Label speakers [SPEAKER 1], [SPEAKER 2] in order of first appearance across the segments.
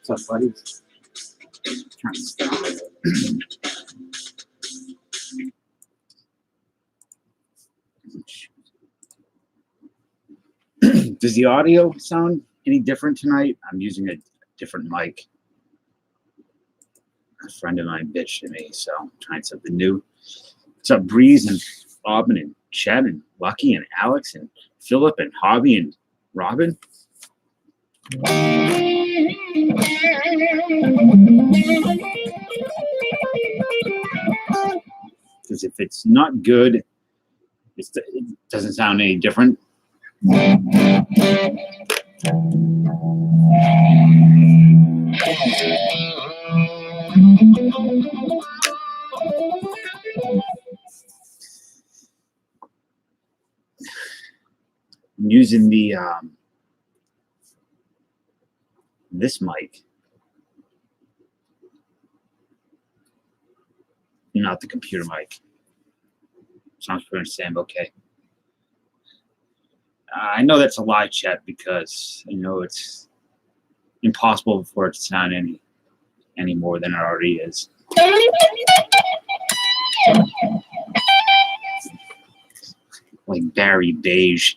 [SPEAKER 1] What's up, buddy? Trying to stop it. Does the audio sound any different tonight? I'm using a different mic. A friend of mine bitched at me, so I'm trying something new. What's up, Breeze and Aubin and Chad and Lucky and Alex and Philip and Hobby and Robin? Because if it's not good, it doesn't sound any different. I'm using the this mic, not the computer mic. Sounds pretty Sam. Okay. I know that's a live chat because I know it's impossible for it to sound any more than it already is. Like Barry Beige.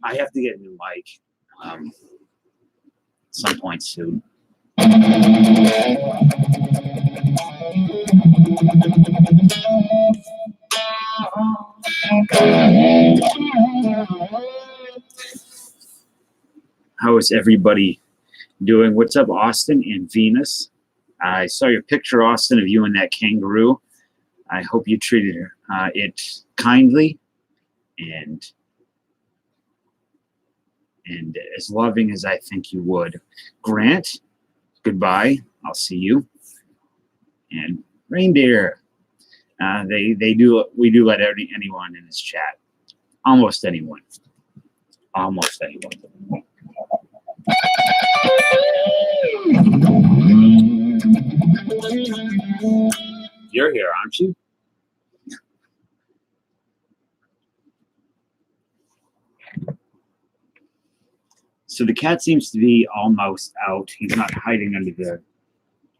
[SPEAKER 1] I have to get a new mic at some point soon. How is everybody doing? What's up, Austin and Venus? I saw your picture, Austin, of you and that kangaroo. I hope you treated it kindly and as loving as I think you would. Grant, goodbye. I'll see you. And Reindeer, we do let anyone in this chat. Almost anyone. Almost anyone. You're here, aren't you? So the cat seems to be almost out. He's not hiding under the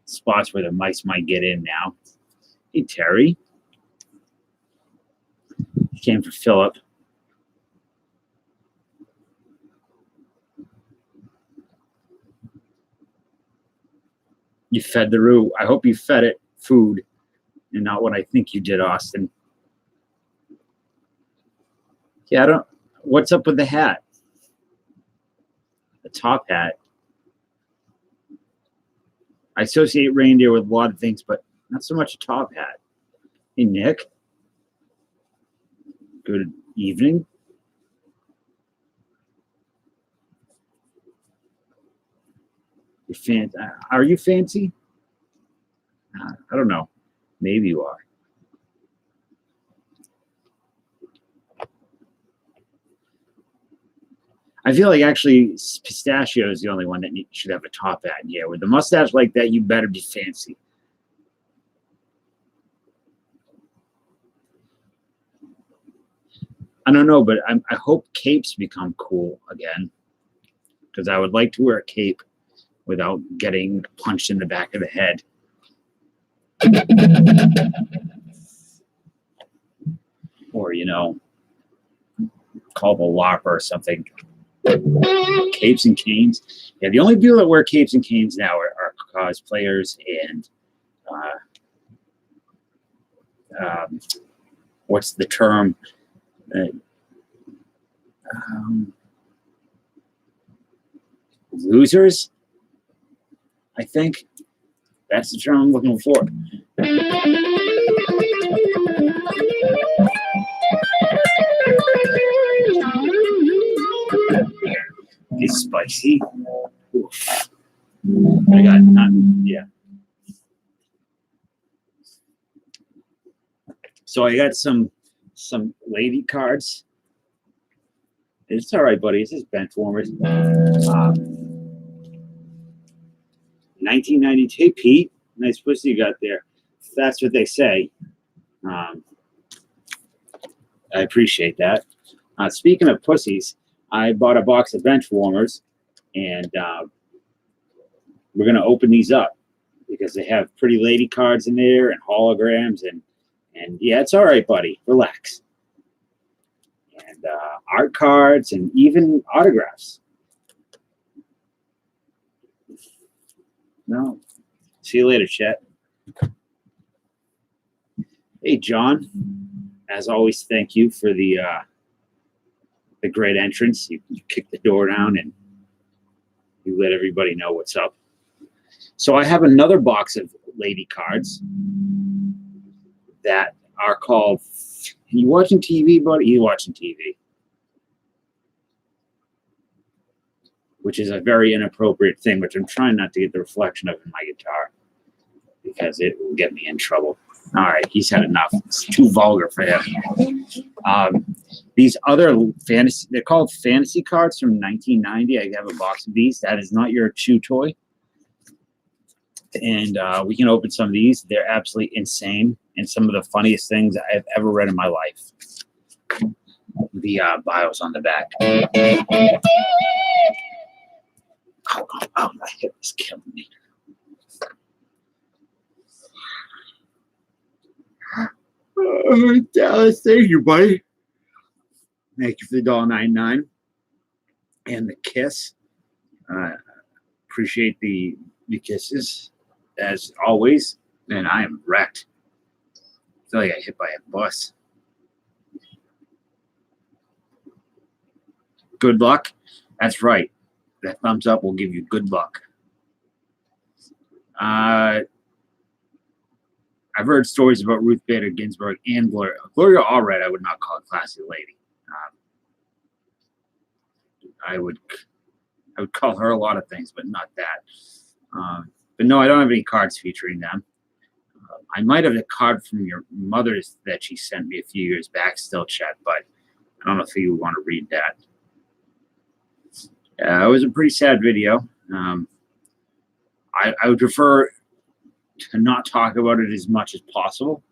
[SPEAKER 1] spots where the mice might get in now. Hey, Terry. He came for Philip. You fed the roo. I hope you fed it food and not what I think you did, Austin. Yeah, what's up with the hat? The top hat. I associate reindeer with a lot of things, but not so much a top hat. Hey, Nick. Good evening. Are you fancy? I don't know. Maybe you are. I feel like actually Pistachio is the only one that should have a top hat. Yeah, with a mustache like that, you better be fancy. I don't know, but I hope capes become cool again, because I would like to wear a cape without getting punched in the back of the head. Or, called a whopper or something. Capes and canes. Yeah, the only people that wear capes and canes now are cosplayers and what's the term? Losers, I think. That's the term I'm looking for. It's spicy. Oof. I got none. Yeah. So I got some lady cards. It's all right, buddy. It's just bench warmers. 1992. Hey, Pete. Nice pussy you got there. That's what they say. I appreciate that. Speaking of pussies, I bought a box of bench warmers, and we're going to open these up because they have pretty lady cards in there and holograms. And yeah, it's all right, buddy. Relax. And art cards and even autographs. No. See you later, Chet. Hey, John. As always, thank you for the great entrance. You kicked the door down and you let everybody know what's up. So I have another box of lady cards that are called. Are you watching TV, buddy? You watching TV? Which is a very inappropriate thing, which I'm trying not to get the reflection of in my guitar because it will get me in trouble. All right, he's had enough. It's too vulgar for him. These other fantasy, they're called fantasy cards from 1990. I have a box of these. That is not your chew toy. And we can open some of these. They're absolutely insane and some of the funniest things I've ever read in my life. The bios on the back. Oh, my hip is killing me. Dallas, thank you, buddy. Thank you for the $1.99 and the kiss. Appreciate the kisses as always. And I am wrecked. I feel like I got hit by a bus. Good luck. That's right. That thumbs up will give you good luck. I've heard stories about Ruth Bader Ginsburg and Gloria. Gloria Allred, I would not call a classy lady. I would call her a lot of things, but not that. But no, I don't have any cards featuring them. I might have a card from your mother's that she sent me a few years back, still, Chet, but I don't know if you want to read that. It was a pretty sad video. I would prefer to not talk about it as much as possible.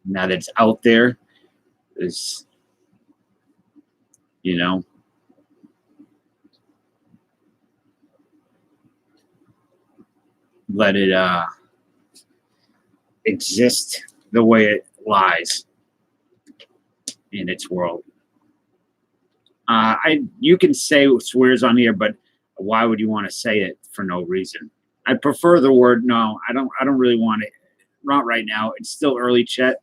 [SPEAKER 1] Now that it's out there, is, you know, let it exist the way it lies in its world. You can say swears on here, but why would you want to say it for no reason? I prefer the word no. I don't really want it. Not right now. It's still early, Chet.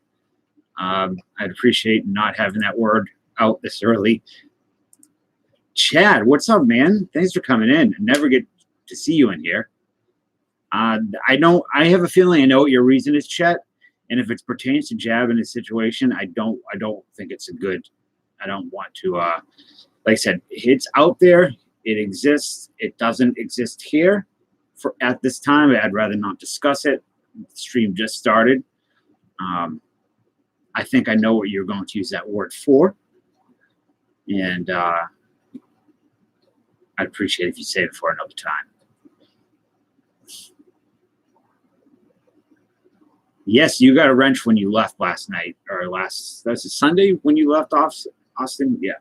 [SPEAKER 1] I'd appreciate not having that word out this early. Chad, what's up, man? Thanks for coming in. I never get to see you in here. I have a feeling I know what your reason is, Chet. And if it pertains to Jab in this situation, I don't think it's a good. I don't want to. Like I said, it's out there. It exists. It doesn't exist here at this time. I'd rather not discuss it. The stream just started. I think I know what you're going to use that word for. And I'd appreciate if you save it for another time. Yes, you got a wrench when you left last night, or that's a Sunday when you left Austin. Yeah.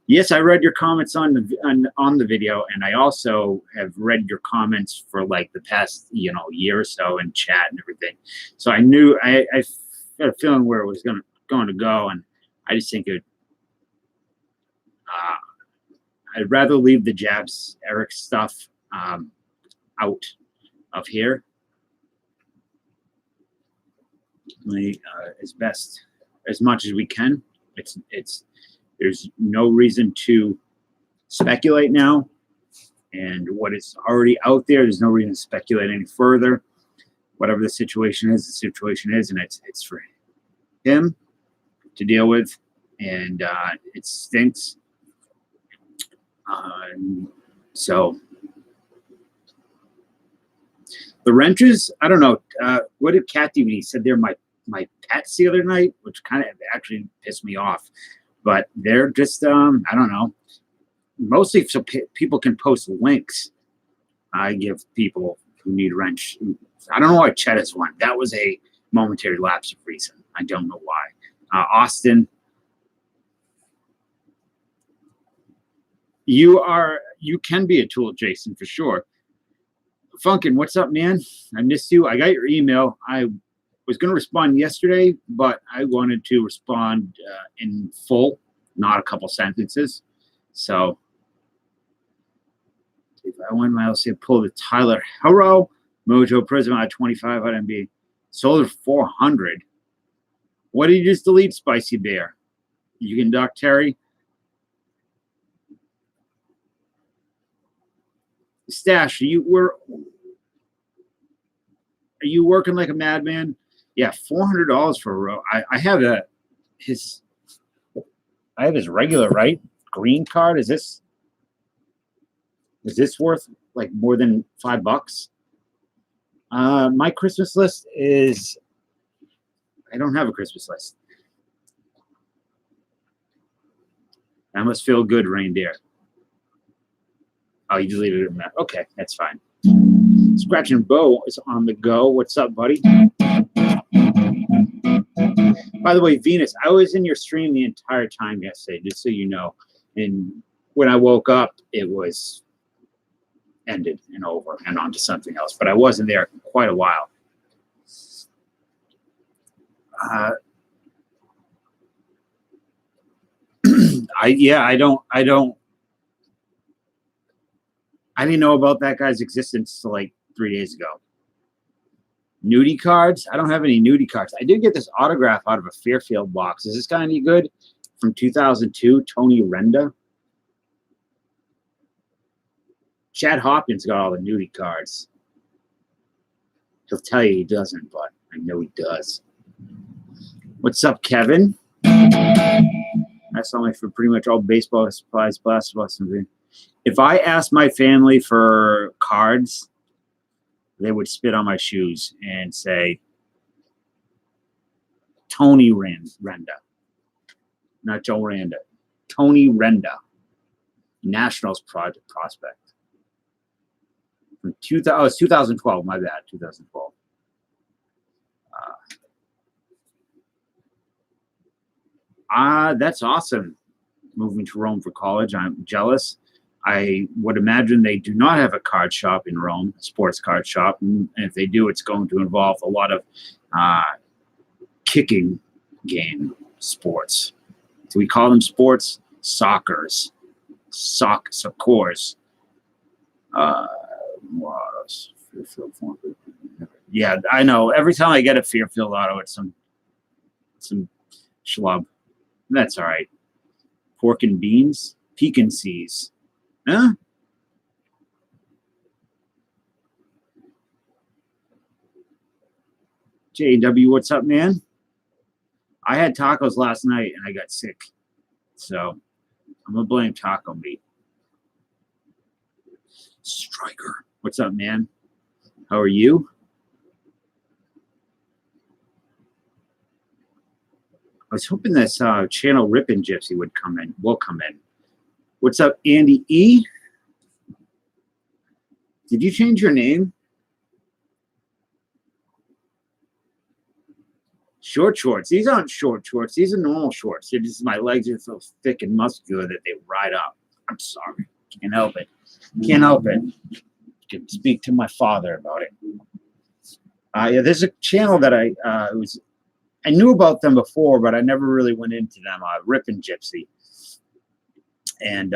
[SPEAKER 1] Yes, I read your comments on the video, and I also have read your comments for like the past year or so in chat and everything. So I knew I had a feeling where it was going to go, and I just think it. I'd rather leave the Jabs Eric stuff out of here. As much as we can. There's no reason to speculate now, and what is already out there, there's no reason to speculate any further. Whatever the situation is, and it's for him to deal with, and it stinks. So the wrenches, I don't know. What did Cat DVD said? They're my pets the other night, which kind of actually pissed me off. But they're just, I don't know. Mostly so people can post links. I give people who need wrench. I don't know why Chet has one. That was a momentary lapse of reason. I don't know why. Austin, you can be a tool, Jason, for sure. Funkin', what's up, man? I missed you. I got your email. I was going to respond yesterday, but I wanted to respond in full, not a couple sentences. So if I win my LC, pull the Tyler Hero Mojo Prism out of 25 out of MB. Sold for 400. What did you just delete, Spicy Bear? You can duck Terry. Stash, are you working like a madman? Yeah, $400 for a row. I have his regular, right? Green card. Is this worth like more than $5? My Christmas list is, I don't have a Christmas list. That must feel good, reindeer. Oh, you deleted it. Okay, that's fine. Scratch and Bow is on the go. What's up, buddy? By the way, Venus, I was in your stream the entire time yesterday, just so you know. And when I woke up, it was ended and over and on to something else. But I wasn't there quite a while. I didn't know about that guy's existence till like 3 days ago. Nudie cards? I don't have any nudie cards. I did get this autograph out of a Fairfield box. Is this guy any good? From 2002, Tony Renda. Chad Hopkins got all the nudie cards. He'll tell you he doesn't, but I know he does. What's up, Kevin? That's only for pretty much all baseball supplies, basketball. If I asked my family for cards, they would spit on my shoes and say, Tony Renda. Not Joe Randa. Tony Renda. Nationals prospect. From 2012, my bad, 2012. That's awesome. Moving to Rome for college. I'm jealous. I would imagine they do not have a card shop in Rome, a sports card shop. And if they do, it's going to involve a lot of kicking game sports. Do we call them sports? Soccers. Soccers. Yeah, I know. Every time I get a Fairfield auto, it's some schlub. That's all right. Pork and beans, pecan seeds. Huh? JW, what's up, man? I had tacos last night and I got sick. So I'm going to blame taco meat. Striker, what's up, man? How are you? I was hoping this channel Rippin' Gypsy would come in. Will come in. What's up, Andy E? Did you change your name? Short shorts. These aren't short shorts. These are normal shorts. They're just, my legs are so thick and muscular that they ride up. I'm sorry. Can't help it. Can't help it. Can speak to my father about it. Yeah, there's a channel that I knew about them before, but I never really went into them. Rippin' Gypsy. And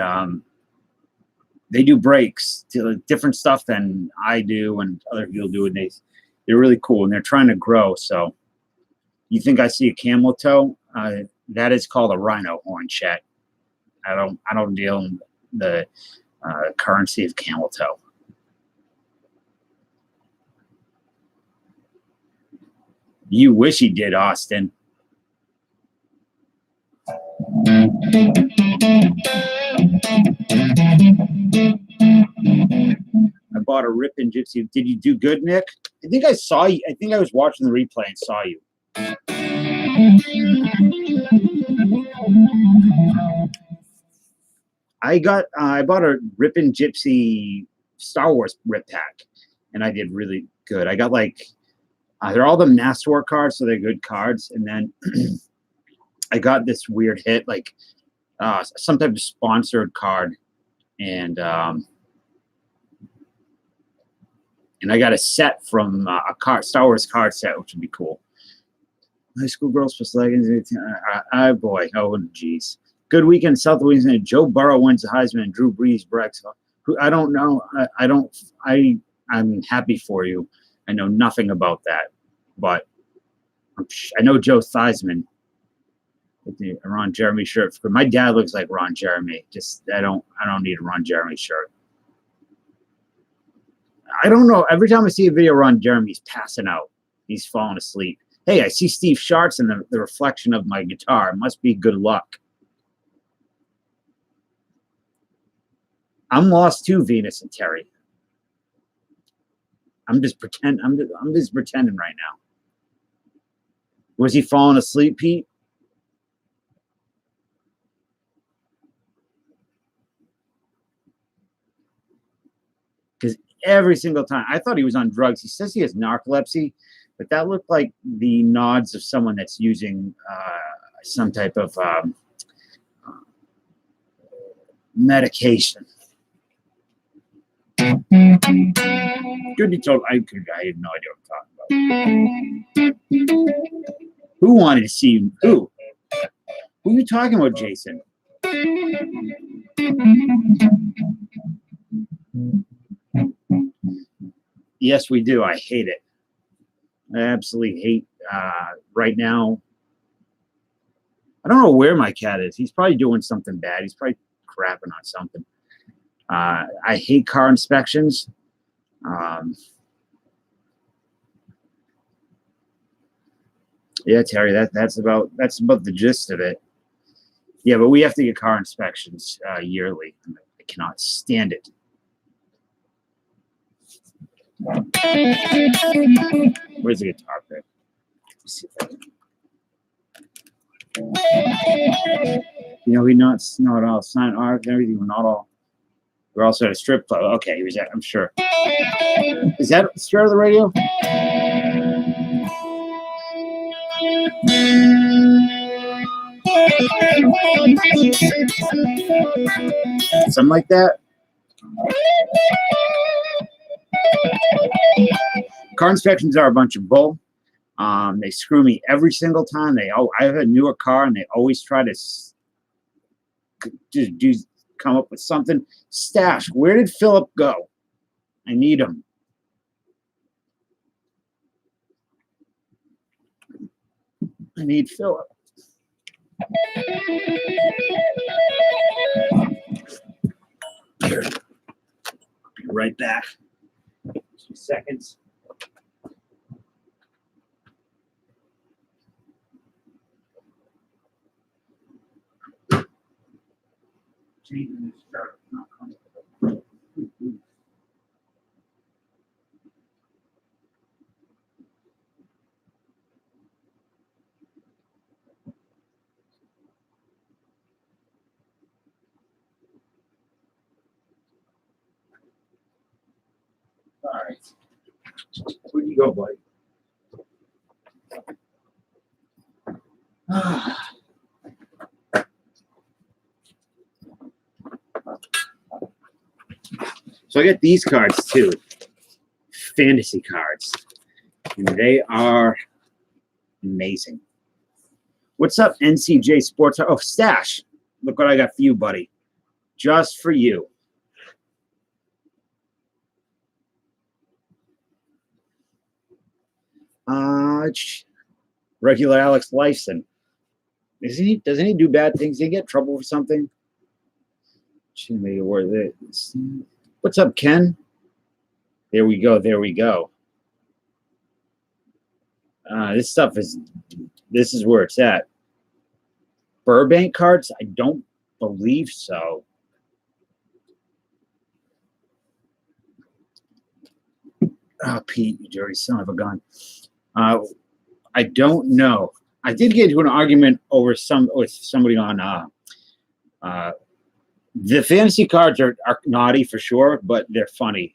[SPEAKER 1] they do breaks to different stuff than I do and other people do, and they're really cool and they're trying to grow. So you think I see a camel toe? That is called a rhino horn, chat. I don't deal in the currency of camel toe. You wish he did, Austin. I bought a Rippin' Gypsy. Did you do good, Nick? I think I saw you. I think I was watching the replay and saw you. I bought a Rippin' Gypsy Star Wars rip pack, and I did really good. I got like they're all the Masterwork cards, so they're good cards. And then I got this weird hit, like some type of sponsored card, and I got a set from a Star Wars card set, which would be cool. High school girls plus leggings. Boy, oh geez. Good weekend, South Louisiana. Joe Burrow wins the Heisman, and Drew Brees breaks. Who I don't know. I'm happy for you. I know nothing about that, but I know Joe Theismann with the Ron Jeremy shirt. My dad looks like Ron Jeremy. Just I don't need a Ron Jeremy shirt. I don't know. Every time I see a video of Ron Jeremy's passing out. He's falling asleep. Hey, I see Steve Schartz in the reflection of my guitar. It must be good luck. I'm lost too, Venus and Terry. I'm just pretending right now. Was he falling asleep, Pete? Because every single time, I thought he was on drugs. He says he has narcolepsy, but that looked like the nods of someone that's using some type of medication. Good, you told. I had no idea what I'm talking about. Who wanted to see you? Who? Who are you talking about, Jason? Yes, we do. I hate it. I absolutely hate right now. I don't know where my cat is. He's probably doing something bad. He's probably crapping on something. I hate car inspections. Yeah, Terry, that's about the gist of it. Yeah, but we have to get car inspections yearly. I cannot stand it. Where's the guitar pick? Let's see if I can. You know, not all sign art and everything. We're not all. We're also at a strip club. Okay, he was at. I'm sure. Is that straight on the radio? Something like that. Car inspections are a bunch of bull. They screw me every single time. I have a newer car, and they always try to just come up with something. Stash, where did Philip go? I need him. I need Philip. Here. I'll be right back. 2 seconds. Changing this shirt. Not comfortable. All right. Where do you go, buddy? So I get these cards too. Fantasy cards. And they are amazing. What's up, NCJ Sports? Oh, Stash. Look what I got for you, buddy. Just for you. Regular Alex Lifeson. Doesn't he do bad things? Did he get in trouble for something? Shouldn't make it worth it. What's up, Ken? There we go. There we go. This is where it's at. Burbank cards? I don't believe so. Oh, Pete, you dirty son of a gun. I don't know. I did get into an argument with somebody on the fantasy cards are naughty for sure, but they're funny.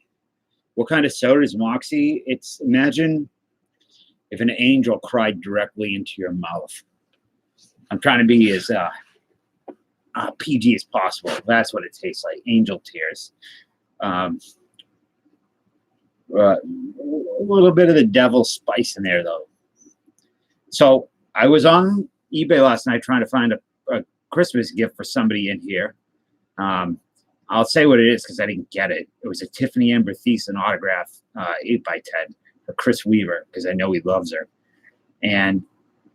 [SPEAKER 1] What kind of soda is Moxie? Imagine if an angel cried directly into your mouth. I'm trying to be as PG as possible. That's what it tastes like. Angel tears. A little bit of the devil spice in there, though. So I was on eBay last night trying to find a Christmas gift for somebody in here. I'll say what it is because I didn't get it. It was a Tiffany Amber Thiessen autograph 8x10 for Chris Weaver because I know he loves her. And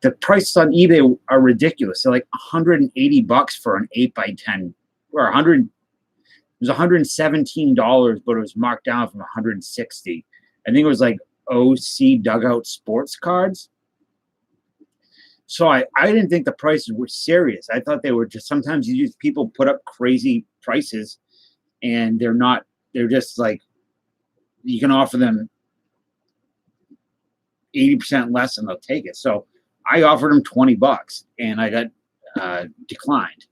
[SPEAKER 1] the prices on eBay are ridiculous. They're like $180 for an 8x10 or 100. It was $117, but it was marked down from $160. I think it was like OC Dugout Sports cards. So I didn't think the prices were serious. I thought they were just, sometimes people put up crazy prices and they're just like, you can offer them 80% less and they'll take it. So I offered them $20 and I got declined.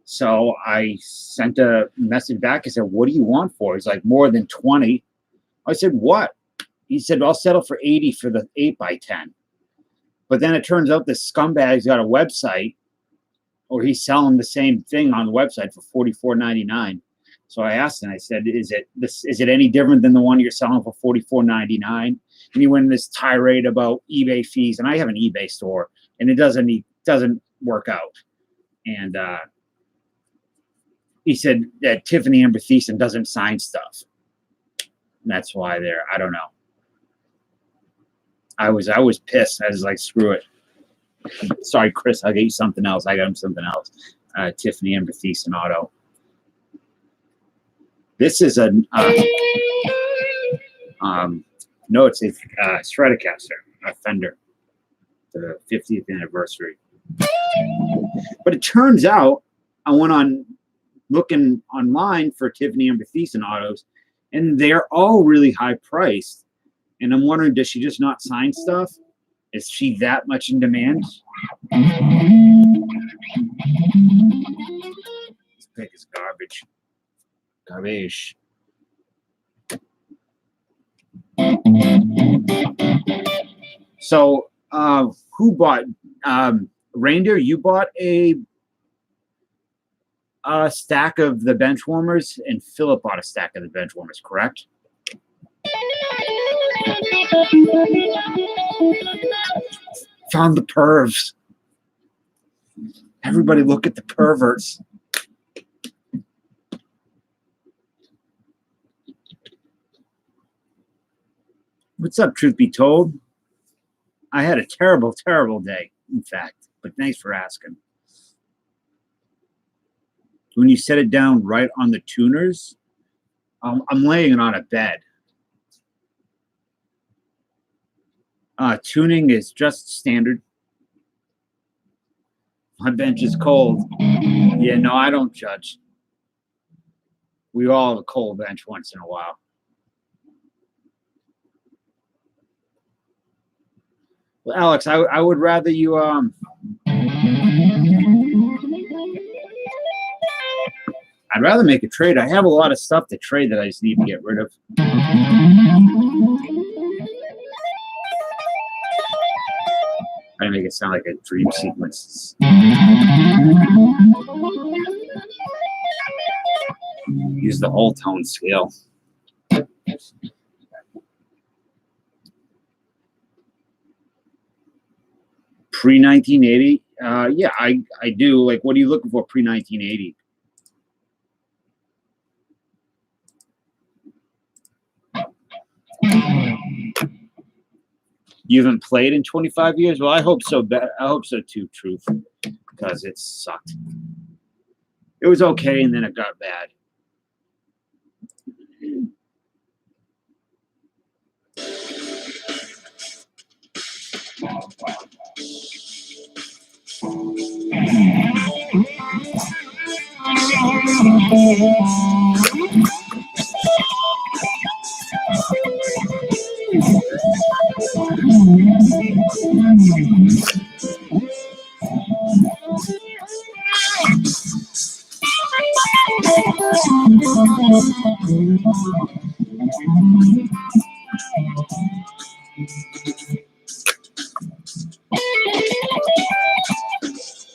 [SPEAKER 1] So I sent a message back. I said, what do you want for it? He's like, more than 20. I said, what? He said, I'll settle for 80 for the 8x10. But then it turns out this scumbag's got a website, or he's selling the same thing on the website for $44.99. So I asked him, I said, is it any different than the one you're selling for $44.99? And he went in this tirade about eBay fees, and I have an eBay store, and it doesn't work out. And he said that Tiffany Amber Thiessen doesn't sign stuff. And that's why I don't know. I was pissed. I was like, screw it. Sorry, Chris, I'll get you something else. I got him something else. Tiffany Amber Thiessen auto. This is a no, it's a Stratocaster, a Fender, the 50th anniversary. But it turns out I went on looking online for Tiffany Amber Thiessen autos, and they're all really high priced. And I'm wondering, does she just not sign stuff? Is she that much in demand? This pick is garbage. Garbage. So, who bought? Reindeer, you bought a stack of the bench warmers, and Philip bought a stack of the bench warmers, correct? Found the pervs. Everybody look at the perverts. What's up, truth be told? I had a terrible, terrible day, in fact, but thanks for asking. When you set it down right on the tuners, I'm laying it on a bed. Tuning is just standard. My bench is cold. Yeah, no, I don't judge. We all have a cold bench once in a while. Well, Alex, I would rather you I'd rather make a trade. I have a lot of stuff to trade that I just need to get rid of. I make it sound like a dream sequence. Use the whole tone scale. Pre-1980? Yeah, I do. Like, what are you looking for pre-1980? You haven't played in 25 years? Well, I hope so. I hope so too, Truth, because it sucked. It was okay, and then it got bad.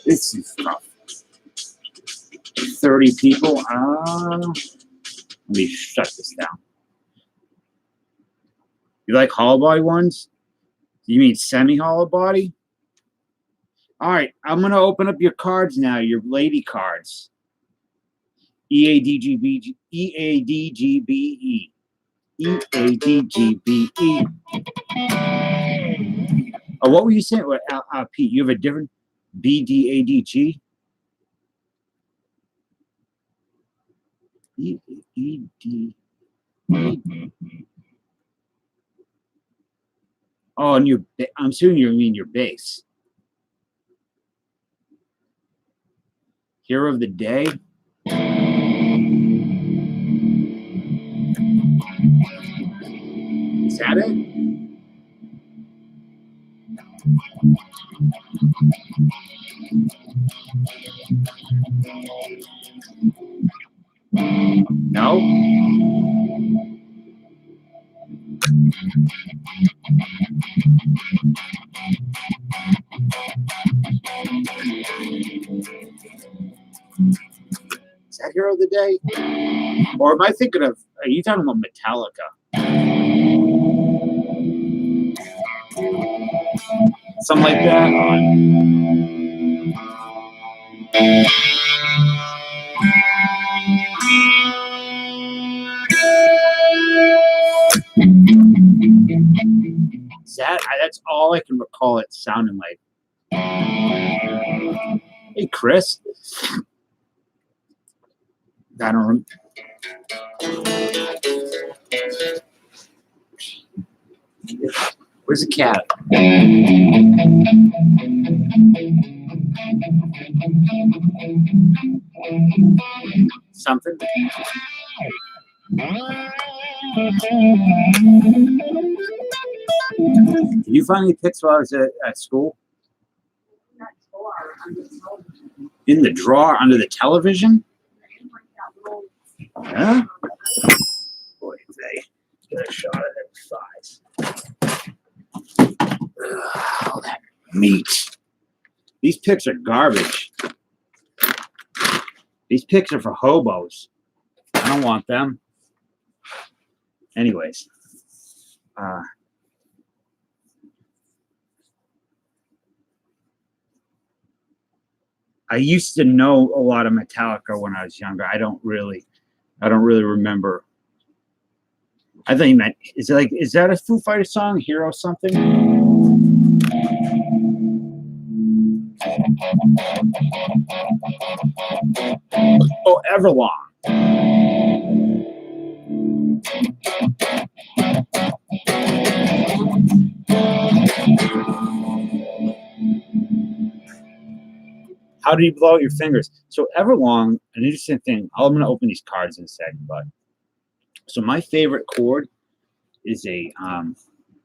[SPEAKER 1] This is tough. 30 people. Let me shut this down. You like hollow body ones? You mean semi-hollow body? All right, I'm going to open up your cards now, your lady cards. EADGBE. EADGBE. EADGBE. Oh, what were you saying? What, Pete, you have a different BDADG? ED. Oh, and your, I'm assuming you mean your base. Hero of the day. Is that it? No? Is that Hero of the Day? Or am I thinking of, are you talking about Metallica? Something like that? Is that, that's all I can recall it sounding like. Hey, Chris. I don't Where's the cat? Something? Did you find any pics while I was at school? In the drawer under the television? Yeah? Boy, they get a shot at their thighs. Oh, that meat. These pics are garbage. These pics are for hobos. I don't want them. Anyways. I used to know a lot of Metallica when I was younger. I don't really remember. I think you meant, is that a Foo Fighters song? Hero something? Oh, Everlong. How do you blow out your fingers? So Everlong, an interesting thing. I'm going to open these cards in a second, but so my favorite chord is a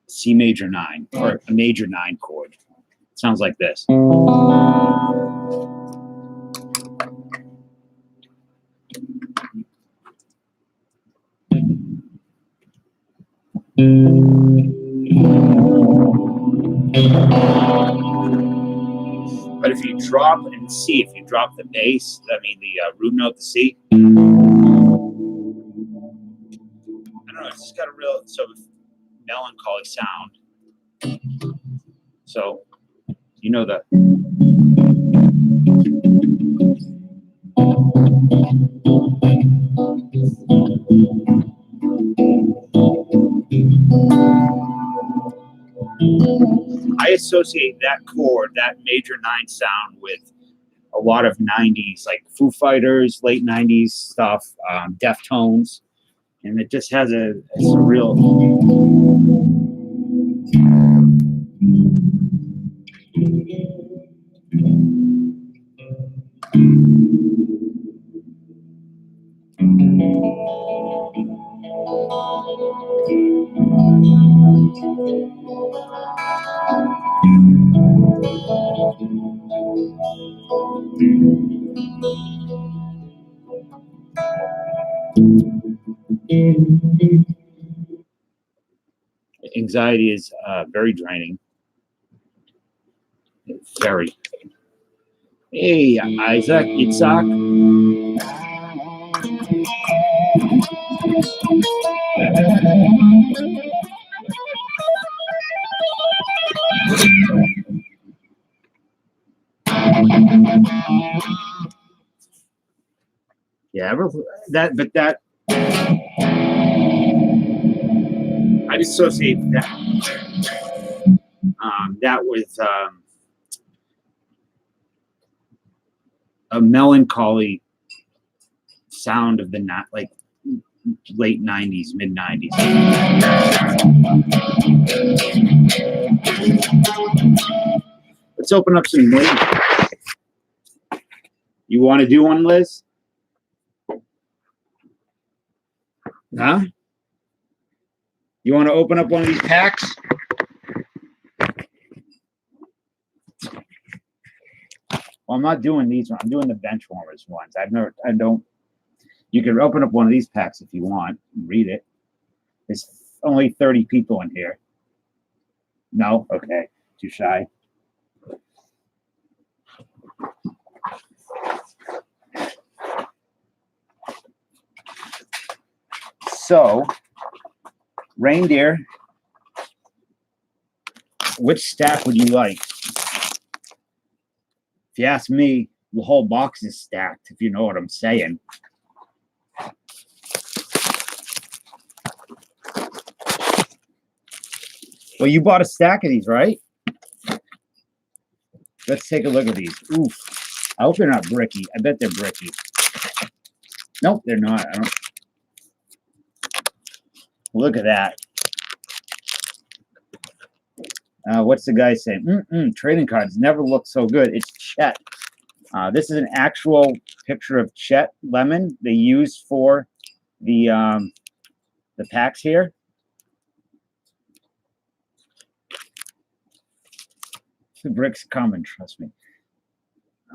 [SPEAKER 1] C major 9 or a major 9 chord. It sounds like this. But if you drop and C, if you drop the bass, I mean the root note, the C, I don't know, it's just got a real sort of melancholy sound. So, you know the. I associate that chord, that major 9 sound, with a lot of 90s, like Foo Fighters, late 90s stuff, Deftones, and it just has a surreal. Anxiety is very draining. Very. Hey, Isaac, Itzhak. Yeah, that I associate that with a melancholy sound of the like late 90s, mid 90s. Let's open up some names. You want to do one, Liz? Huh? You want to open up one of these packs? Well, I'm not doing these ones. I'm doing the bench warmers ones. I don't. You can open up one of these packs if you want. Read it. There's only 30 people in here. No? Okay. Too shy. So, reindeer, which stack would you like? If you ask me, the whole box is stacked, if you know what I'm saying. Well, you bought a stack of these, right? Let's take a look at these. Oof. I hope they're not bricky. I bet they're bricky. Nope, they're not. I don't. Look at that. What's the guy saying? Trading cards never look so good. It's Chet. This is an actual picture of Chet Lemon they use for the packs here. The bricks coming, trust me.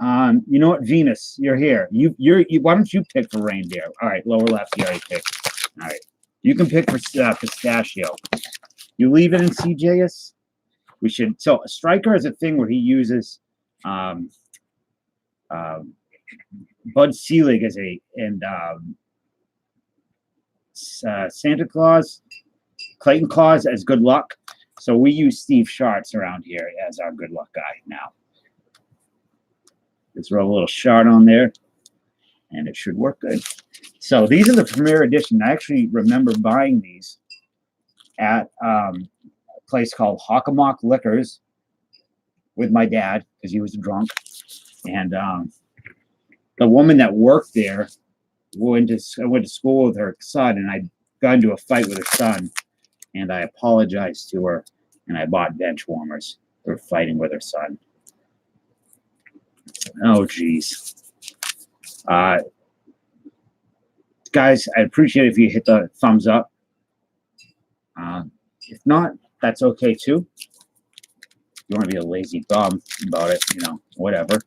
[SPEAKER 1] You know what, Venus, you're here. Why don't you pick for reindeer? All right, lower left, you already picked. All right, you can pick for pistachio. You leave it in CJS. We should. So a striker is a thing where he uses Bud Selig as Santa Claus, Clayton Claus as good luck. So we use Steve Schartz around here as our good luck guy now. Let's roll a little Shard on there, and it should work good. So these are the Premier Edition. I actually remember buying these at a place called Hockomock Liquors with my dad because he was drunk. And the woman that worked there, I went to school with her son, and I got into a fight with her son, and I apologized to her, and I bought bench warmers for fighting with her son. Oh, geez. Guys, I appreciate it if you hit the thumbs up. If not, that's okay too. You want to be a lazy bum about it, you know, whatever.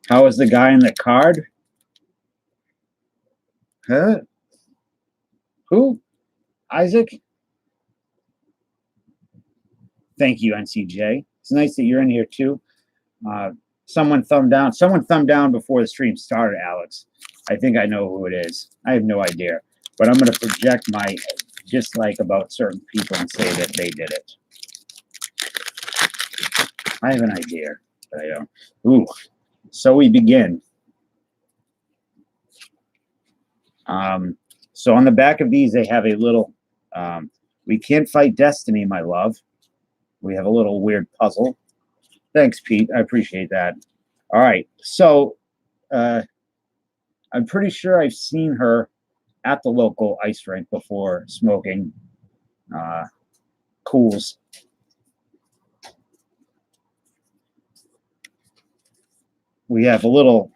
[SPEAKER 1] How was the guy in the card? Huh? Who? Isaac? Thank you, NCJ. It's nice that you're in here too. Someone thumb down. Someone thumb down before the stream started, Alex. I think I know who it is. I have no idea. But I'm going to project my dislike about certain people and say that they did it. I have an idea, but I don't. Ooh. So we begin. So on the back of these, they have a little We can't fight destiny, my love. We have a little weird puzzle. Thanks, Pete. I appreciate that. All right. So I'm pretty sure I've seen her at the local ice rink before smoking cools. We have a little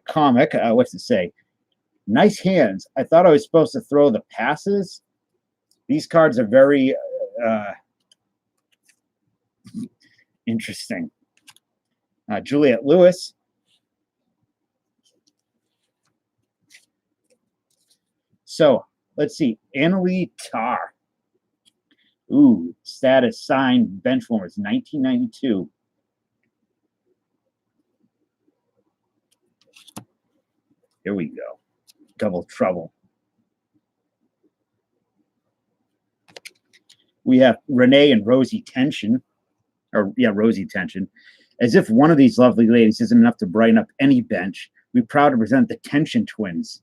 [SPEAKER 1] comic. What's it say? Nice hands. I thought I was supposed to throw the passes. These cards are very interesting. Juliette Lewis. So let's see. Annalie Tarr. Ooh, status signed bench warmers, 1992. Here we go. Double trouble. We have Renee and Rosie Tension. Rosie Tension. As if one of these lovely ladies isn't enough to brighten up any bench, we're proud to present the Tension twins,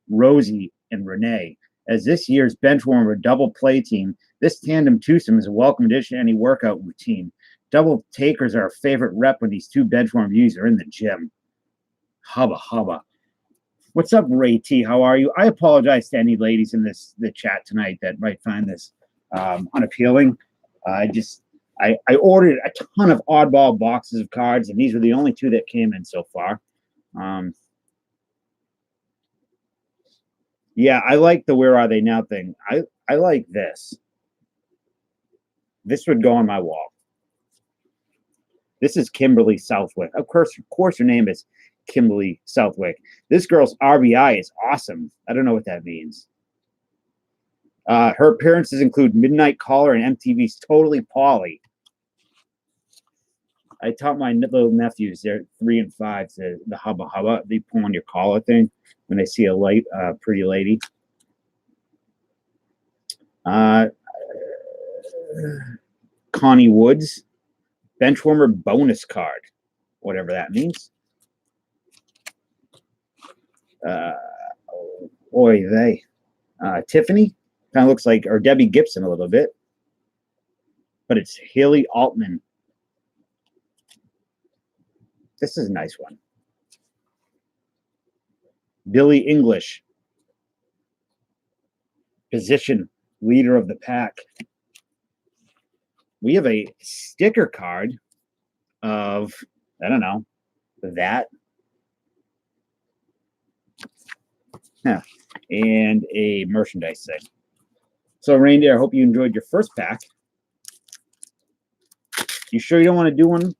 [SPEAKER 1] Rosie and Renee. As this year's benchwarmer double play team, this tandem twosome is a welcome addition to any workout routine. Double takers are a favorite rep when these two benchwarm views are in the gym. Hubba hubba. What's up, Ray T? How are you? I apologize to any ladies in the chat tonight that might find this unappealing. I ordered a ton of oddball boxes of cards, and these were the only two that came in so far. Yeah, I like the Where Are They Now thing. I like this. This would go on my wall. This is Kimberly Southwick. Of course, her name is Kimberly Southwick. This girl's RBI is awesome. I don't know what that means. Her appearances include Midnight Caller and MTV's Totally Polly. I taught my little nephews, they're 3 and 5, the hubba hubba. They pull on your collar thing when they see a pretty lady. Connie Woods, benchwarmer bonus card, whatever that means. Tiffany kind of looks like, or Debbie Gibson a little bit, but it's Haley Altman. This is a nice one. Billy English, position leader of the pack. We have a sticker card of, I don't know, that. Yeah. And a merchandise thing. So, Reindeer, I hope you enjoyed your first pack. You sure you don't want to do one?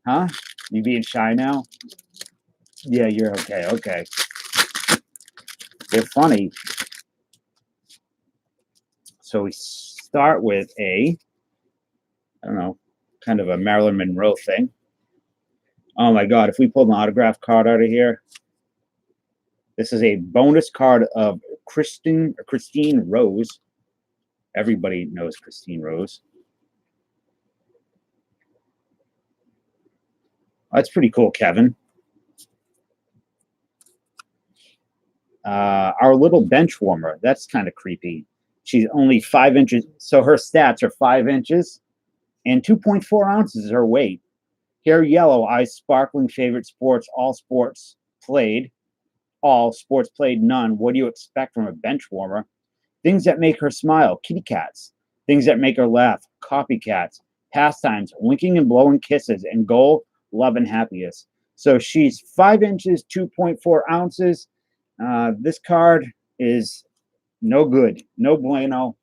[SPEAKER 1] Huh? You being shy now? Yeah, you're okay. Okay. They're funny. So we start with I don't know, kind of a Marilyn Monroe thing. Oh my God, if we pulled an autograph card out of here, this is a bonus card of Christine Rose. Everybody knows Christine Rose. That's pretty cool, Kevin. Our little bench warmer. That's kind of creepy. She's only 5 inches. So her stats are 5 inches and 2.4 ounces is her weight. Hair yellow, eyes sparkling, favorite sports, all sports played. All sports played, none. What do you expect from a bench warmer? Things that make her smile, kitty cats. Things that make her laugh, copycats. Pastimes, winking and blowing kisses. And goal, love and happiness. So she's 5 inches, 2.4 ounces. This card is no good. No bueno.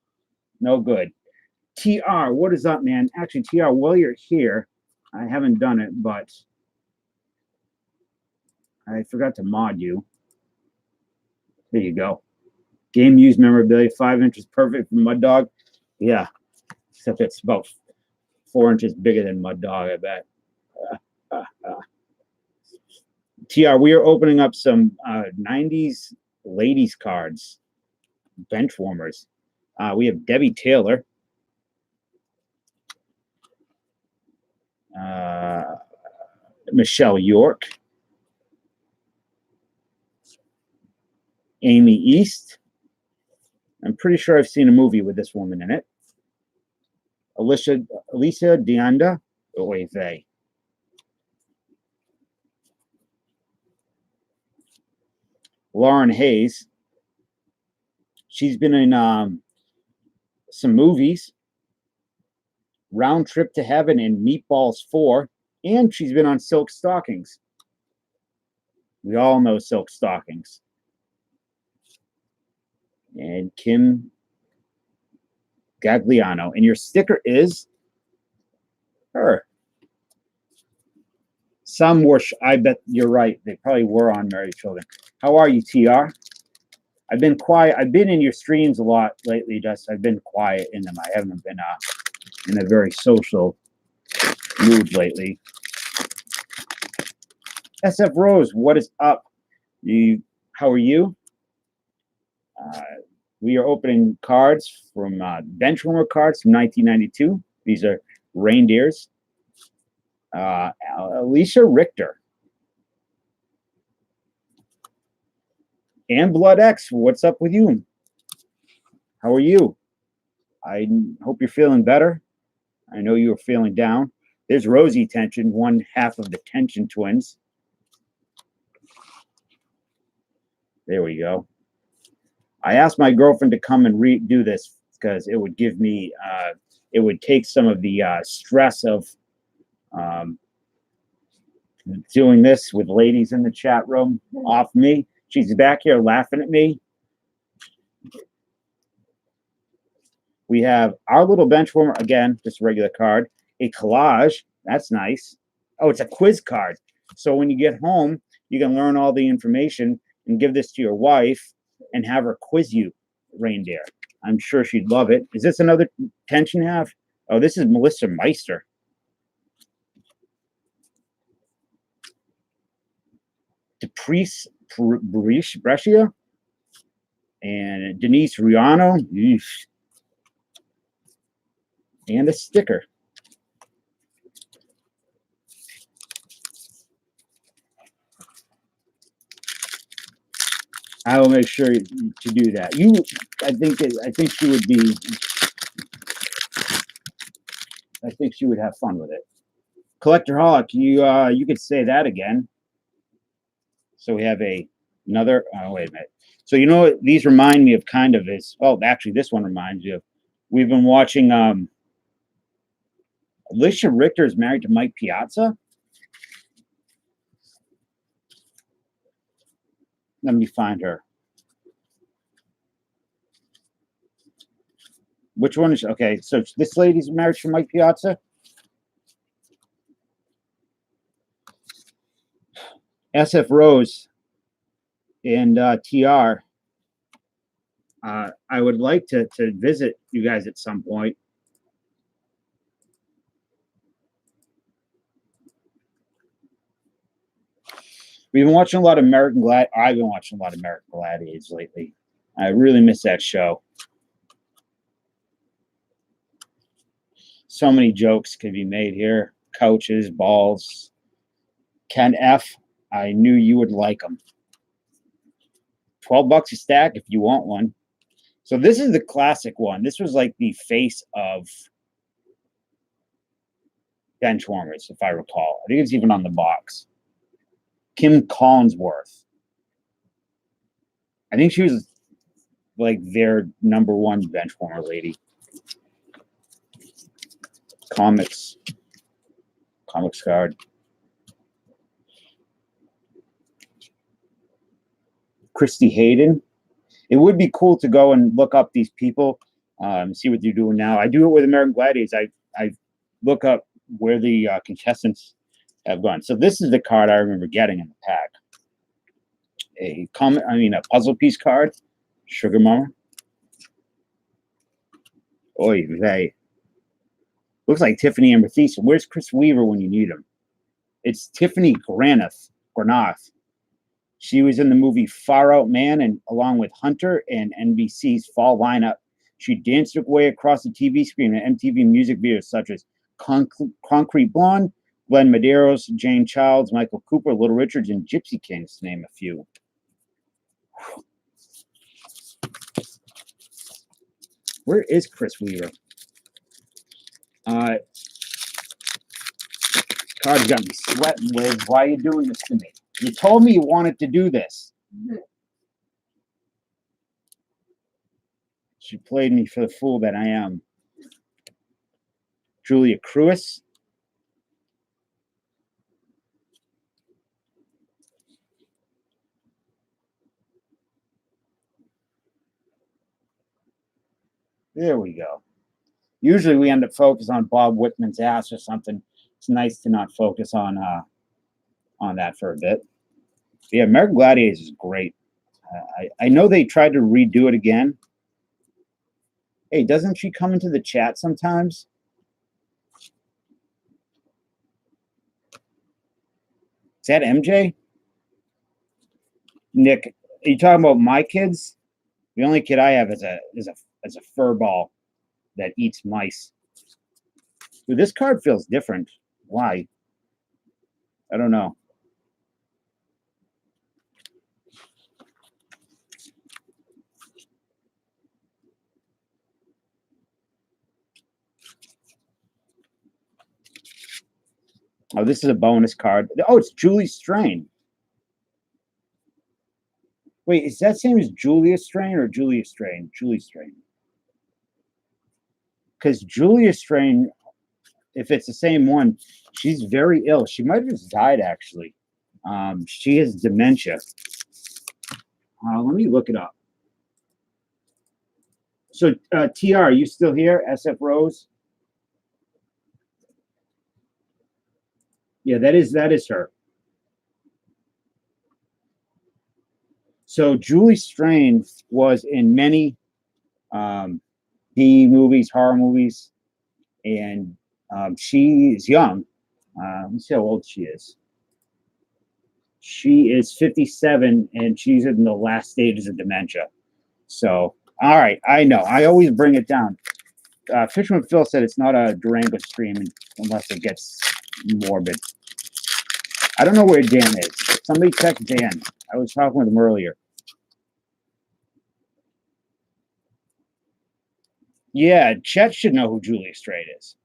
[SPEAKER 1] No good. TR, what is up, man? Actually, TR, while you're here, I haven't done it, but I forgot to mod you. There you go. Game used memorabilia, 5 inches, perfect for Mud Dog. Yeah, except it's about 4 inches bigger than Mud Dog, I bet. TR, we are opening up some 90s ladies cards, bench warmers. We have Debbie Taylor. Michelle York. Amy East. I'm pretty sure I've seen a movie with this woman in it. Alicia Deanda. Oy vey. Lauren Hayes. She's been in some movies. Round Trip to Heaven and Meatballs 4. And she's been on Silk Stockings. We all know Silk Stockings. And Kim Gagliano. And your sticker is her. Some were, I bet you're right. They probably were on Married Children. How are you, TR? I've been quiet. I've been in your streams a lot lately, Dust. I've been quiet in them. I haven't been in a very social mood lately. SF Rose, what is up? How are you? We are opening cards from Benchwarmer cards from 1992. These are reindeers. Alicia Richter. And Blood X, what's up with you? How are you? I hope you're feeling better. I know you were feeling down. There's Rosie Tension, one half of the Tension twins. There we go. I asked my girlfriend to come and redo this because it would give me, it would take some of the stress of doing this with ladies in the chat room off me. She's back here laughing at me. We have our little bench warmer, again, just a regular card. A collage, that's nice. Oh, it's a quiz card. So when you get home, you can learn all the information and give this to your wife and have her quiz you, reindeer. I'm sure she'd love it. Is this another tension half? Oh, this is Melissa Meister. Deprice Brescia and Denise Riano. Eesh. And a sticker. I will make sure to do that. I think she would be. I think she would have fun with it. Collector Hawk, you could say that again. So we have another. Oh, wait a minute. So you know what these remind me of? Kind of is. Oh, actually, this one reminds you of. We've been watching. Alicia Richter is married to Mike Piazza. Let me find her. Which one is okay? So this lady's married to Mike Piazza. SF Rose and TR. I would like to visit you guys at some point. We've been watching a lot of American Glad. I've been watching a lot of American Gladiators lately. I really miss that show. So many jokes can be made here. Couches, balls. Ken F. I knew you would like them. $12 a stack if you want one. So this is the classic one. This was like the face of Benchwarmers, if I recall. I think it's even on the box. Kim Collinsworth. I think she was like their #1 Benchwarmer lady. Comics card. Christy Hayden. It would be cool to go and look up these people, see what they're doing now. I do it with American Gladiators. I look up where the contestants have gone. So this is the card I remember getting in the pack. A puzzle piece card. Sugar Mama. Oy vey. Looks like Tiffany Amber Thiessen. Where's Chris Weaver when you need him? It's Tiffany Granath. She was in the movie Far Out Man and along with Hunter and NBC's Fall Lineup. She danced her way across the TV screen in MTV music videos such as Concrete Blonde, Glenn Medeiros, Jane Childs, Michael Cooper, Little Richards, and Gypsy Kings, to name a few. Where is Chris Weaver? Card's got me sweating, Liz. Why are you doing this to me? You told me you wanted to do this. She played me for the fool that I am. Julia Cruz. There we go. Usually we end up focusing on Bob Whitman's ass or something. It's nice to not focus on that for a bit. But yeah, American Gladiators is great. I know they tried to redo it again. Hey, doesn't she come into the chat sometimes? Is that MJ? Nick, are you talking about my kids? The only kid I have is a fur ball that eats mice. Dude, this card feels different. Why? I don't know. Oh, this is a bonus card. Oh, it's Julie Strain. Wait, is that same as Julia Strain or Julia Strain? Julie Strain. Because Julia Strain, if it's the same one, she's very ill. She might have just died, actually. She has dementia. Let me look it up. So, TR, are you still here? SF Rose? Yeah, that is her. So Julie Strain was in many B movies, horror movies, and she is young. Let me see how old she is. She is 57, and she's in the last stages of dementia. So, all right, I know. I always bring it down. Fisherman Phil said it's not a Durango stream unless it gets morbid. I don't know where Dan is. Somebody text Dan. I was talking with him earlier. Yeah, Chet should know who Julia Strain is.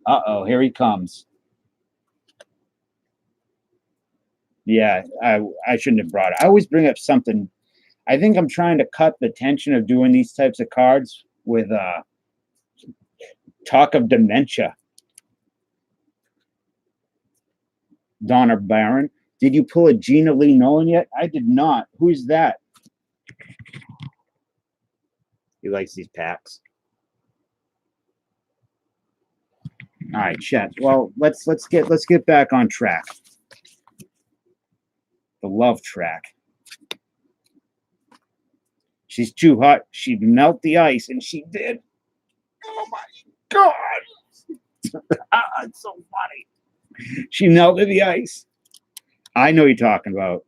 [SPEAKER 1] Uh-oh, here he comes. Yeah, I shouldn't have brought it. I always bring up something. I think I'm trying to cut the tension of doing these types of cards with talk of dementia. Donna Barron. Did you pull a Gina Lee Nolan yet? I did not. Who's that? He likes these packs. All right, Chet. Well, let's get back on track. The love track. She's too hot. She'd melt the ice, and she did. Oh my God! It's so funny. She melted the ice. I know you're talking about.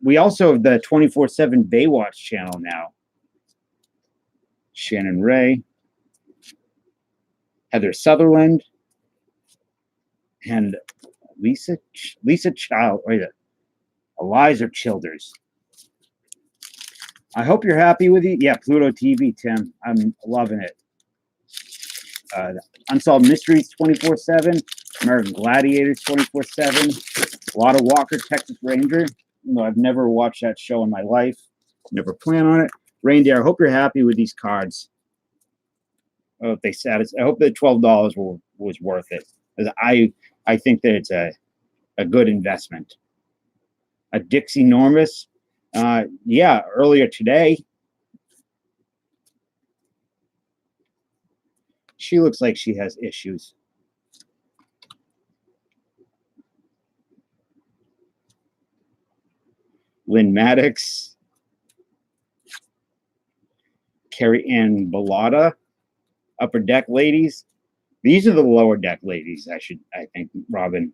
[SPEAKER 1] We also have the 24/7 Baywatch channel now. Shannon Ray, Heather Sutherland, and Lisa Child. Wait, Eliza Childers. I hope you're happy with it. Yeah, Pluto TV, Tim. I'm loving it. Unsolved Mysteries 24/7, American Gladiators 24/7, a lot of Walker, Texas Ranger. No, I've never watched that show in my life. Never plan on it. Reindeer, I hope you're happy with these cards. I hope they satisfy. I hope the $12 was worth it. Because I think that it's a good investment. A Dixie Normus. Yeah, earlier today. She looks like she has issues. Lynn Maddox. Carrie Ann Bellata. Upper Deck ladies. These are the lower deck ladies, I think, Robin.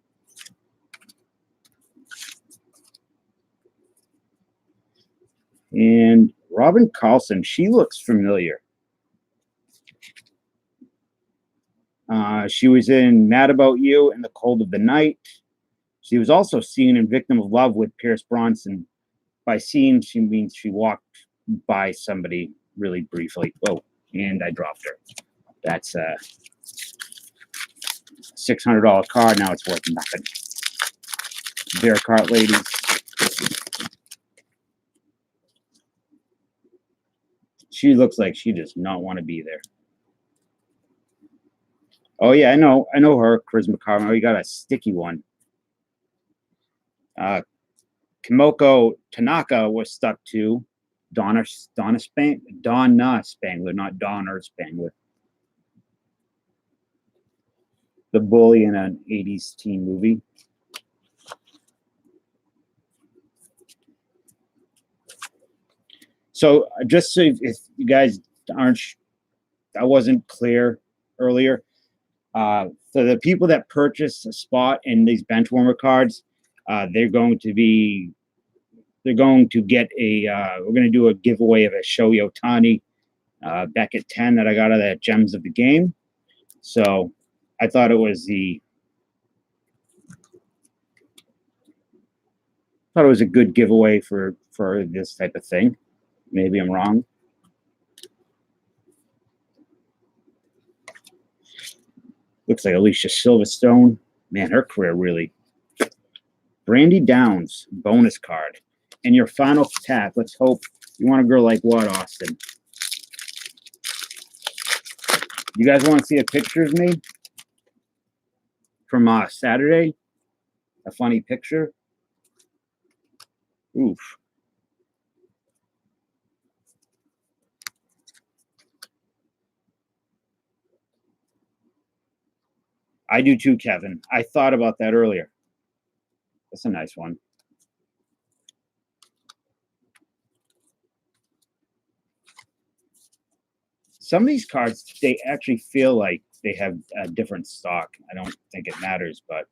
[SPEAKER 1] And Robin Carlson, she looks familiar. She was in Mad About You and The Cold of the Night. She was also seen in Victim of Love with Pierce Bronson. By seen, she means she walked by somebody really briefly. Whoa, and I dropped her. That's a $600 card. Now it's worth nothing. Bear cart ladies. She looks like she does not want to be there. Oh yeah, I know her, Charisma card. Oh, you got a sticky one. Kimoko Tanaka was stuck to Donna Spangler, not Donner Spangler. The bully in an 80s teen movie. So just so if you guys aren't, I wasn't clear earlier. So the people that purchase a spot in these bench warmer cards, they're going to get a, we're going to do a giveaway of a Shohei Otani Becket 10 that I got out of that Gems of the Game. So I thought it was a good giveaway for this type of thing. Maybe I'm wrong. Looks like Alicia Silverstone. Man, her career really. Brandy Downs, bonus card. And your final attack. Let's hope you want a girl like what, Austin? You guys want to see a picture of me from Saturday? A funny picture? Oof. I do too, Kevin. I thought about that earlier. That's a nice one. Some of these cards, they actually feel like they have a different stock. I don't think it matters, but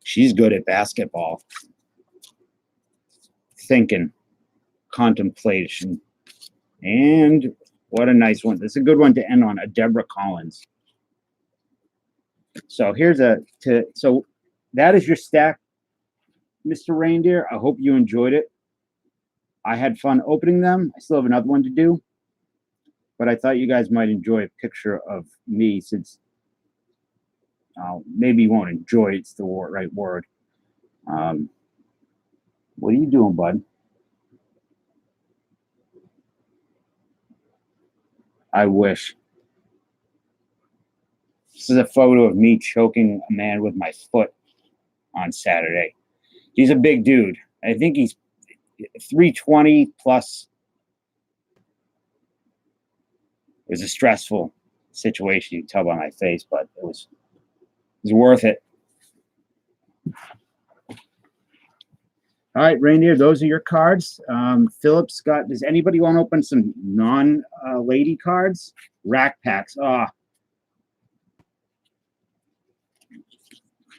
[SPEAKER 1] she's good at basketball. Thinking, contemplation, and what a nice one. This is a good one to end on, a Deborah Collins. So here's so that is your stack, Mr. Reindeer. I hope you enjoyed it. I had fun opening them. I still have another one to do, but I thought you guys might enjoy a picture of me since maybe you won't enjoy it's the right word. What are you doing, bud? I wish. This is a photo of me choking a man with my foot on Saturday. He's a big dude. I think he's 320 plus. It was a stressful situation. You can tell by my face, but it was worth it. All right, Reindeer, those are your cards. Philip's got, does anybody want to open some non-lady cards? Rack packs.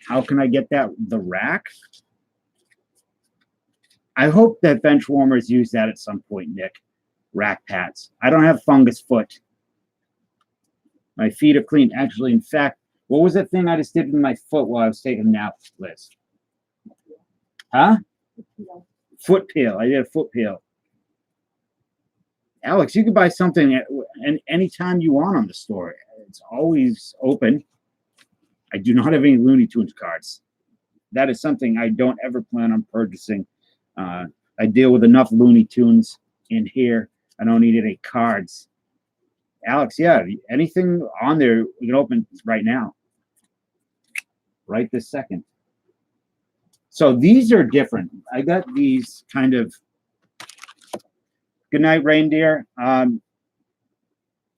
[SPEAKER 1] How can I get that? The rack? I hope that bench warmers use that at some point, Nick. Rack pads. I don't have fungus foot. My feet are clean. Actually, in fact, what was that thing I just did with my foot while I was taking a nap, Liz? Huh? Foot peel. I did a foot peel. Alex, you can buy something anytime you want on the store. It's always open. I do not have any Looney Tunes cards. That is something I don't ever plan on purchasing. I deal with enough Looney Tunes in here. I don't need any cards. Alex, yeah, anything on there we can open right now. Right this second. So these are different. I got these kind of. Good night, Reindeer.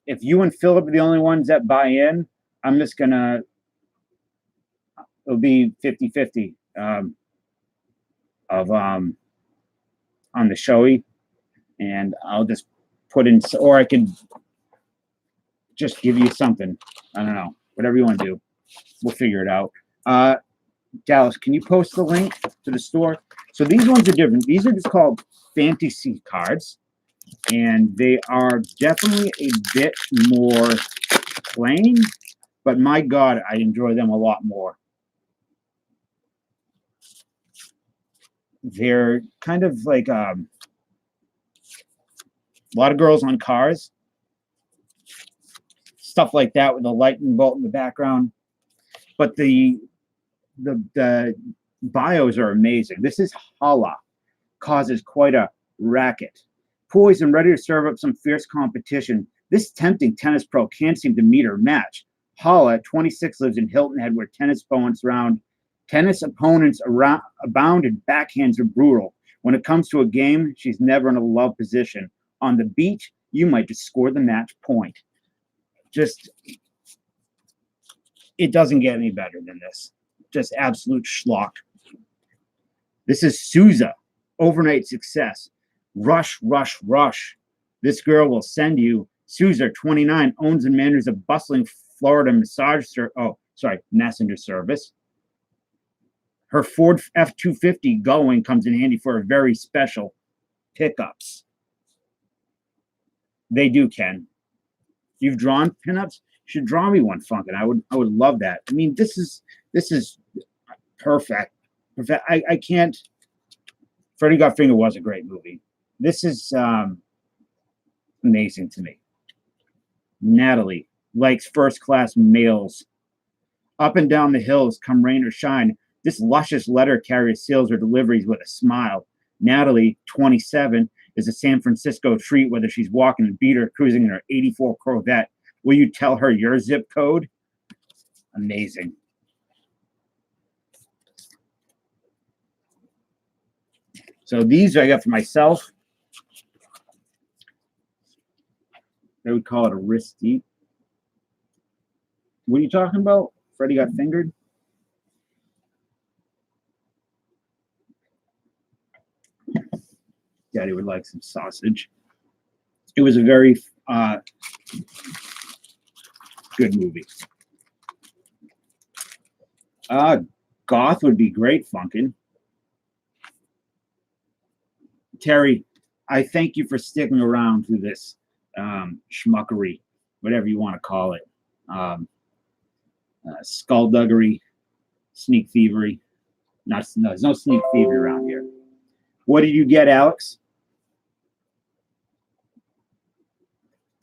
[SPEAKER 1] If you and Philip are the only ones that buy in, I'm just gonna. It'll be 50-50 on the Shohei, and I'll just put in, or I can just give you something. I don't know, whatever you want to do. We'll figure it out. Dallas, can you post the link to the store? So these ones are different. These are just called fantasy cards, and they are definitely a bit more plain, but my God, I enjoy them a lot more. They're kind of like a lot of girls on cars, stuff like that with a lightning bolt in the background. But the bios are amazing. This is Hala, causes quite a racket. Poised and ready to serve up some fierce competition, this tempting tennis pro can't seem to meet her match. Hala, 26, lives in Hilton Head, where tennis opponents abound and backhands are brutal. When it comes to a game, she's never in a love position. On the beach, you might just score the match point. Just, it doesn't get any better than this. Just absolute schlock. This is Souza, overnight success. Rush, rush, rush. This girl will send you. Souza, 29, owns and manages a bustling Florida messenger service. Her Ford F-250 going comes in handy for a very special pickups. They do, Ken. You've drawn pinups? You should draw me one, Funkin'. I would love that. I mean, this is perfect. I can't. Freddy Got Fingered was a great movie. This is amazing to me. Natalie likes first-class males. Up and down the hills, come rain or shine, this luscious letter carrier seals her deliveries with a smile. Natalie, 27, is a San Francisco treat, whether she's walking a beat or cruising in her 84 Corvette. Will you tell her your zip code? Amazing. So these I got for myself. They would call it a wrist deep. What are you talking about? Freddy Got Fingered? Daddy would like some sausage. It was a very good movie. Goth would be great, Funkin'. Terry, I thank you for sticking around through this schmuckery, whatever you want to call it. Skullduggery, sneak thievery. No, there's no sneak thievery around here. What did you get, Alex?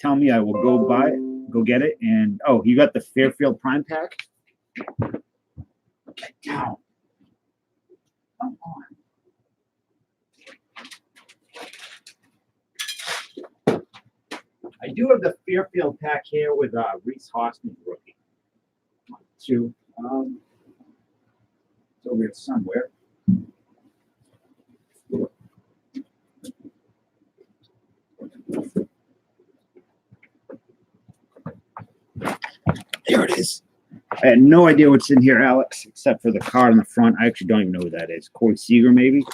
[SPEAKER 1] Tell me, I will go buy it, go get it. And oh, you got the Fairfield Prime Pack? Get down. Come on. I do have the Fairfield pack here with Reese Hoskins rookie. 2. It's over here somewhere. There it is. I had no idea what's in here, Alex, except for the card on the front. I actually don't even know who that is. Corey Seager, maybe?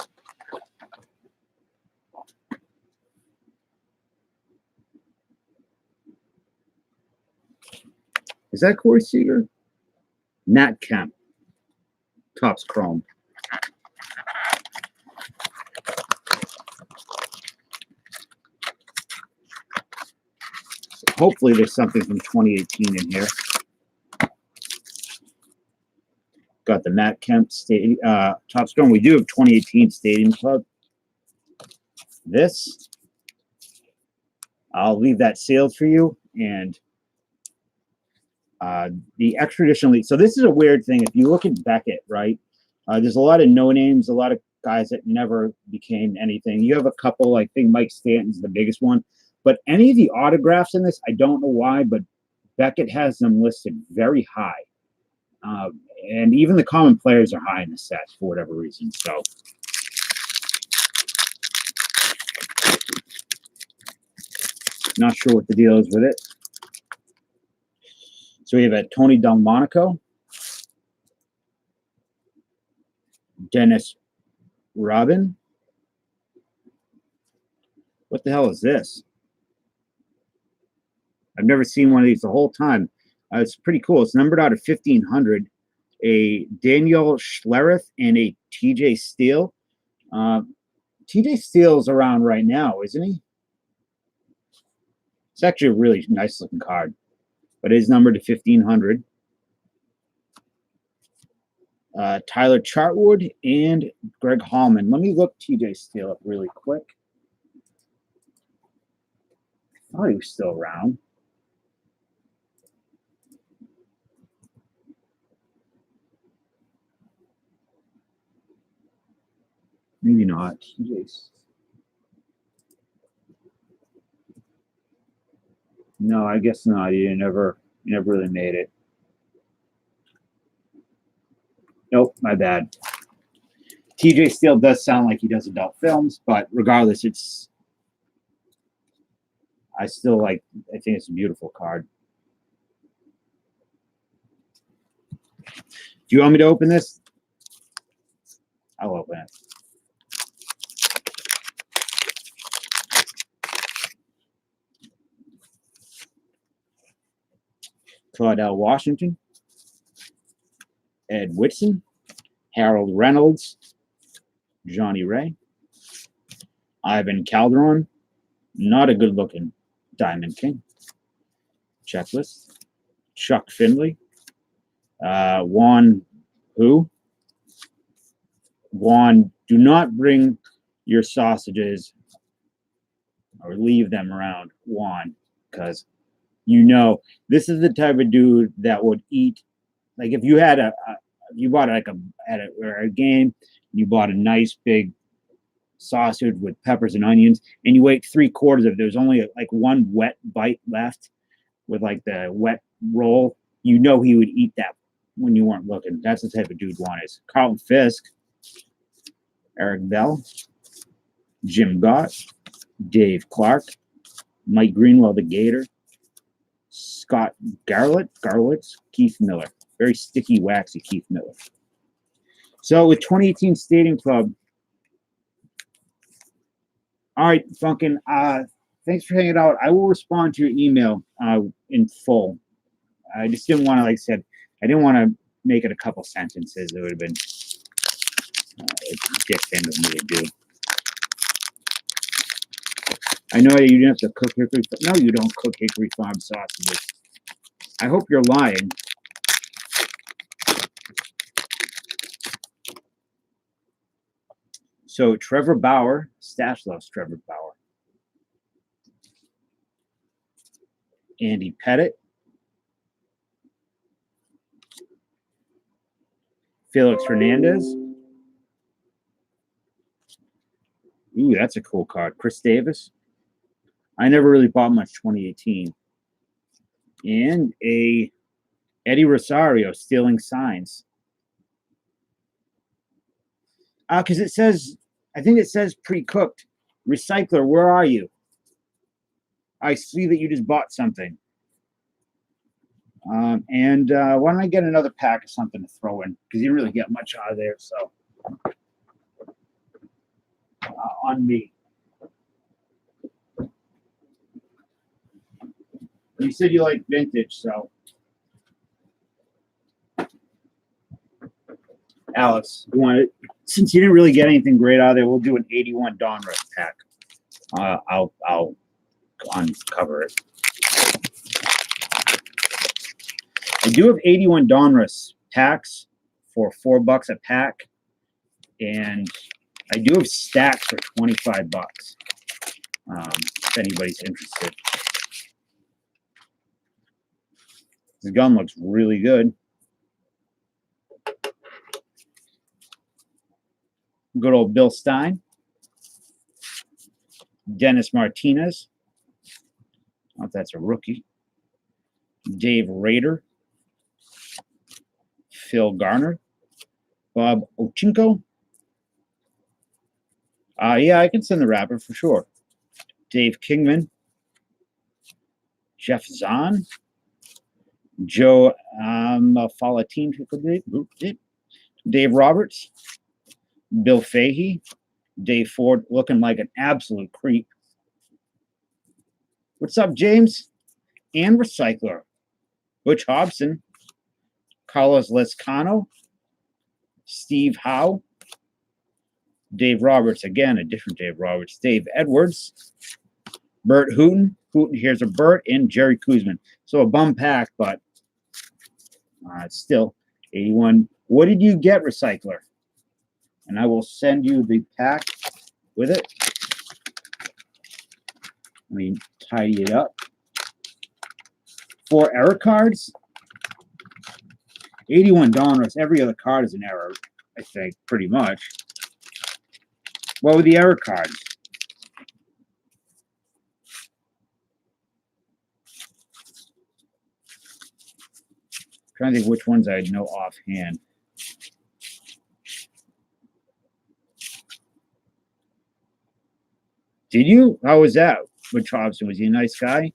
[SPEAKER 1] Is that Corey Seager? Nat Kemp. Topps Chrome. Hopefully there's something from 2018 in here. Got the Matt Kemp Topps Chrome. We do have 2018 Stadium Club. This, I'll leave that sealed for you. And the extradition league. So this is a weird thing. If you look at Becket, right, there's a lot of no names, a lot of guys that never became anything. You have a couple, I think Mike Stanton's the biggest one. But any of the autographs in this, I don't know why, but Becket has them listed very high. And even the common players are high in the set for whatever reason. So not sure what the deal is with it. So we have a Tony Delmonico, Dennis Robin. What the hell is this? I've never seen one of these the whole time. It's pretty cool. It's numbered out of 1,500. A Daniel Schlereth and a TJ Steele. TJ Steele's around right now, isn't he? It's actually a really nice looking card, but it is numbered to 1,500. Tyler Chartwood and Greg Hallman. Let me look TJ Steele up really quick. I thought he was still around. Maybe not. No, I guess not. He never really made it. Nope, my bad. TJ Steele does sound like he does adult films, but regardless, I think it's a beautiful card. Do you want me to open this? I'll open it. Claudell Washington, Ed Whitson, Harold Reynolds, Johnny Ray, Ivan Calderon, not a good-looking Diamond King. Checklist. Chuck Finley, Juan Who. Juan, do not bring your sausages or leave them around Juan, because you know this is the type of dude that would eat. Like if you had you bought like at a game, you bought a nice big sausage with peppers and onions, and you ate 3/4 of it. There's only like one wet bite left with like the wet roll. You know he would eat that when you weren't looking. That's the type of dude Juan is. Carlton Fisk, Eric Bell, Jim Gott, Dave Clark, Mike Greenwell the Gator, Scott Garlitz, Keith Miller. Very sticky, waxy Keith Miller. So with 2018 Stadium Club. All right, Funkin', thanks for hanging out. I will respond to your email in full. I just didn't want to, like I said, I didn't want to make it a couple sentences. It would have been a dick thing of me to do. I know you didn't have to cook hickory. No, you don't cook hickory farm sausages. I hope you're lying. So Trevor Bauer, Stash loves Trevor Bauer. Andy Pettit. Felix Hernandez. Ooh, that's a cool card. Chris Davis. I never really bought much 2018. And a Eddie Rosario, Stealing Signs. Because it says, I think it says pre-cooked. Recycler, where are you? I see that you just bought something. And why don't I get another pack of something to throw in? Because you didn't really get much out of there, so. On me. You said you like vintage, so. Alex, you want it? Since you didn't really get anything great out of there, we'll do an 81 Donruss pack. I'll uncover it. I do have 81 Donruss packs for $4 a pack, and I do have stacks for $25. If anybody's interested. This gun looks really good. Good old Bill Stein. Dennis Martinez. I don't know if that's a rookie. Dave Rader. Phil Garner. Bob Ochinko. Yeah, I can send the wrapper for sure. Dave Kingman. Jeff Zahn. Joe Falatine. Dave Roberts. Bill Fahey. Dave Ford looking like an absolute creep. What's up, James? And Recycler. Butch Hobson. Carlos Lescano. Steve Howe. Dave Roberts, again, a different Dave Roberts. Dave Edwards. Bert Hooten. Here's a Bert and Jerry Kuzman. So a bum pack, but it's still 81 What did you get, Recycler? And I will send you the pack with it. Let me tidy it up. 4 error cards. 81 Donruss. Every other card is an error, I think, pretty much. What were the error cards? I'm trying to think which ones I know offhand. Did you? How was that with Thompson? Was he a nice guy?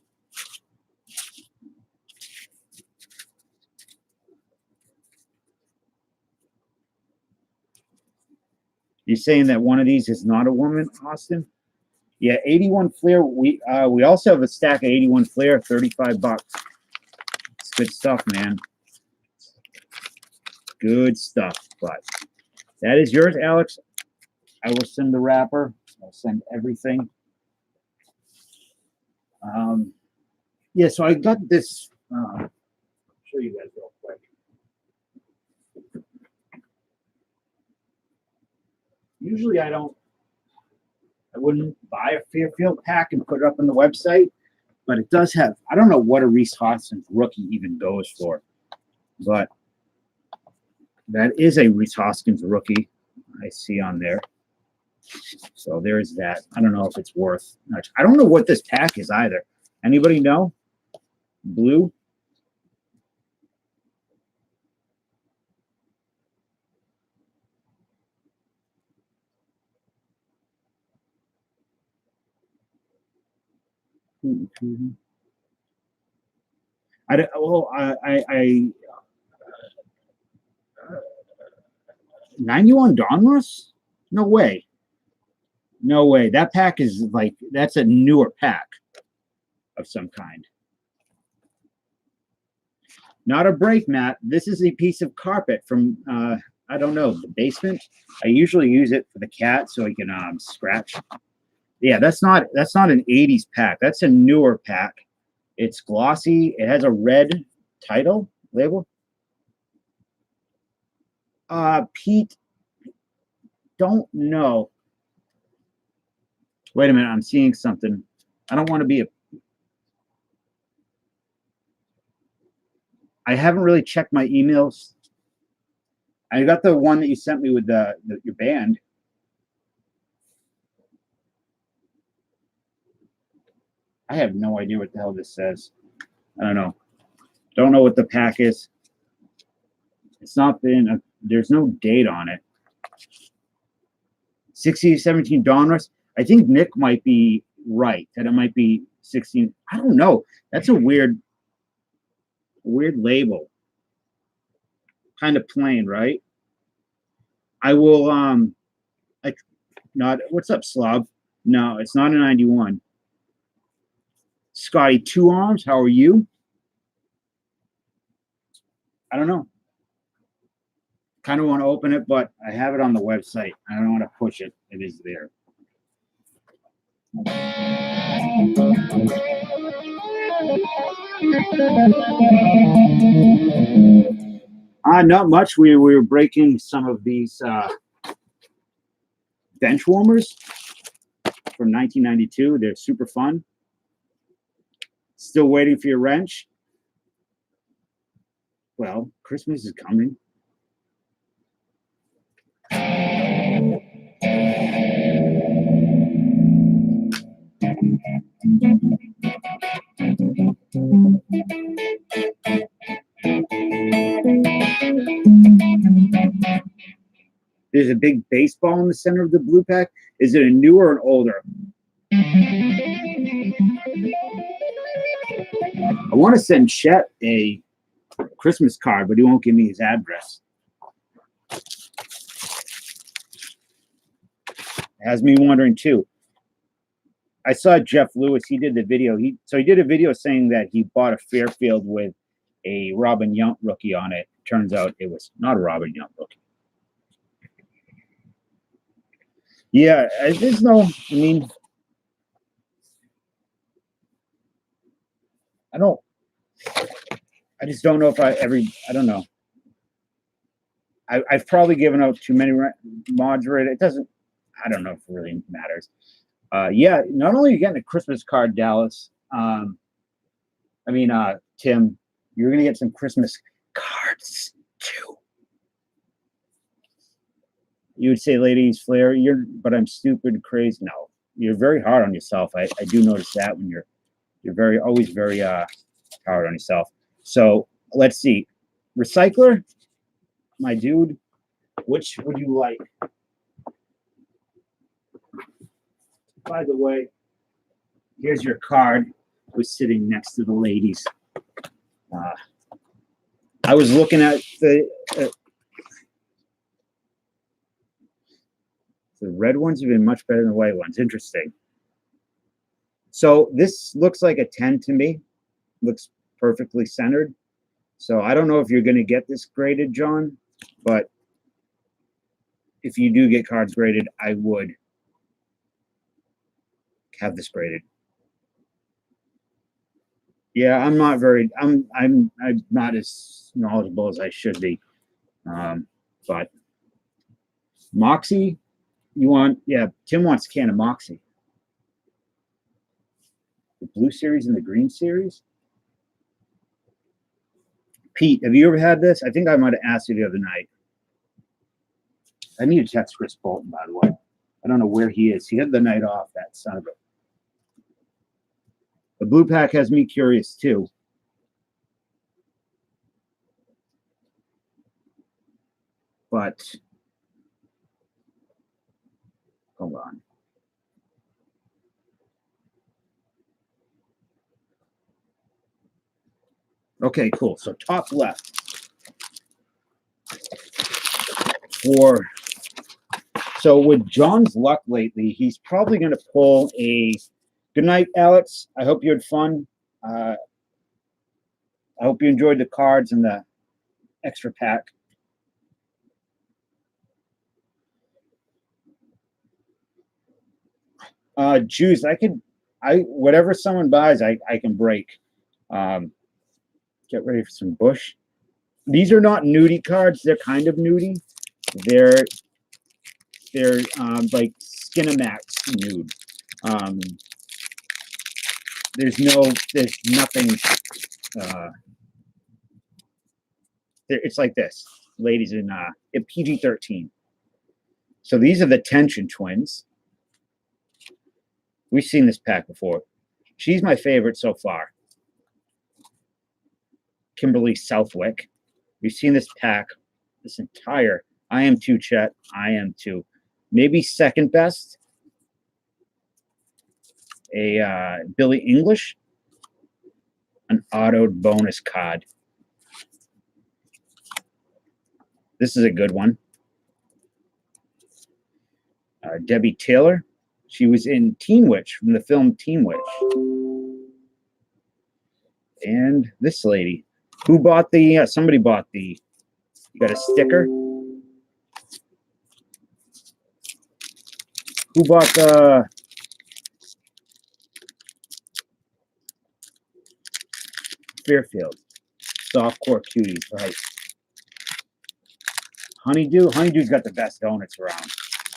[SPEAKER 1] You're saying that one of these is not a woman, Austin? Yeah, 81 Flair. We also have a stack of 81 Flair, $35. It's good stuff, man. Good stuff. But that is yours, Alex. I will send the wrapper. I'll send everything. Yeah, so I got this. I'll show you guys real quick. Usually I wouldn't buy a Fairfield pack and put it up on the website, but it does have, I don't know what a Rhys Hoskins rookie even goes for, but that is a Rhys Hoskins rookie I see on there. So there's that. I don't know if it's worth much. I don't know what this pack is either. Anybody know? Blue? I don't. Well, I 91 Donruss? No way. No way. That pack is like, that's a newer pack of some kind. Not a break, Matt. This is a piece of carpet from, I don't know, the basement. I usually use it for the cat so he can scratch. Yeah, that's not an 80s pack. That's a newer pack. It's glossy. It has a red title label. Pete, don't know. Wait a minute, I'm seeing something. I don't want to be a... I haven't really checked my emails. I got the one that you sent me with your band. I have no idea what the hell this says. I don't know. Don't know what the pack is. It's not been, there's no date on it. 16-17 Donruss. I think Nick might be right, that it might be 16. I don't know. That's a weird label. Kind of plain, right? I will, what's up, Slav? No, it's not a 91. Scotty, 2 arms, how are you? I don't know. Kind of want to open it, but I have it on the website. I don't want to push it. It is there. Not much. We were breaking some of these bench warmers from 1992. They're super fun. Still waiting for your wrench? Well, Christmas is coming. There's a big baseball in the center of the blue pack. Is it a newer or an older? I want to send Chet a Christmas card, but he won't give me his address. It has me wondering too. I saw Jeff Lewis. He did the video. He did a video saying that he bought a Fairfield with a Robin Yount rookie on it. Turns out it was not a Robin Yount rookie. Yeah, there's no. I mean, I just don't know if I don't know. I've probably given out too many mods already. It doesn't. I don't know if it really matters. Yeah, not only are you getting a Christmas card, Dallas. Tim, you're gonna get some Christmas cards too. You would say, ladies, Flair, but I'm stupid, crazy. No, you're very hard on yourself. I do notice that when you're always very hard on yourself. So let's see, recycler, my dude, which would you like? By the way, here's your card. Was sitting next to the ladies. I was looking at the red ones have been much better than the white ones. Interesting. So this looks like a 10 to me. Looks perfectly centered. So I don't know if you're going to get this graded, John, but if you do get cards graded, I would have this graded. Yeah, I'm not not as knowledgeable as I should be. But Moxie, you want? Yeah, Tim wants a can of Moxie. The blue series and the green series. Pete, have you ever had this? I think I might have asked you the other night. I need to text Chris Bolton, by the way. I don't know where he is. He had the night off, that son of a. The blue pack has me curious too. But hold on. Okay, cool. So top left so with John's luck lately, he's probably going to pull a good night, Alex. I hope you had fun. I hope you enjoyed the cards and the extra pack. Juice, whatever someone buys, I can break. Get ready for some Bush. These are not nudie cards. They're kind of nudie. They're like Skinamax nude. There's nothing. It's like this, ladies in PG-13. So these are the Tension twins. We've seen this pack before. She's my favorite so far. Kimberly Southwick. We've seen this pack, this entire. I am too, Chet. I am too. Maybe second best. A Billy English. An autoed bonus card. This is a good one. Debbie Taylor. She was in Teen Witch from the film Teen Witch. And this lady. Who bought the, somebody bought the, you got a sticker? Who bought the, Fairfield? Softcore cuties, right. Honeydew? Honeydew's got the best donuts around,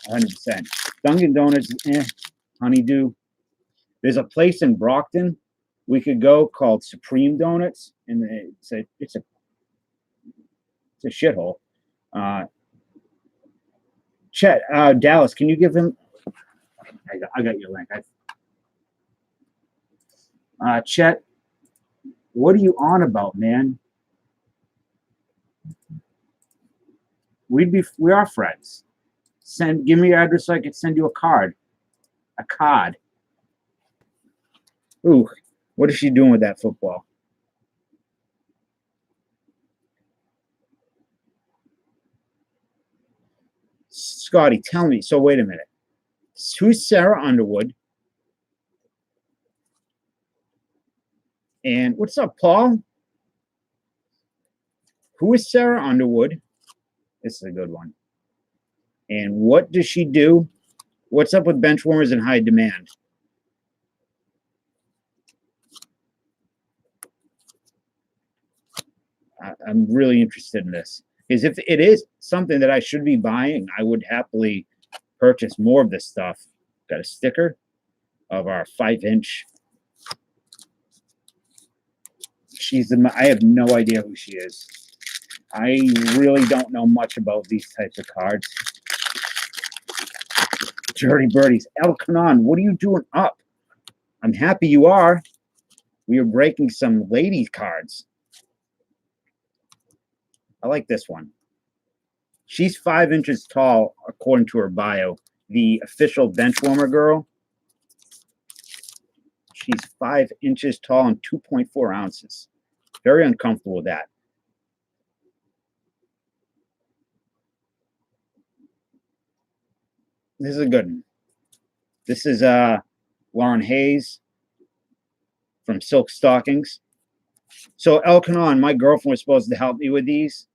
[SPEAKER 1] 100%. Dunkin' Donuts, Honeydew. There's a place in Brockton we could go called Supreme Donuts, and it's a shithole. Chet, Dallas, can you give him? I got your link. Chet, what are you on about, man? We are friends. Give me your address so I could send you a card. A card. Ooh, what is she doing with that football? Scotty, tell me. So wait a minute. Who's Sarah Underwood? And what's up, Paul? Who is Sarah Underwood? This is a good one. And what does she do? What's up with bench warmers in high demand? I'm really interested in this. Because if it is something that I should be buying, I would happily purchase more of this stuff. Got a sticker of our 5-inch. I have no idea who she is. I really don't know much about these types of cards. Dirty Birdies. Elkanon, what are you doing up? I'm happy you are. We are breaking some ladies cards. I like this one. She's 5 inches tall, according to her bio. The official benchwarmer girl. She's 5 inches tall and 2.4 ounces. Very uncomfortable with that. This is a good one. This is Lauren Hayes from Silk Stockings. So Elkanon, my girlfriend was supposed to help me with these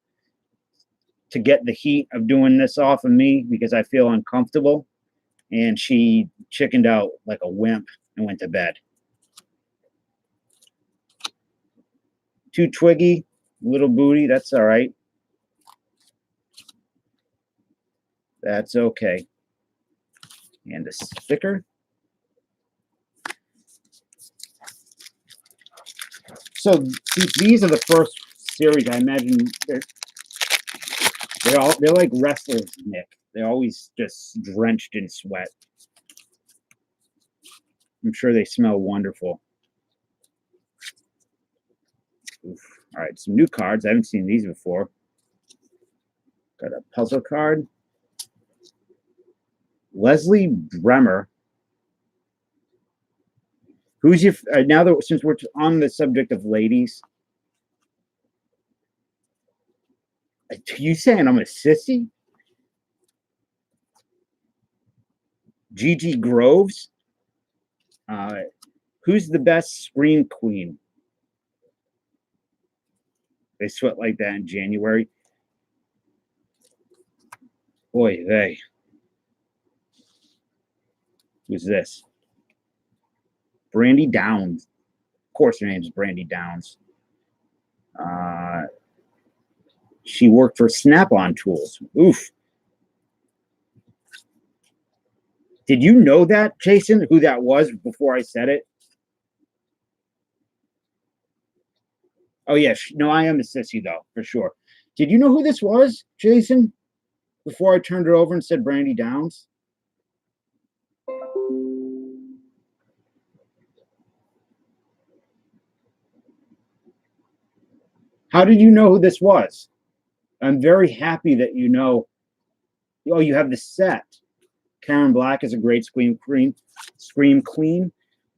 [SPEAKER 1] to get the heat of doing this off of me because I feel uncomfortable. And she chickened out like a wimp and went to bed. Too twiggy, little booty, that's all right. That's okay. And the sticker. So these are the first series. I imagine they're like wrestlers, Nick. They're always just drenched in sweat. I'm sure they smell wonderful. Oof. All right, some new cards. I haven't seen these before. Got a puzzle card. Leslie Bremer. Who's your now that since we're on the subject of ladies? You saying I'm a sissy? Gigi Groves. Who's the best scream queen? They sweat like that in January. Boy, they. Who's this? Brandy Downs. Of course, her name is Brandy Downs. She worked for Snap-on Tools. Oof. Did you know that, Jason, who that was before I said it? Oh, yeah. No, I am a sissy, though, for sure. Did you know who this was, Jason, before I turned it over and said Brandy Downs? How did you know who this was? I'm very happy that you know. Oh, you have the set. Karen Black is a great scream queen.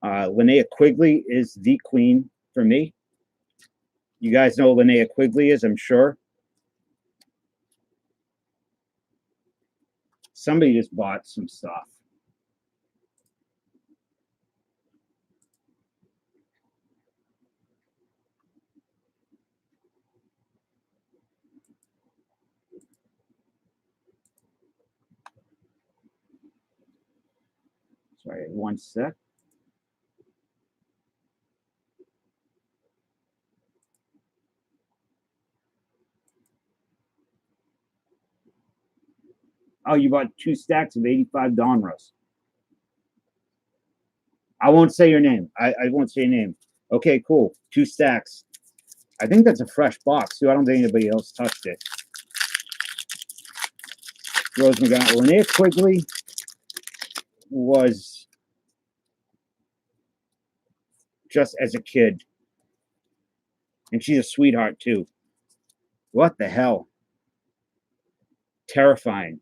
[SPEAKER 1] Linnea Quigley is the queen for me. You guys know who Linnea Quigley is, I'm sure. Somebody just bought some stuff. Sorry, one sec. Oh, you bought 2 stacks of 85 Donruss. I won't say your name. I won't say your name. Okay, cool. 2 stacks. I think that's a fresh box, too. I don't think anybody else touched it. Rose McGowan. Linnea Quigley was just as a kid. And she's a sweetheart, too. What the hell? Terrifying.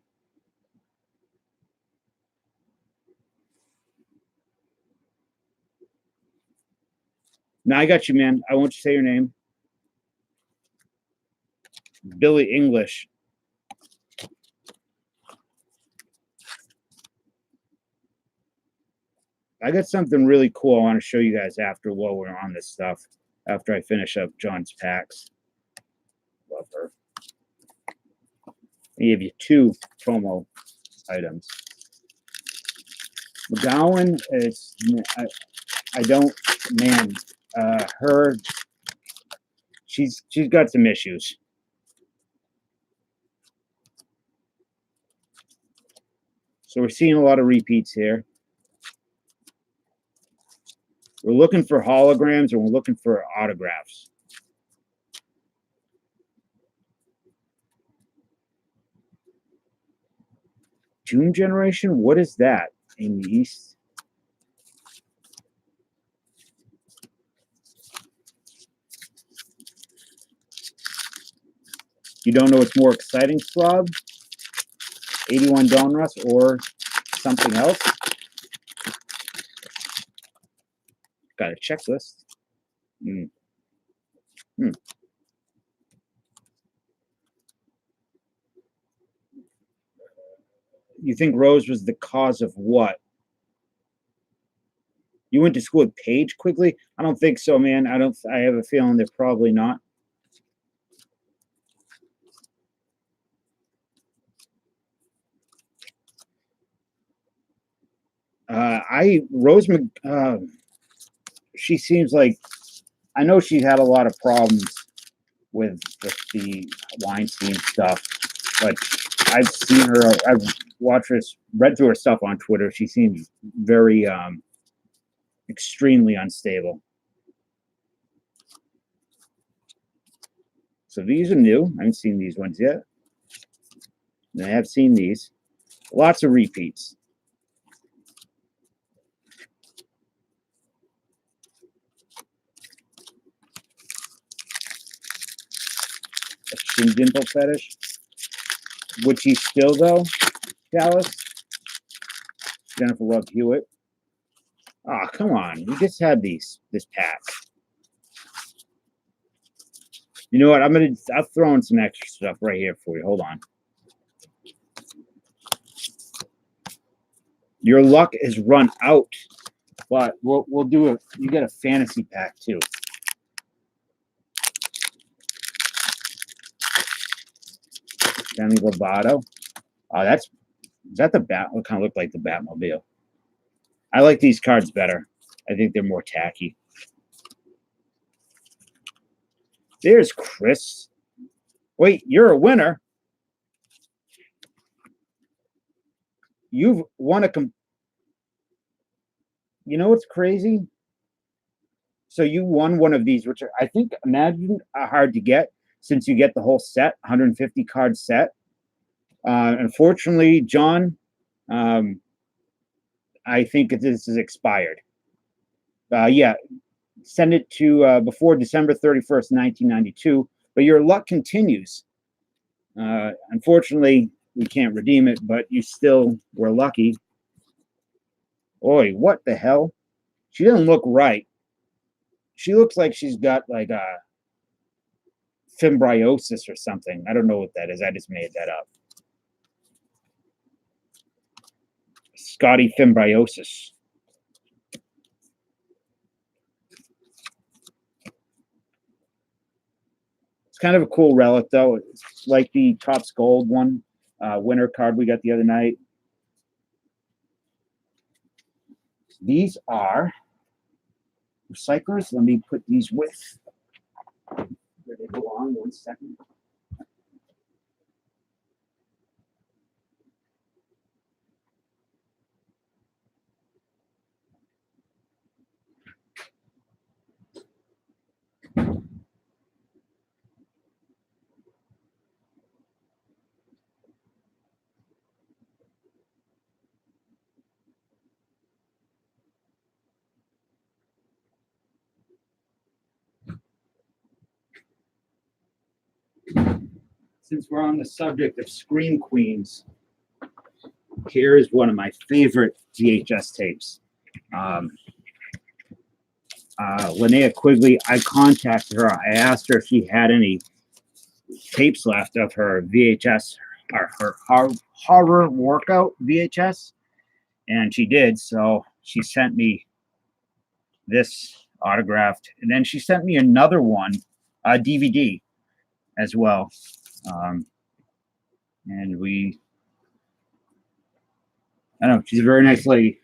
[SPEAKER 1] Now I got you, man. I won't say your name. Billy English. I got something really cool I want to show you guys after while we're on this stuff. After I finish up John's packs. Love her. I give you 2 promo items. McGowan is I don't man her she's got some issues. So we're seeing a lot of repeats here. We're looking for holograms and we're looking for autographs. June generation? What is that in the East? You don't know what's more exciting, Slob? 81 Donruss or something else? Got a checklist. You think Rose was the cause of what? You went to school with Paige quickly? I don't think so, man. I have a feeling they're probably not. Rose, she seems like, I know she's had a lot of problems with the Weinstein stuff, but I've seen her, I've watched her, read through her stuff on Twitter. She seems very, extremely unstable. So these are new. I haven't seen these ones yet. I have seen these. Lots of repeats. A Shin Dimple fetish. Would she still, though, Dallas? Jennifer Love Hewitt. Oh, come on. We just had this pack. You know what? I'll throw in some extra stuff right here for you. Hold on. Your luck is run out, but we'll do a. You get a fantasy pack too. Demi Lovato. Oh, is that the bat? What kind of look like the Batmobile? I like these cards better. I think they're more tacky. There's Chris. Wait, you're a winner. You've won you know what's crazy? So you won one of these, which I think, imagine hard to get since you get the whole set, 150 card set. Unfortunately, John, I think this is expired. Yeah, send it to before December 31st, 1992. But your luck continues. Unfortunately, we can't redeem it, but you still were lucky. Oi, what the hell? She doesn't look right. She looks like she's got like a fimbriosis or something. I don't know what that is. I just made that up. Scotty fimbriosis. It's kind of a cool relic, though. It's like the Topps Gold one, winter card we got the other night. These are recyclers. Let me put these with. Where they belong, 1 second. Since we're on the subject of Scream Queens, here is one of my favorite VHS tapes. Linnea Quigley, I contacted her. I asked her if she had any tapes left of her VHS, or her horror workout VHS, and she did. So she sent me this autographed, and then she sent me another one, DVD as well. And I don't know, she's a very nice lady.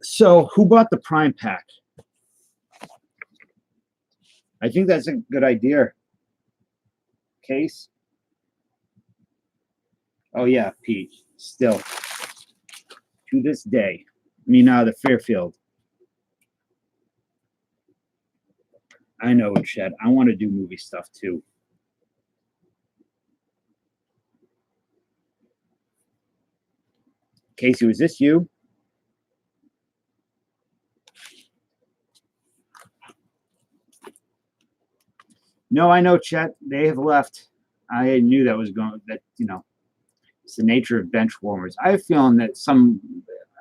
[SPEAKER 1] So who bought the Prime pack? I think that's a good idea. Case. Oh, yeah, Pete. Still. To this day. I mean, the Fairfield. I know, Chet. I want to do movie stuff, too. Casey, was this you? No, I know, Chet. They have left. I knew that was going. That it's the nature of bench warmers. I have a feeling that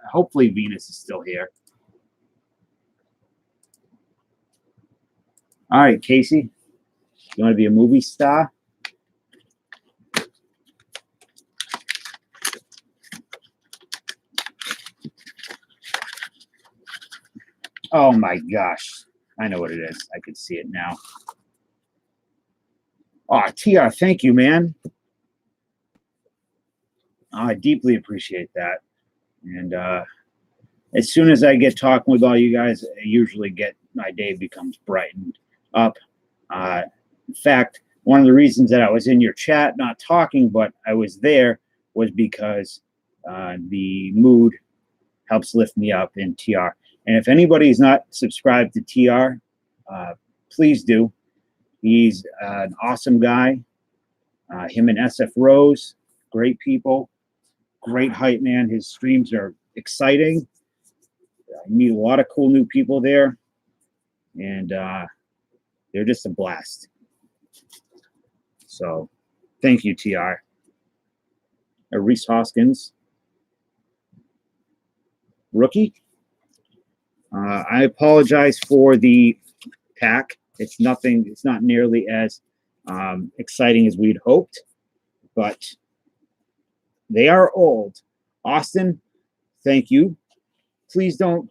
[SPEAKER 1] hopefully, Venus is still here. All right, Casey, you want to be a movie star? Oh my gosh, I know what it is. I can see it now. Oh, TR, thank you, man. I deeply appreciate that. And as soon as I get talking with all you guys, I usually my day becomes brightened up. In fact, one of the reasons that I was in your chat not talking, but I was there, was because the mood helps lift me up in TR. And if anybody's not subscribed to TR, please do. He's an awesome guy. Him and SF Rose, great people, great hype man. His streams are exciting. I meet a lot of cool new people there, and they're just a blast. So thank you, TR. Reese Hoskins, rookie. I apologize for the pack. It's not nearly as exciting as we'd hoped, but they are old. Austin, thank you. Please don't.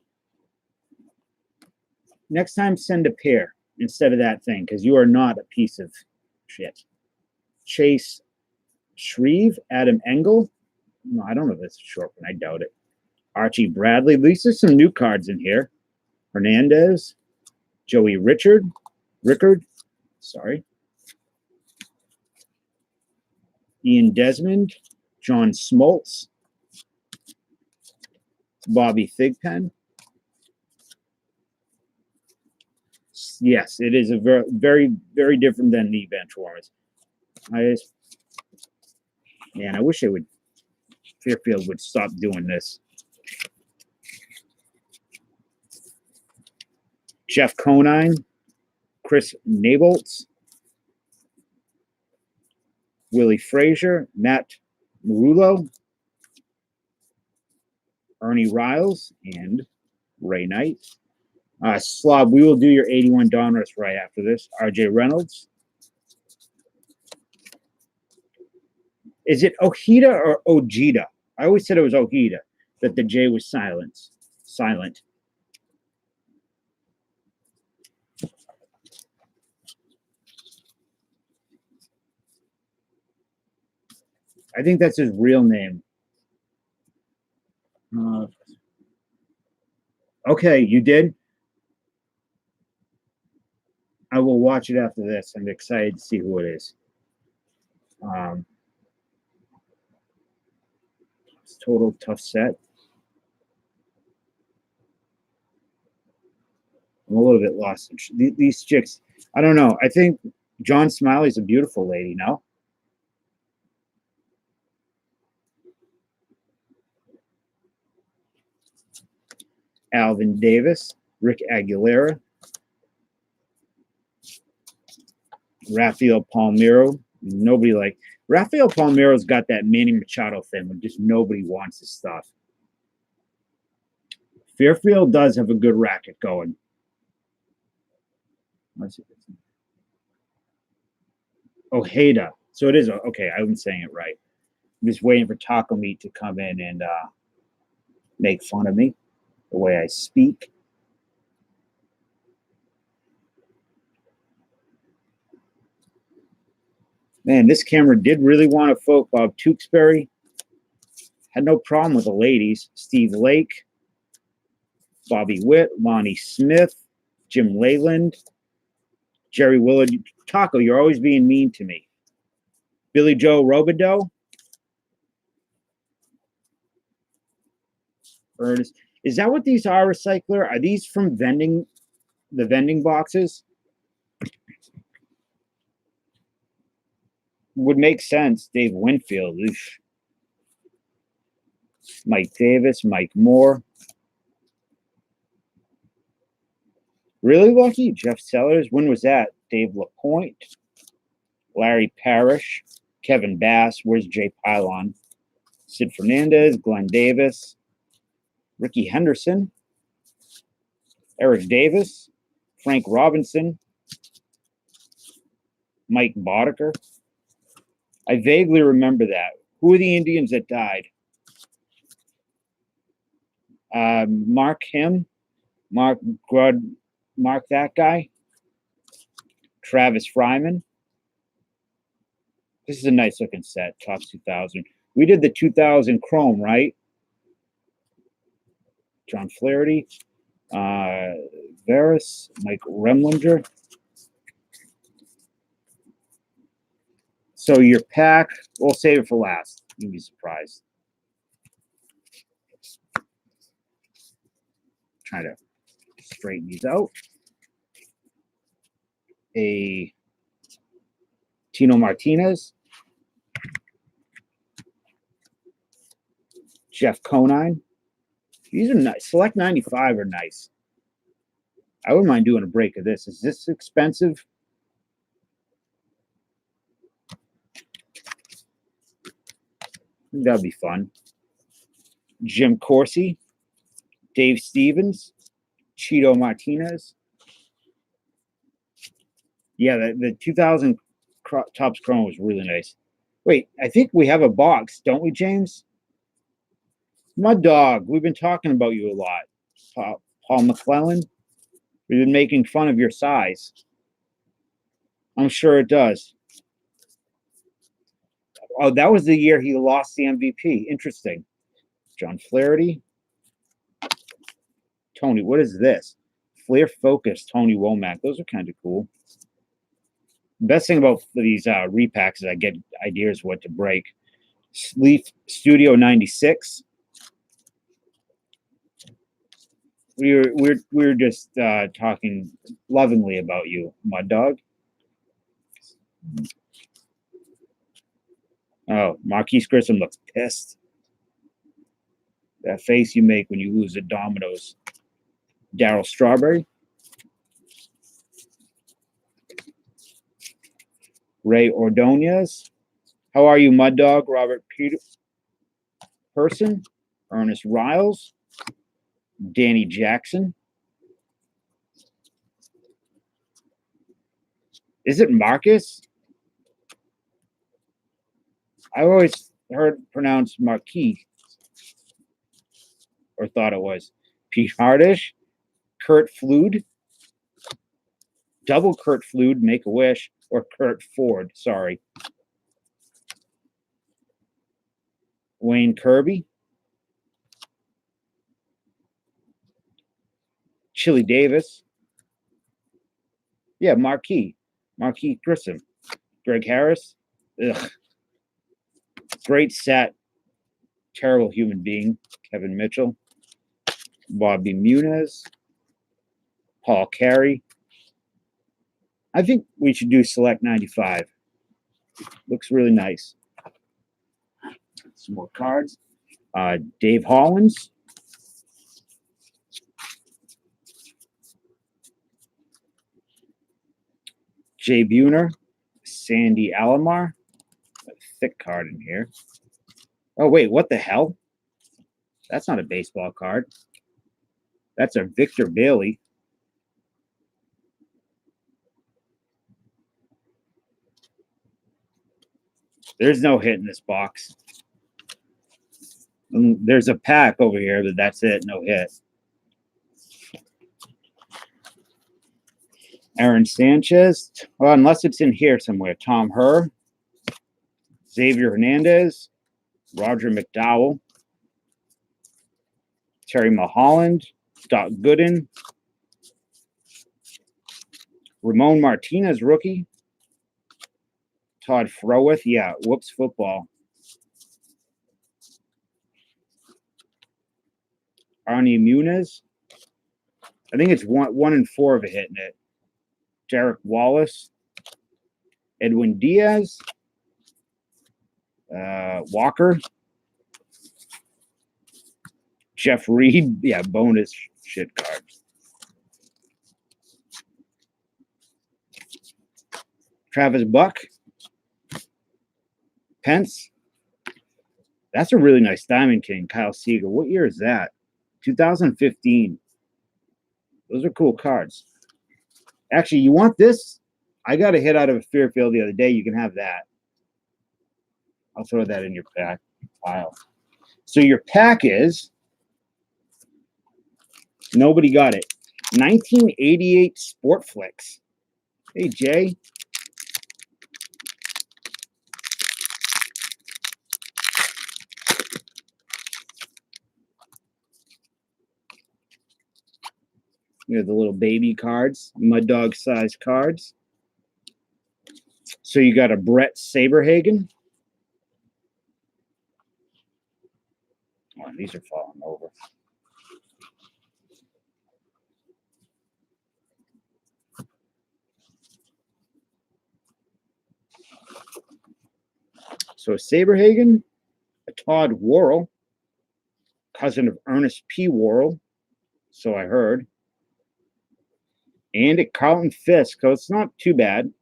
[SPEAKER 1] Next time, send a pair instead of that thing, because you are not a piece of shit. Chase Shreve, Adam Engel. No, I don't know if that's a short one. I doubt it. Archie Bradley. At least there's some new cards in here. Hernandez. Joey Rickard. Sorry. Ian Desmond. John Smoltz. Bobby Thigpen. Yes, it is a very, very, very different than the bench warmers. I wish Fairfield would stop doing this. Jeff Conine, Chris Nabolts, Willie Frazier, Matt Marullo, Ernie Riles, and Ray Knight. Slob, we will do your 81 Donruss right after this. RJ Reynolds. Is it Ojeda or Ojeda? I always said it was Ojeda, that the J was silent. I think that's his real name. Okay, you did? I will watch it after this. I'm excited to see who it is. It's total tough set. I'm a little bit lost. These chicks, I don't know. I think John Smiley's a beautiful lady, no? Alvin Davis, Rick Aguilera, Rafael Palmeiro. Rafael Palmeiro's got that Manny Machado thing when just nobody wants his stuff. Fairfield does have a good racket going. Ojeda. So it is okay. I wasn't saying it right. I'm just waiting for Taco Meat to come in and make fun of me, the way I speak. Man, this camera did really want to focus. Bob Tewksbury. Had no problem with the ladies. Steve Lake. Bobby Witt. Lonnie Smith. Jim Leyland. Jerry Willard. Taco, you're always being mean to me. Billy Joe Robidoux. Ernest. Is that what these are, recycler? Are these from the vending boxes? Would make sense. Dave Winfield. Oof. Mike Davis, Mike Moore. Really lucky? Jeff Sellers. When was that? Dave LaPointe. Larry Parrish. Kevin Bass. Where's Jay Pylon? Sid Fernandez. Glenn Davis. Ricky Henderson. Eric Davis. Frank Robinson. Mike Boddicker. I vaguely remember that. Who are the Indians that died? Mark him. Mark Grud. Mark that guy. Travis Fryman. This is a nice looking set. Top 2000. We did the 2000 Chrome, right? John Flaherty. Veras. Mike Remlinger. So your pack, we'll save it for last. You'll be surprised. Trying to straighten these out. A Tino Martinez. Jeff Conine. These are nice. Select 95 are nice. I wouldn't mind doing a break of this. Is this expensive? I think that'd be fun. Jim Corsi. Dave Stevens. Cheeto Martinez. Yeah, the 2000 Topps Chrome was really nice. Wait, I think we have a box, don't we, James? Mud Dog, we've been talking about you a lot. Paul McClellan, we've been making fun of your size. I'm sure it does. Oh, that was the year he lost the MVP. Interesting. John Flaherty. Tony, what is this? Flare Focus, Tony Womack. Those are kind of cool. Best thing about these repacks is I get ideas what to break. Sleep Studio 96. We're just talking lovingly about you, Mud Dog. Oh, Marquise Grissom looks pissed. That face you make when you lose at Domino's. Darryl Strawberry. Ray Ordonez. How are you, Mud Dog? Robert Person. Ernest Riles. Danny Jackson. Is it Marcus? I always heard pronounced Marquis. Or thought it was. Pete Hardish. Kurt Flood. Double Kurt Flood, Make-A-Wish. Or Kurt Ford, sorry. Wayne Kirby. Chili Davis. Yeah, Marquis Grissom. Greg Harris. Ugh. Great set. Terrible human being. Kevin Mitchell. Bobby Muniz. Paul Carey. I think we should do Select 95. Looks really nice. Some more cards. Dave Hollins. Jay Buhner. Sandy Alomar. A thick card in here. Oh, wait, what the hell? That's not a baseball card. That's a Victor Bailey. There's no hit in this box. There's a pack over here, but that's it. No hit. Aaron Sanchez. Well, unless it's in here somewhere. Tom Herr. Xavier Hernandez. Roger McDowell. Terry Mulholland. Scott Gooden. Ramon Martinez, rookie. Todd Froeth. Yeah, whoops, football. Arnie Muniz. I think it's 1 in 4 of it hitting it. Derek Wallace. Edwin Diaz. Walker. Jeff Reed. Yeah, bonus shit cards. Travis Buck. Pence. That's a really nice Diamond King. Kyle Seager. What year is that? 2015. Those are cool cards. Actually, you want this? I got a hit out of a Fairfield the other day. You can have that. I'll throw that in your pack pile. So your pack is, nobody got it, 1988 Sport Flicks. Hey, Jay. You have the little baby cards, mud dog size cards. So you got a Brett Saberhagen. Oh, these are falling over. So Saberhagen, a Todd Worrell, cousin of Ernest P. Worrell, so I heard. And a Carlton Fisk, so it's not too bad.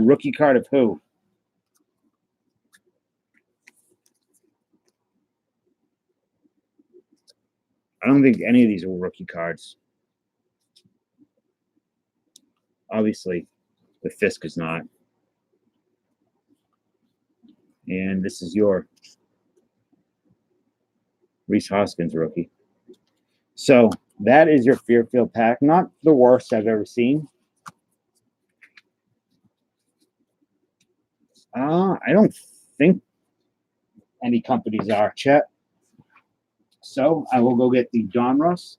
[SPEAKER 1] Rookie card of who? I don't think any of these are rookie cards. Obviously, the Fisk is not. And this is your Reese Hoskins rookie. So that is your Fairfield pack. Not the worst I've ever seen. I don't think any companies are, Chet. So I will go get the Donruss.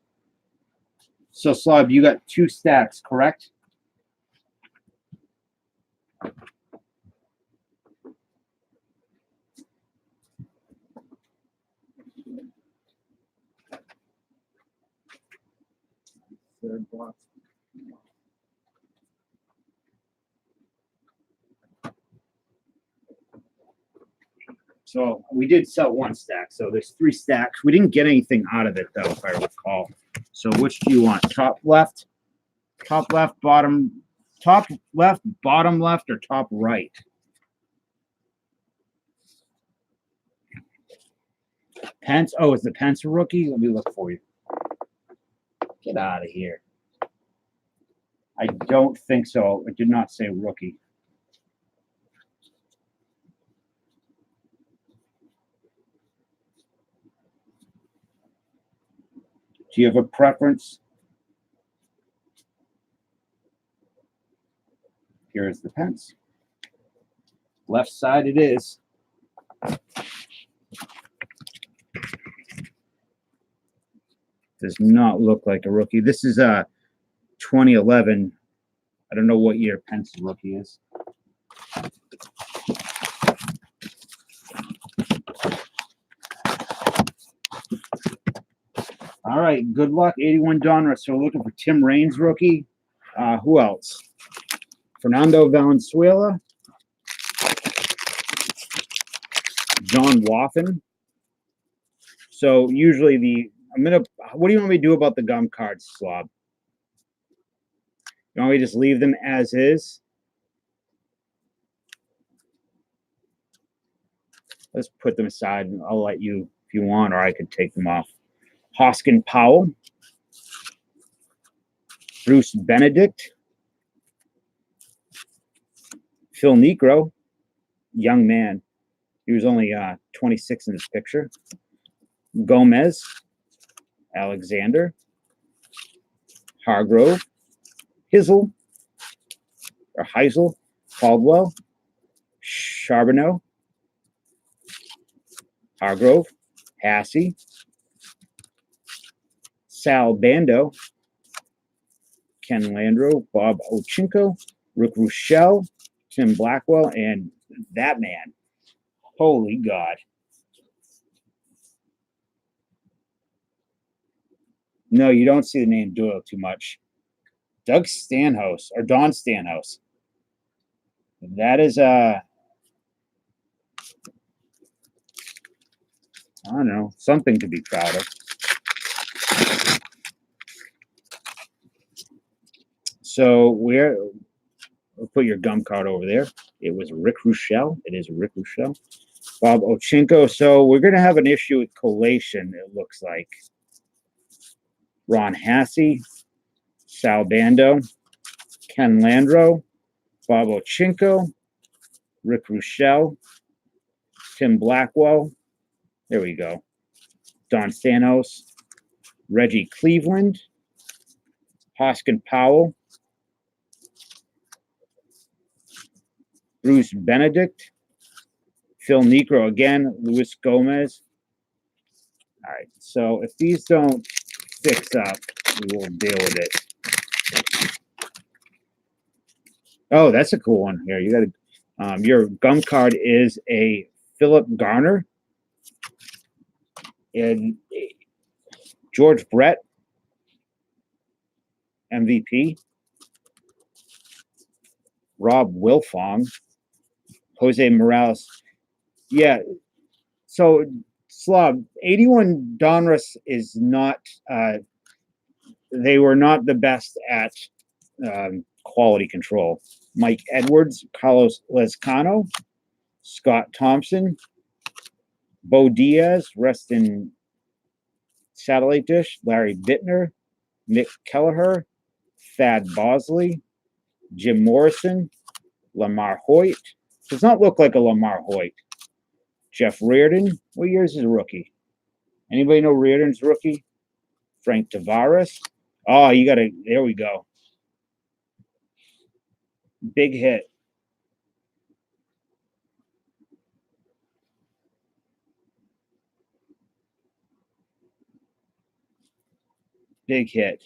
[SPEAKER 1] So Slob, you got 2 stacks, correct? Third box. So we did sell 1 stack. So there's 3 stacks. We didn't get anything out of it, though, if I recall. So which do you want? Top left, bottom left, or top right? Pence. Oh, is the Pence a rookie? Let me look for you. Get out of here. I don't think so. It did not say rookie. Do you have a preference? Here's the Pence. Left side it is. Does not look like a rookie. This is 2011. I don't know what year Pence's rookie is. All right, good luck. 81 Donruss. So we're looking for Tim Raines rookie. Who else? Fernando Valenzuela. John Waffen. So usually what do you want me to do about the gum cards, Slob? You want me to just leave them as is? Let's put them aside, and I'll let you if you want, or I could take them off. Hoskin Powell. Bruce Benedict. Phil Negro. Young man. He was only 26 in this picture. Gomez. Alexander. Hargrove. Heisel. Caldwell. Charbonneau. Hargrove. Hassey. Sal Bando. Ken Landreau. Bob Ochinko. Rick Rochelle. Tim Blackwell. And that man. Holy God. No, you don't see the name Doyle too much. Doug Stanhouse, or Don Stanhouse. That is, I don't know, something to be proud of. So we'll put your gum card over there. It was Rick Rochelle. It is Rick Rochelle. Bob Ochinko. So we're going to have an issue with collation, it looks like. Ron Hassey, Sal Bando, Ken Landro, Bob Ochinko, Rick Rochelle, Tim Blackwell. There we go. Don Stanos, Reggie Cleveland, Hoskin Powell, Bruce Benedict, Phil Necro again, Luis Gomez. All right, so if these don't fix up, we will deal with it. Oh, that's a cool one here. You got to, your gum card is a Philip Garner and George Brett, MVP, Rob Wilfong, Jose Morales. Yeah, so Slav, 81 Donruss is not, they were not the best at quality control. Mike Edwards, Carlos Lescano, Scott Thompson, Bo Diaz, rest in satellite dish, Larry Bittner, Mick Kelleher, Thad Bosley, Jim Morrison, Lamar Hoyt. Does not look like a Lamar Hoyt. Jeff Reardon. What year is his rookie? Anybody know Reardon's rookie? Frank Tavares. Oh, you got to, there we go. Big hit. Big hit.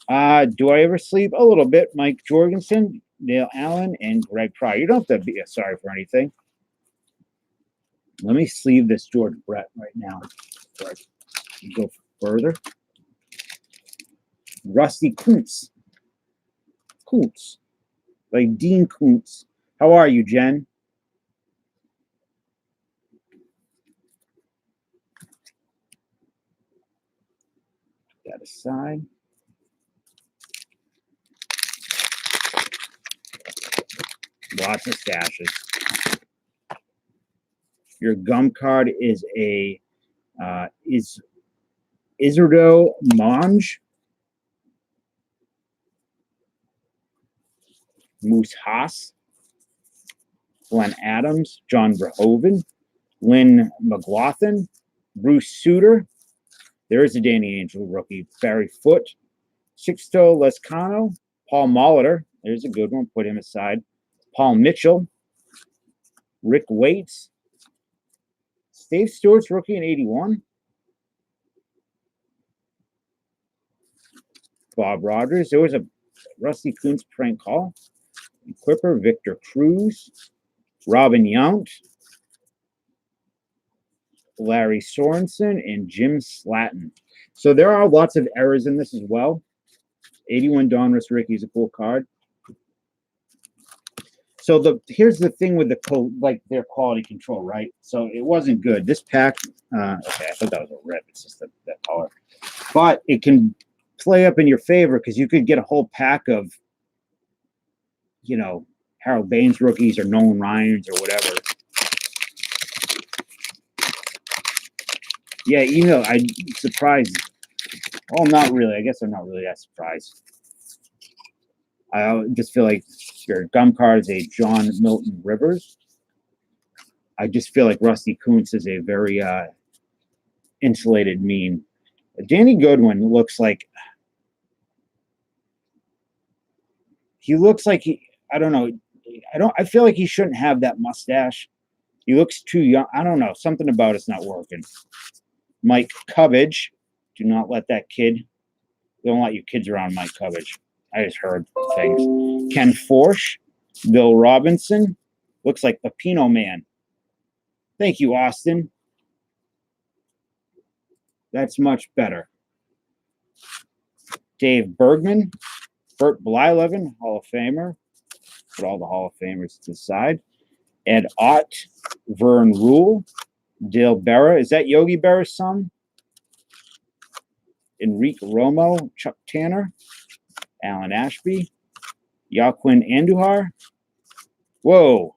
[SPEAKER 1] Do I ever sleep? A little bit. Mike Jorgensen, Dale Allen, and Greg Pryor. You don't have to be sorry for anything. Let me sleeve this George Brett right now before I go further. Rusty Kuntz. Kuntz. Like Dean Kuntz. How are you, Jen? Put that aside. Lots of stashes. Your gum card is a Isidro Monge, Moose Haas, Glenn Adams, John Verhoeven, Lynn McLaughlin, Bruce Suter. There is a Danny Angel rookie. Barry Foote, Sixto Lescano, Paul Molitor. There's a good one. Put him aside. Paul Mitchell, Rick Waits, Dave Stewart's rookie in 81. Bob Rogers. There was a Rusty Kuntz prank call. Equipper, Victor Cruz, Robin Yount, Larry Sorensen, and Jim Slatton. So there are lots of errors in this as well. 81 Donruss Ricky is a cool card. So here's the thing with their quality control, right? So it wasn't good. This pack, okay, I thought that was a rip. It's just that color, but it can play up in your favor because you could get a whole pack of, you know, Harold Baines rookies or Nolan Ryans or whatever. Yeah, I'm surprised. Well, not really. I guess I'm not really that surprised. I just feel like your gum card is a John Milton Rivers. I just feel like Rusty Kuntz is a very insulated mean. Danny Goodwin looks like I don't know. I feel like he shouldn't have that mustache. He looks too young. I don't know. Something about it's not working. Mike Cubbage. Do not let that kid. Don't let your kids around Mike Cubbage. I just heard things. Ken Forsch. Bill Robinson. Looks like the Pino Man. Thank you, Austin. That's much better. Dave Bergman, Bert Blyleven, Hall of Famer. Put all the Hall of Famers to the side. Ed Ott, Vern Rule, Dale Berra. Is that Yogi Berra's son? Enrique Romo, Chuck Tanner, Alan Ashby, Joaquin Andujar. Whoa.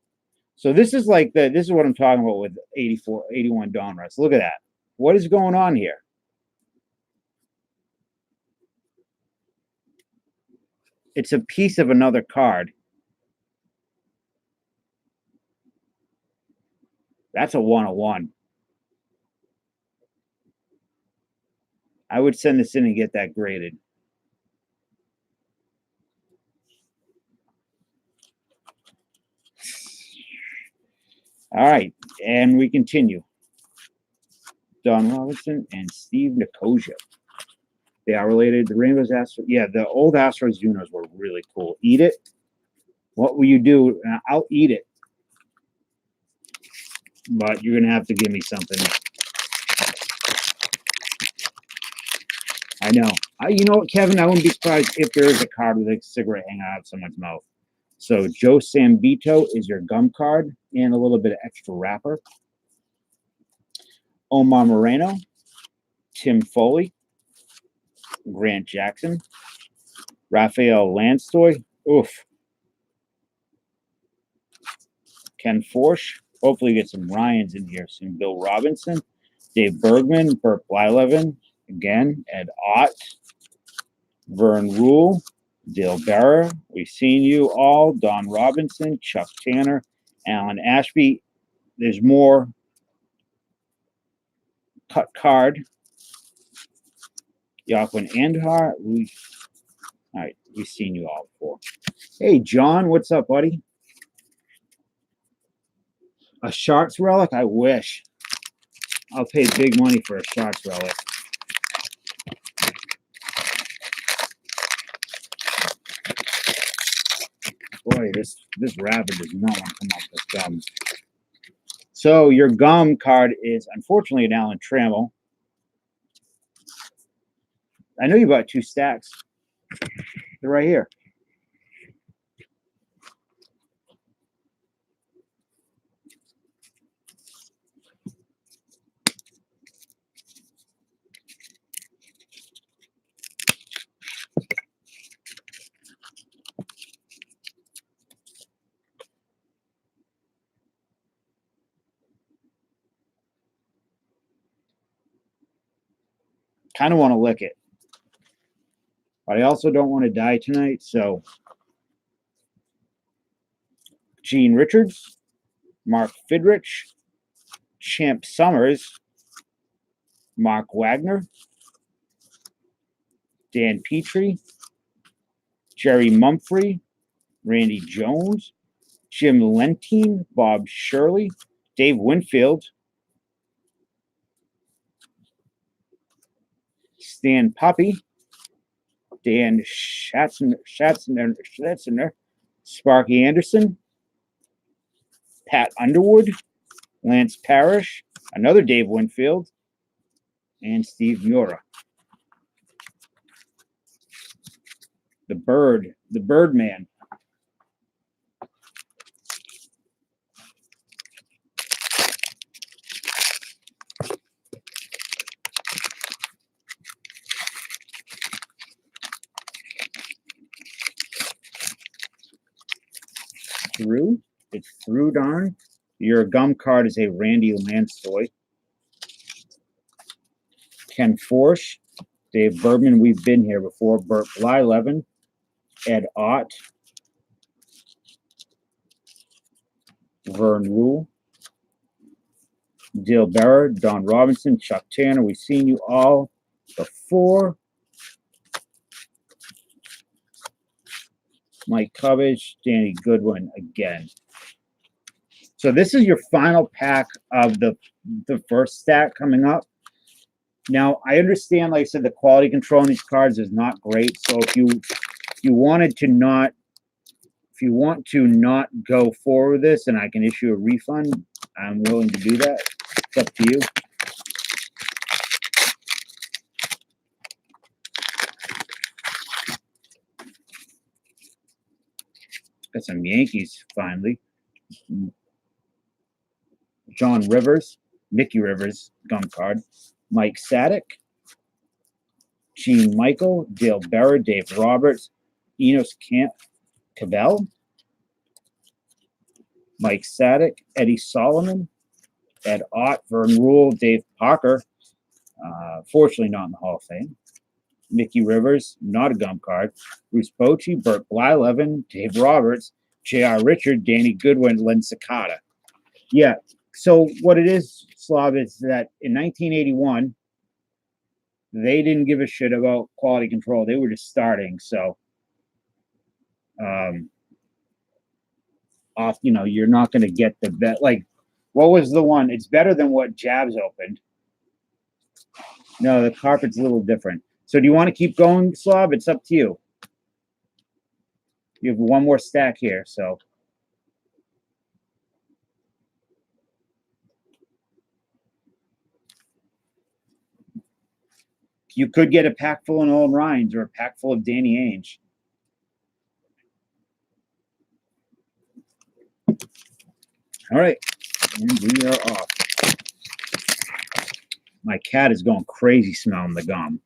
[SPEAKER 1] So this is like this is what I'm talking about with 81 Donruss. Look at that. What is going on here? It's a piece of another card. That's a 101. I would send this in and get that graded. All right, and we continue. Don Robinson and Steve Nicosia. They are related. The Rainbows Astros. Yeah, the old Astros Junos were really cool. Eat it. What will you do? I'll eat it. But you're going to have to give me something. I know. You know what, Kevin? I wouldn't be surprised if there is a card with a cigarette hanging out of someone's mouth. So Joe Sambito is your gum card and a little bit of extra wrapper. Omar Moreno, Tim Foley, Grant Jackson, Rafael Landstoy, oof, Ken Forsch. Hopefully get some Ryans in here soon. Bill Robinson, Dave Bergman, Bert Blyleven, again, Ed Ott, Vern Rule, Dale Berra. We've seen you all. Don Robinson, Chuck Tanner, Alan Ashby. There's more cut card. Joaquin Andujar. All right, we've seen you all before. Hey, John, what's up, buddy? A Sharks relic? I wish. I'll pay big money for a Sharks relic. Boy, this rabbit does not want to come up with gums. So your gum card is unfortunately an Alan Trammell. I know you bought 2 stacks. They're right here. Kind of want to lick it. But I also don't want to die tonight, so Gene Richards, Mark Fidrich, Champ Summers, Mark Wagner, Dan Petrie, Jerry Mumphrey, Randy Jones, Jim Lentine, Bob Shirley, Dave Winfield, Stan Poppy, Dan Schatzner, Sparky Anderson, Pat Underwood, Lance Parrish, another Dave Winfield, and Steve Mura. The Birdman. Through. It's through, darn. Your gum card is a Randy Landstoy. Ken Forsch, Dave Bergman, we've been here before. Bert Blyleven, Ed Ott, Vern Rule, Dale Berra, Don Robinson, Chuck Tanner. We've seen you all before. Mike Cubbage, Danny Goodwin again. So this is your final pack of the first stack coming up. Now, I understand, like I said, the quality control on these cards is not great. So if you want to not go forward with this and I can issue a refund, I'm willing to do that. It's up to you. Got some Yankees finally. John Rivers, Mickey Rivers, gum card. Mike Sadek, Gene Michael, Dale Berra, Dave Roberts, Enos Cabell, Mike Sadek, Eddie Solomon, Ed Ott, Vern Rule, Dave Parker, fortunately not in the Hall of Fame. Mickey Rivers, not a gum card. Bruce Bochy, Burt Blyleven, Dave Roberts, J.R. Richard, Danny Goodwin, Len Sakata. Yeah, so what it is, Slav, is that in 1981, they didn't give a shit about quality control. They were just starting, so you're not going to get the bet. Like, what was the one? It's better than what Jabs opened. No, the carpet's a little different. So do you want to keep going, Slav? It's up to you. You have one more stack here, so. You could get a pack full of Nolan Ryans or a pack full of Danny Ainge. All right, and we are off. My cat is going crazy smelling the gum.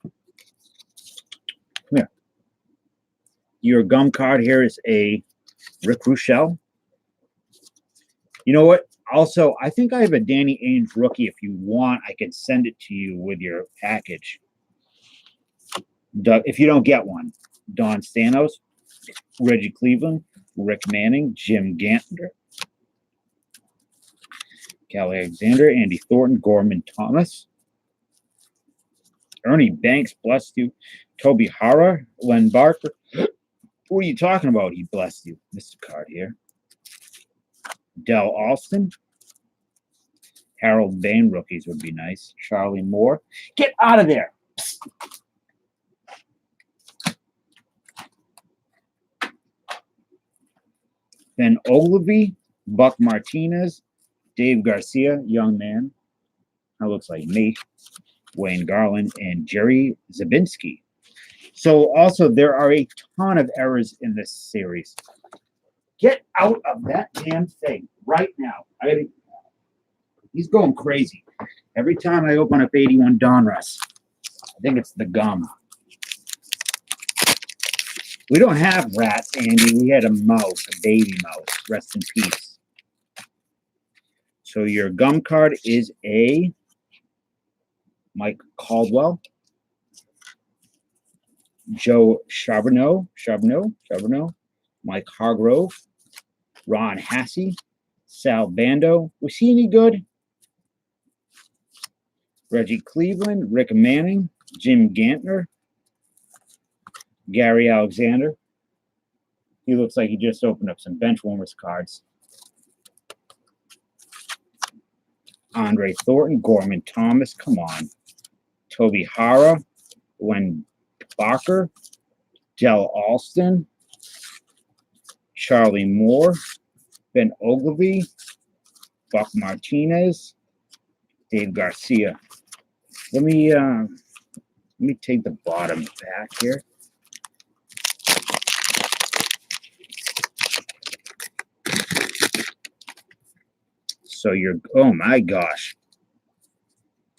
[SPEAKER 1] Come here. Your gum card here is a Rick Ruschel. You know what? Also, I think I have a Danny Ainge rookie. If you want, I can send it to you with your package. If you don't get one, Don Stanos, Reggie Cleveland, Rick Manning, Jim Gantner, Cal Alexander, Andy Thornton, Gorman Thomas, Ernie Banks, bless you, Toby Hara, Len Barker. What are you talking about? He blessed you. Mr. Card here. Del Alston. Harold Bain rookies would be nice. Charlie Moore. Get out of there. Ben Ogilvy, Buck Martinez, Dave Garcia, young man. That looks like me. Wayne Garland and Jerry Zabinski. So also there are a ton of errors in this series. Get out of that damn thing right now. He's going crazy. Every time I open up 81 Donruss, I think it's the gum. We don't have rats, Andy. We had a mouse, a baby mouse. Rest in peace. So your gum card is a Mike Caldwell, Joe Charbonneau, Mike Hargrove, Ron Hassey, Sal Bando. Was he any good? Reggie Cleveland, Rick Manning, Jim Gantner, Gary Alexander. He looks like he just opened up some bench warmers cards. Andre Thornton, Gorman Thomas, come on. Toby Hara, Len Barker, Del Alston, Charlie Moore, Ben Ogilvy, Buck Martinez, Dave Garcia. Let me take the bottom back here. So you're, oh my gosh,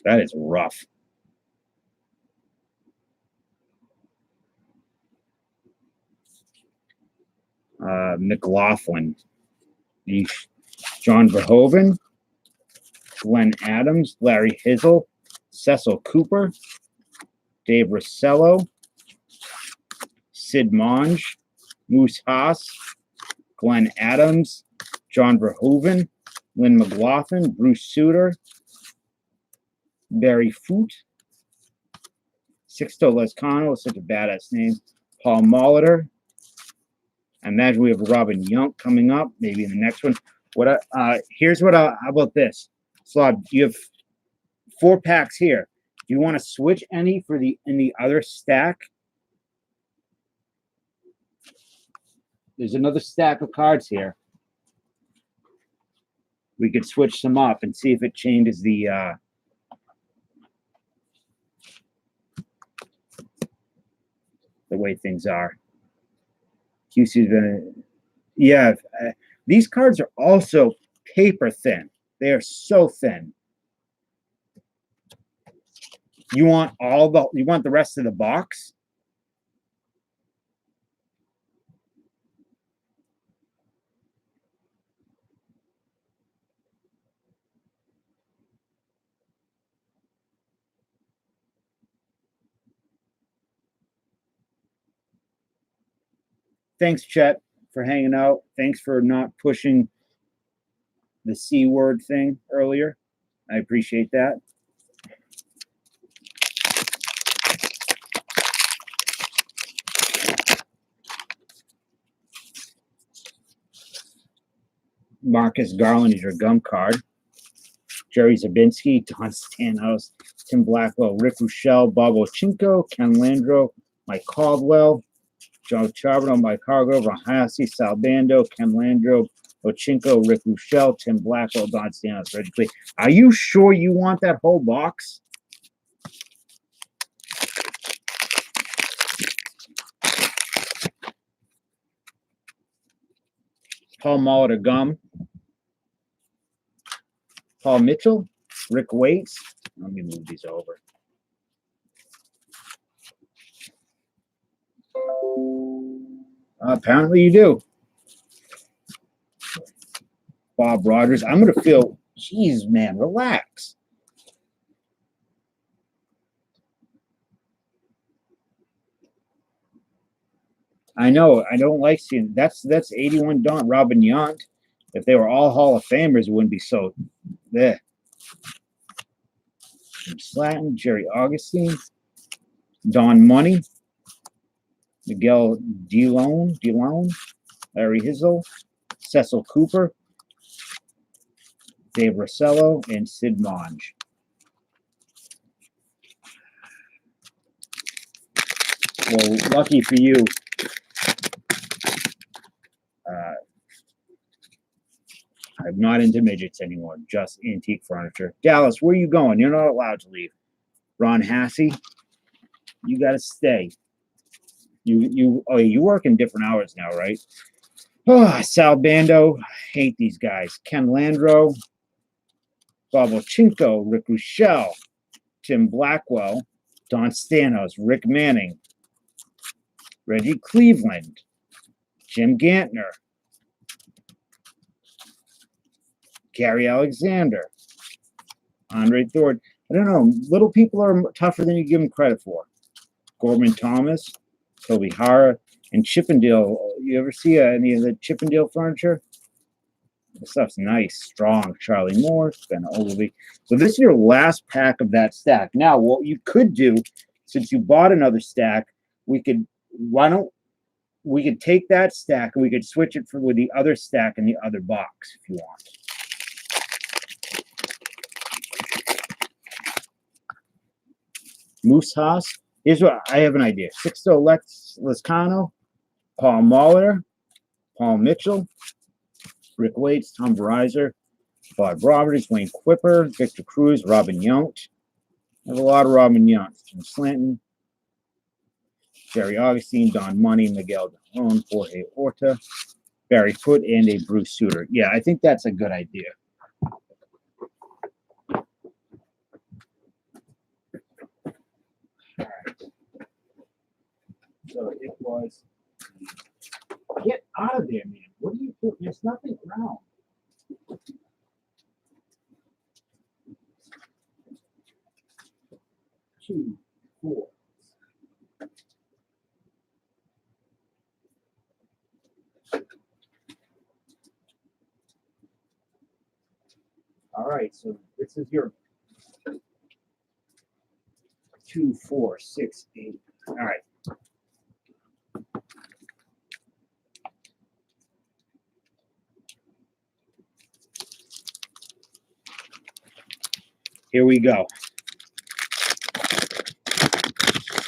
[SPEAKER 1] that is rough. McLaughlin, John Verhoeven, Glenn Adams, Larry Hizzle, Cecil Cooper, Dave Rossello, Sid Monge, Moose Haas, Glenn Adams, John Verhoeven, Lynn McLaughlin, Bruce Suter, Barry Foote, Sixto Lezcano, such a badass name, Paul Molitor. I imagine we have Robin Young coming up, maybe in the next one. Here's what. How about this, Slav? You have 4 packs here. Do you want to switch any for in the other stack? There's another stack of cards here. we could switch some up and see if it changes the way things are. QC's been, yeah. These cards are also paper thin. They are so thin. You want the rest of the box? Thanks, Chet, for hanging out. Thanks for not pushing the C word thing earlier. I appreciate that. Marcus Garland is your gum card. Jerry Zabinski, Don Stanhouse, Tim Blackwell, Rick Rochelle, Bob Ochinko, Ken Landro, Mike Caldwell, Joe Charbonneau, Mike Hargrove, Ron Hassey, Sal Bando, Ken Landro, Ochinko, Rick Rochelle, Tim Blackwell, Don Stanhouse, Reggie Clee. Are you sure you want that whole box? Paul Molitor gum. Paul Mitchell, Rick Waits. Let me move these over. Apparently you do. Bob Rogers. I'm going to feel, geez, man, relax. I know. I don't like seeing that's 81 Don Robin Yount. If they were all Hall of Famers, it wouldn't be so there. Slatton, Jerry Augustine, Don Money, Miguel DeLone, Larry Hizzle, Cecil Cooper, Dave Rossello, and Sid Monge. Well, lucky for you, I'm not into midgets anymore, just antique furniture. Dallas, where are you going? You're not allowed to leave. Ron Hassey, you got to stay. You work in different hours now, right? Oh, Sal Bando, hate these guys. Ken Landro, Bob Ochinko, Rick Rochelle, Tim Blackwell, Don Stanos, Rick Manning, Reggie Cleveland, Jim Gantner, Gary Alexander, Andre Thorne. I don't know. Little people are tougher than you give them credit for. Gorman Thomas, Toby Hara, and Chippendale. You ever see any of the Chippendale furniture? This stuff's nice, strong. Charlie Moore, Ben Ogilvy. So this is your last pack of that stack. Now, what you could do, since you bought another stack, we could take that stack and we could switch it with the other stack in the other box if you want. Moose Haas. Here's what I have an idea. Sixto Lescano, Paul Molitor, Paul Mitchell, Rick Waits, Tom Verizor, Bob Roberts, Wayne Quipper, Victor Cruz, Robin Yount. I have a lot of Robin Yount. Jim Slanton, Jerry Augustine, Don Money, Miguel DeLone, Jorge Orta, Barry Foote, and a Bruce Sutter. Yeah, I think that's a good idea. So it was, get out of there, man. What are you doing? There's nothing around. Two, four. All right, so this is your 2, 4, 6, 8. All right. Here we go.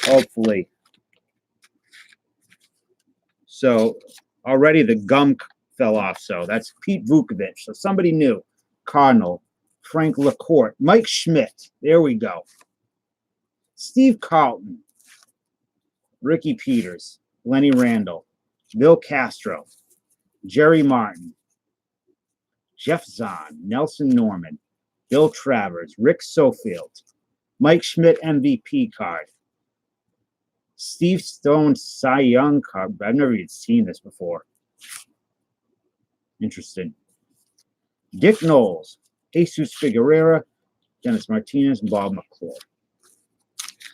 [SPEAKER 1] Hopefully. So already the gum fell off. So that's Pete Vukovich. So somebody new. Cardinal, Frank LaCourte, Mike Schmidt. There we go. Steve Carlton, Ricky Peters, Lenny Randall, Bill Castro, Jerry Martin, Jeff Zahn, Nelson Norman, Bill Travers, Rick Sofield, Mike Schmidt MVP card, Steve Stone Cy Young card. I've never even seen this before. Interesting. Dick Knowles, Jesus Figueroa, Dennis Martinez, and Bob McClure.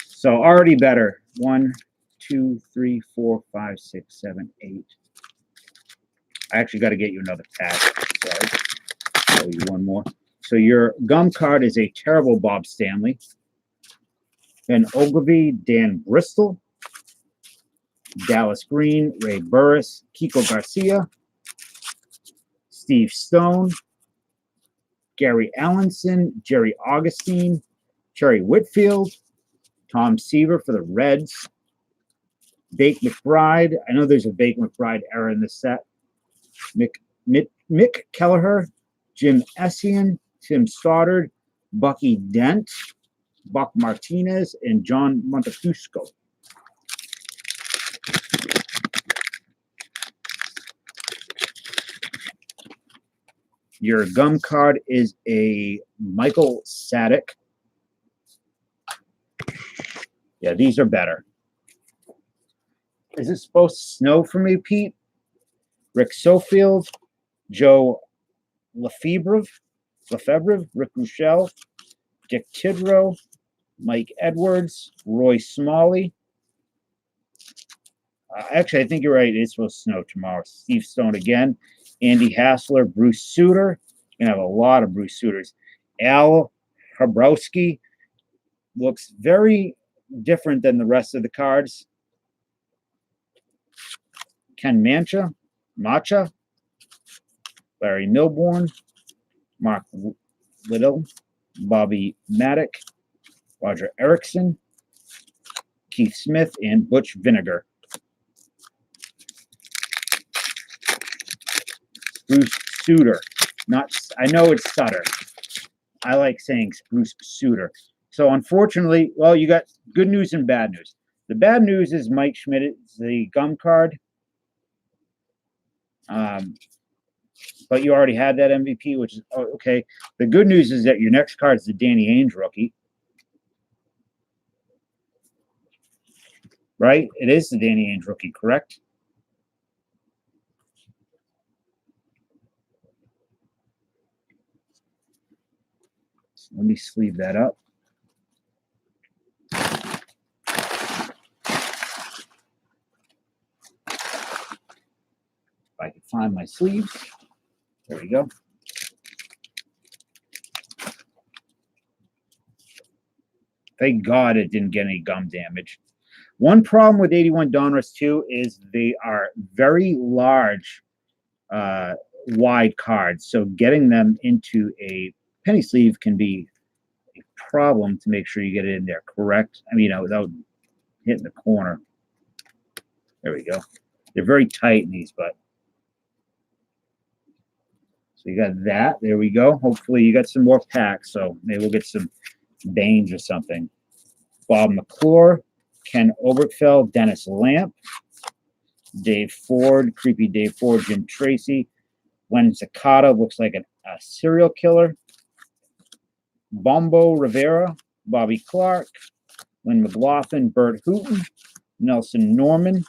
[SPEAKER 1] So already better. 1, 2, 3, 4, 5, 6, 7, 8. I actually got to get you another pack. Sorry. I'll you one more. So your gum card is a terrible Bob Stanley. Ben Ogilvy, Dan Bristol, Dallas Green, Ray Burris, Kiko Garcia, Steve Stone, Gary Allenson, Jerry Augustine, Terry Whitfield, Tom Seaver for the Reds, Bake McBride. I know there's a Bake McBride error in this set. Mick Kelleher, Jim Essien, Tim Stoddard, Bucky Dent, Buck Martinez, and John Montefusco. Your gum card is a Michael Sadek. Yeah, these are better. Is it supposed to snow for me, Pete? Rick Sofield, Joe Lefebvre, Rick Rochelle, Dick Tidrow, Mike Edwards, Roy Smalley. Actually, I think you're right. It's supposed to snow tomorrow. Steve Stone again. Andy Hassler, Bruce Suter. You're going to have a lot of Bruce Suters. Al Habrowski looks very different than the rest of the cards. Ken Macha, Larry Milbourne, Mark Little, Bobby Maddock, Roger Erickson, Keith Smith, and Butch Vinegar. Bruce Suter. I know it's Sutter. I like saying Bruce Suter. So unfortunately, well, you got good news and bad news. The bad news is Mike Schmidt is the gum card. But you already had that MVP, which is okay. The good news is that your next card is the Danny Ainge rookie. Right? It is the Danny Ainge rookie, correct? So let me sleeve that up. If I can find my sleeves. There we go. Thank God it didn't get any gum damage. One problem with 81 Donruss 2 is they are very large, wide cards. So getting them into a penny sleeve can be a problem to make sure you get it in there correct. I mean, without hitting the corner. There we go. They're very tight in these, but. So you got that. There we go. Hopefully you got some more packs. So maybe we'll get some Baines or something. Bob McClure, Ken Obergefell, Dennis Lamp, Dave Ford, Creepy Dave Ford, Jim Tracy, Wen Zakata looks like a serial killer, Bombo Rivera, Bobby Clark, Lynn McLaughlin, Bert Hooton, Nelson Norman,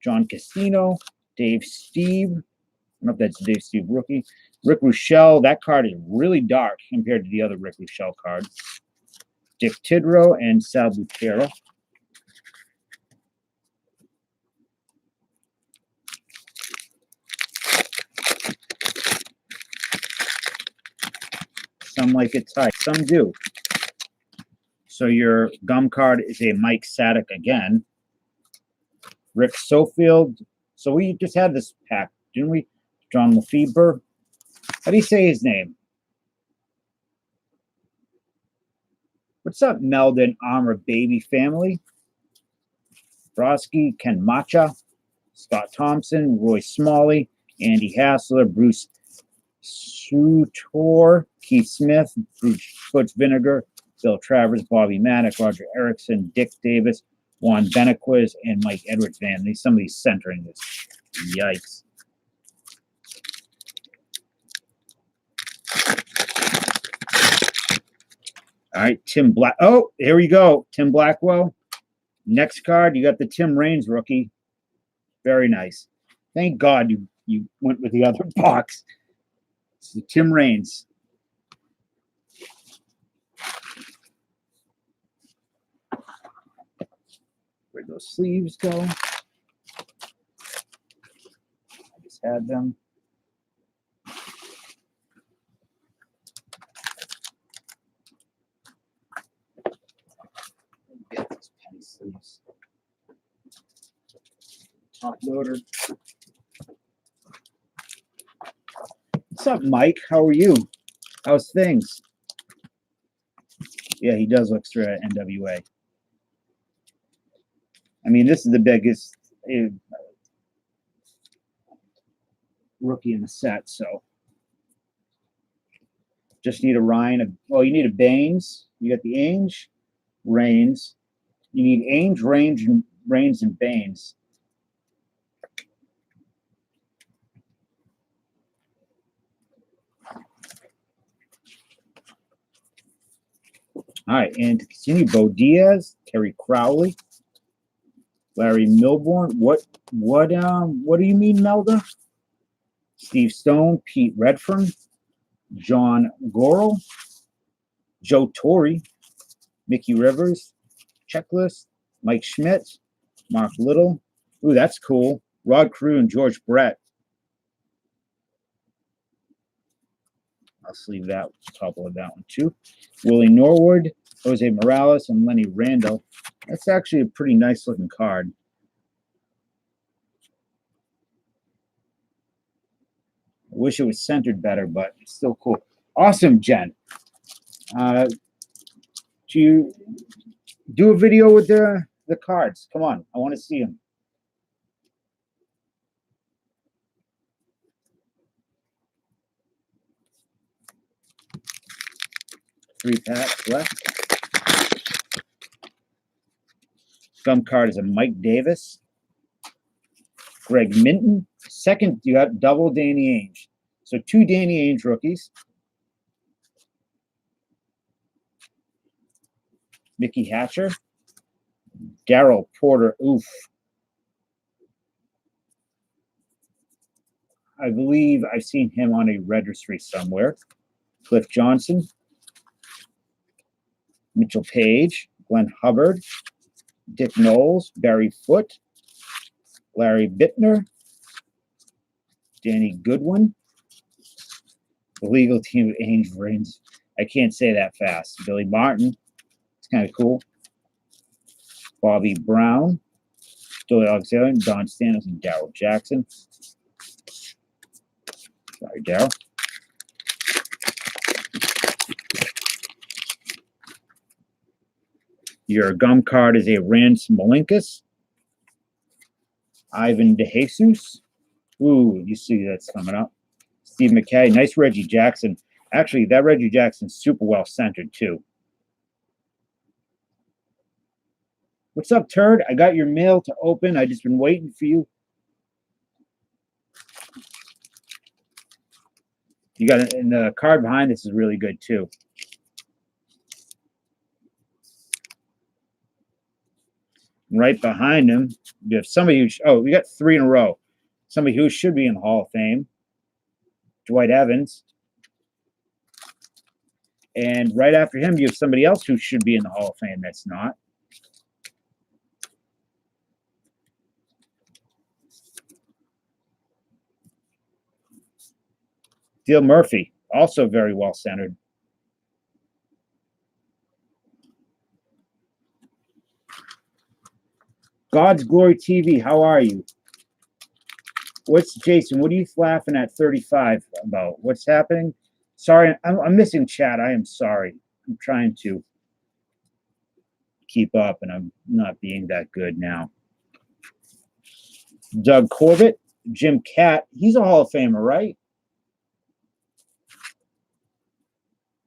[SPEAKER 1] John Casino, Dave Steve. I don't know if that's Dave Steve rookie. Rick Rochelle, that card is really dark compared to the other Rick Rochelle cards. Dick Tidrow and Sal Butera. Some like it tight, some do. So your gum card is a Mike Sadek again. Rick Sofield. So we just had this pack, didn't we? John Lefebvre. How do you say his name? What's up, Meldon Armour Baby Family? Broski, Ken Macha, Scott Thompson, Roy Smalley, Andy Hassler, Bruce Sutor, Keith Smith, Bruce Foots Vinegar, Bill Travers, Bobby Maddock, Roger Erickson, Dick Davis, Juan Benequiz, and Mike Edwards. Man, some of these centering is yikes. All right, Tim Black. Oh, here we go. Tim Blackwell. Next card, you got the Tim Raines rookie. Very nice. Thank God you went with the other box. It's the Tim Raines. Where'd those sleeves go? I just had them. Get these penny sleeves. Top loader. What's up, Mike? How are you? How's things? Yeah, he does look straight at NWA. I mean, this is the biggest rookie in the set, so just need a Ryan. Well, you need a Baines. You got the Ainge, Raines. You need Ainge, Raines, and Baines. All right, and to continue, Bo Diaz, Terry Crowley, Larry Milbourne. What do you mean, Melda? Steve Stone, Pete Redfern, John Gorel, Joe Torre, Mickey Rivers, Checklist, Mike Schmidt, Mark Little. Ooh, that's cool. Rod Carew and George Brett. I'll sleeve that couple of that one too. Willie Norwood, Jose Morales, and Lenny Randall. That's actually a pretty nice looking card. I wish it was centered better, but it's still cool. Awesome, Jen. Do you do a video with the cards? Come on, I want to see them. Three packs left. Gum card is a Mike Davis. Greg Minton. Second, you got double Danny Ainge. So 2 Danny Ainge rookies. Mickey Hatcher. Darryl Porter. Oof. I believe I've seen him on a registry somewhere. Cliff Johnson. Mitchell Page. Glenn Hubbard. Dick Knowles. Barry Foote. Larry Bittner. Danny Goodwin. The legal team of Ainge Raines. I can't say that fast. Billy Martin. It's kind of cool. Bobby Brown. Joey Alexander. Don Stannis and Darryl Jackson. Sorry, Darryl. Your gum card is a Rance Malinkus. Ivan DeJesus. Ooh, you see that's coming up. Steve McKay. Nice Reggie Jackson. Actually, that Reggie Jackson's super well centered, too. What's up, Turd? I got your mail to open. I just been waiting for you. You got it, and the card behind this is really good, too. Right behind him, you have somebody who, we got 3 in a row. Somebody who should be in the Hall of Fame, Dwight Evans. And right after him, you have somebody else who should be in the Hall of Fame that's not. Dale Murphy, also very well centered. God's Glory TV, how are you? What's Jason? What are you laughing at 35 about? What's happening? Sorry, I'm missing chat. I am sorry. I'm trying to keep up, and I'm not being that good now. Doug Corbett, Jim Catt. He's a Hall of Famer, right?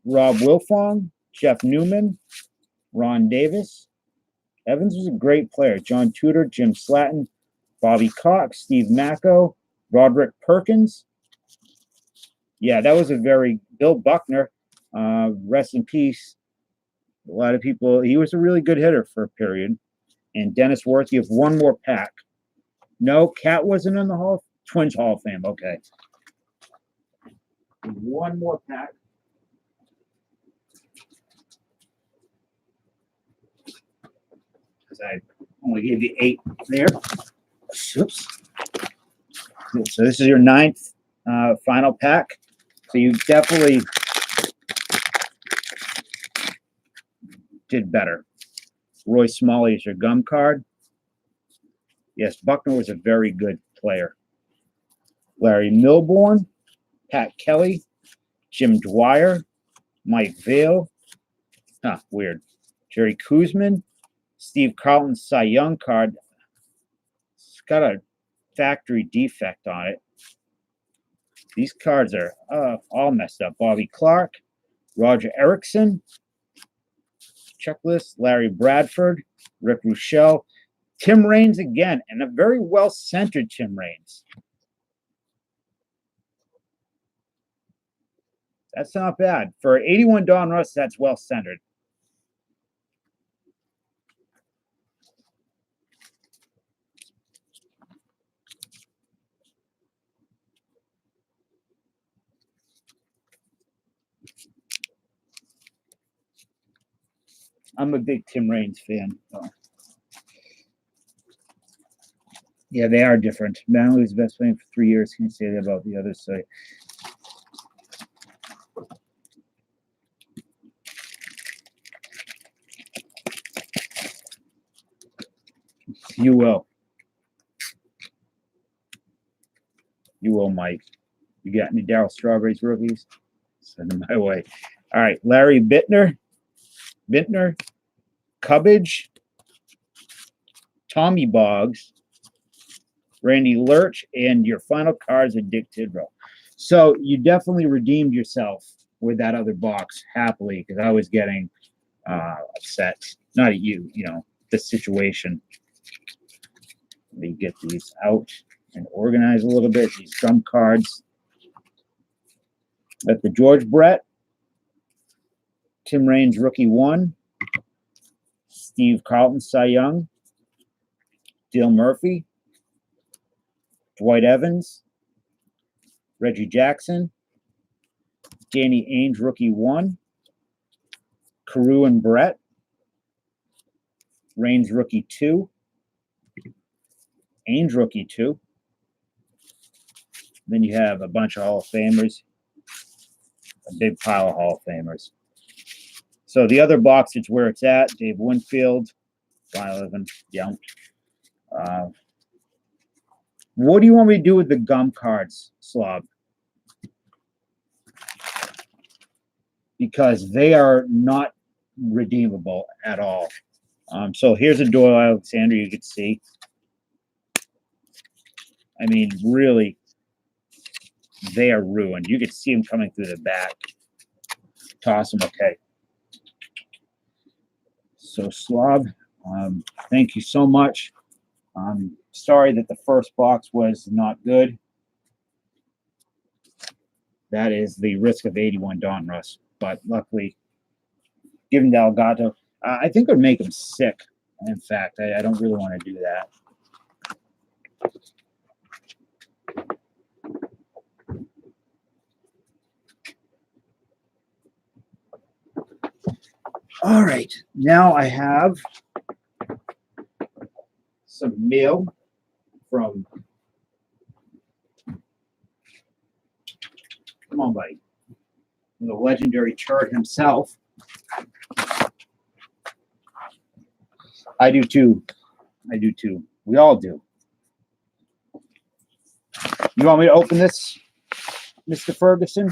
[SPEAKER 1] Rob Wilfong, Jeff Newman, Ron Davis. Evans was a great player. John Tudor, Jim Slatton, Bobby Cox, Steve Macko, Roderick Perkins. Yeah, that was a very Bill Buckner. Rest in peace. A lot of people. He was a really good hitter for a period. And Dennis Worth. You have one more pack. No, Cat wasn't in the Twins Hall of Fame. Okay. One more pack. Because I only gave you 8 there. Oops. So this is your 9th final pack. So you definitely did better. Roy Smalley is your gum card. Yes, Buckner was a very good player. Larry Milbourne, Pat Kelly, Jim Dwyer, Mike Vail. Weird. Jerry Kuzman, Steve Carlton Cy Young card. It's got a factory defect on it. These cards are all messed up. Bobby Clark, Roger Erickson, checklist, Larry Bradford, Rick Rochelle, Tim Raines again, and a very well-centered Tim Raines. That's not bad. For 81 Donruss, that's well-centered. I'm a big Tim Raines fan. So. Yeah, they are different. Manley was the best playing for 3 years. Can you say that about the other side? You will. You will, Mike. You got any Darryl Strawberry's rookies? Send them my way. All right, Larry Bintner, Cubbage, Tommy Boggs, Randy Lurch, and your final cards are Dick Tidrow. So you definitely redeemed yourself with that other box happily, because I was getting upset. Not at you, the situation. Let me get these out and organize a little bit. These trump cards. Got the George Brett, Tim Raines rookie 1, Steve Carlton Cy Young, Dale Murphy, Dwight Evans, Reggie Jackson, Danny Ainge rookie 1, Carew and Brett, Raines rookie 2, Ainge rookie 2. Then you have a bunch of Hall of Famers, a big pile of Hall of Famers. So the other box is where it's at. Dave Winfield, 511, yeah. What do you want me to do with the gum cards, Slob? Because they are not redeemable at all. So here's a Doyle Alexander you could see. I mean, really, they are ruined. You could see them coming through the back. Toss them, okay. So, Slob, thank you so much. I'm sorry that the first box was not good. That is the risk of 81 Donruss. But luckily, given Delgado, I think it would make him sick. In fact, I don't really want to do that. All right, now I have some mail from, come on, buddy, the legendary Chart himself. I do too. I do too. We all do. You want me to open this, Mr. Ferguson?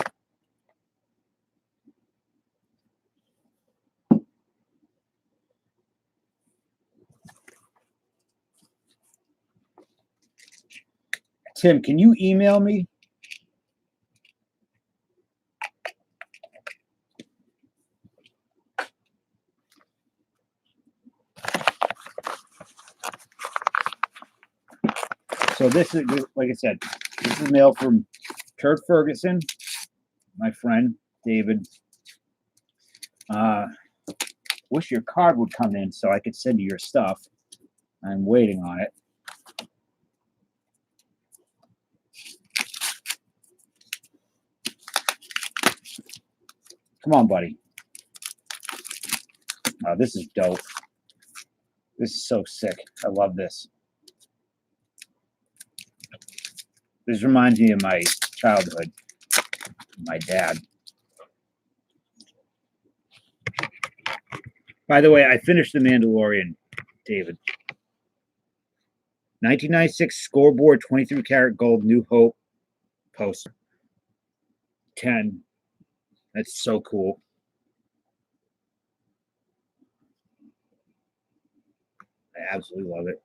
[SPEAKER 1] Tim, can you email me? So this is, like I said, this is mail from Kurt Ferguson, my friend David. Wish your card would come in so I could send you your stuff. I'm waiting on it. Come on, buddy. Oh, this is dope. This is so sick. I love this. This reminds me of my childhood. My dad. By the way, I finished The Mandalorian, David. 1996 scoreboard, 23 karat gold, New Hope poster. 10. That's so cool. I absolutely love it.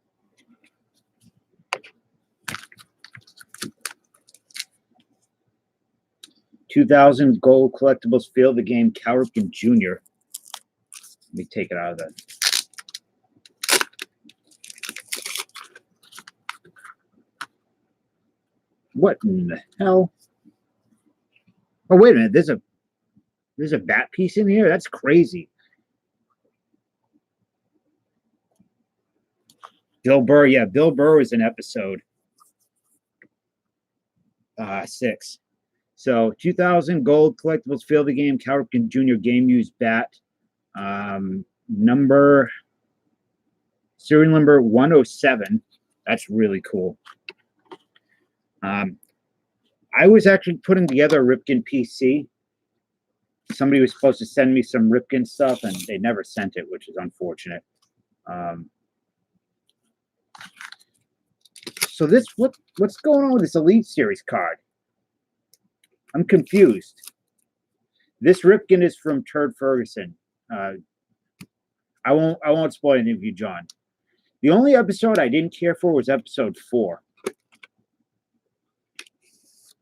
[SPEAKER 1] $2,000 gold collectibles field the game, Cal Ripken Jr. Let me take it out of that. What in the hell? Oh, wait a minute. There's a bat piece in here? That's crazy. Bill Burr. Yeah, Bill Burr was in episode 6. So 2,000 gold collectibles field the game, Cal Ripken Jr. game used bat. Serial number 107. That's really cool. I was actually putting together a Ripken PC. Somebody was supposed to send me some Ripken stuff, and they never sent it, which is unfortunate. So this, what's going on with this Elite Series card? I'm confused. This Ripken is from Turd Ferguson. I won't spoil anything for you, John. The only episode I didn't care for was episode 4.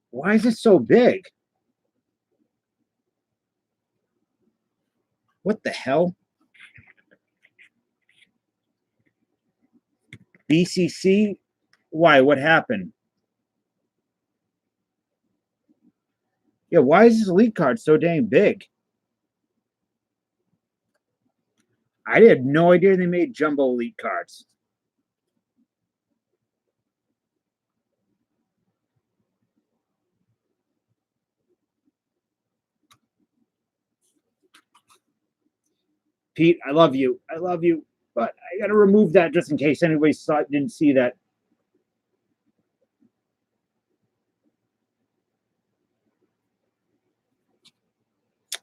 [SPEAKER 1] Why is it so big? What the hell? BCC? Why? What happened? Yeah, why is this Elite card so dang big? I had no idea they made jumbo Elite cards. Pete, I love you. I love you. But I got to remove that just in case anybody didn't see that.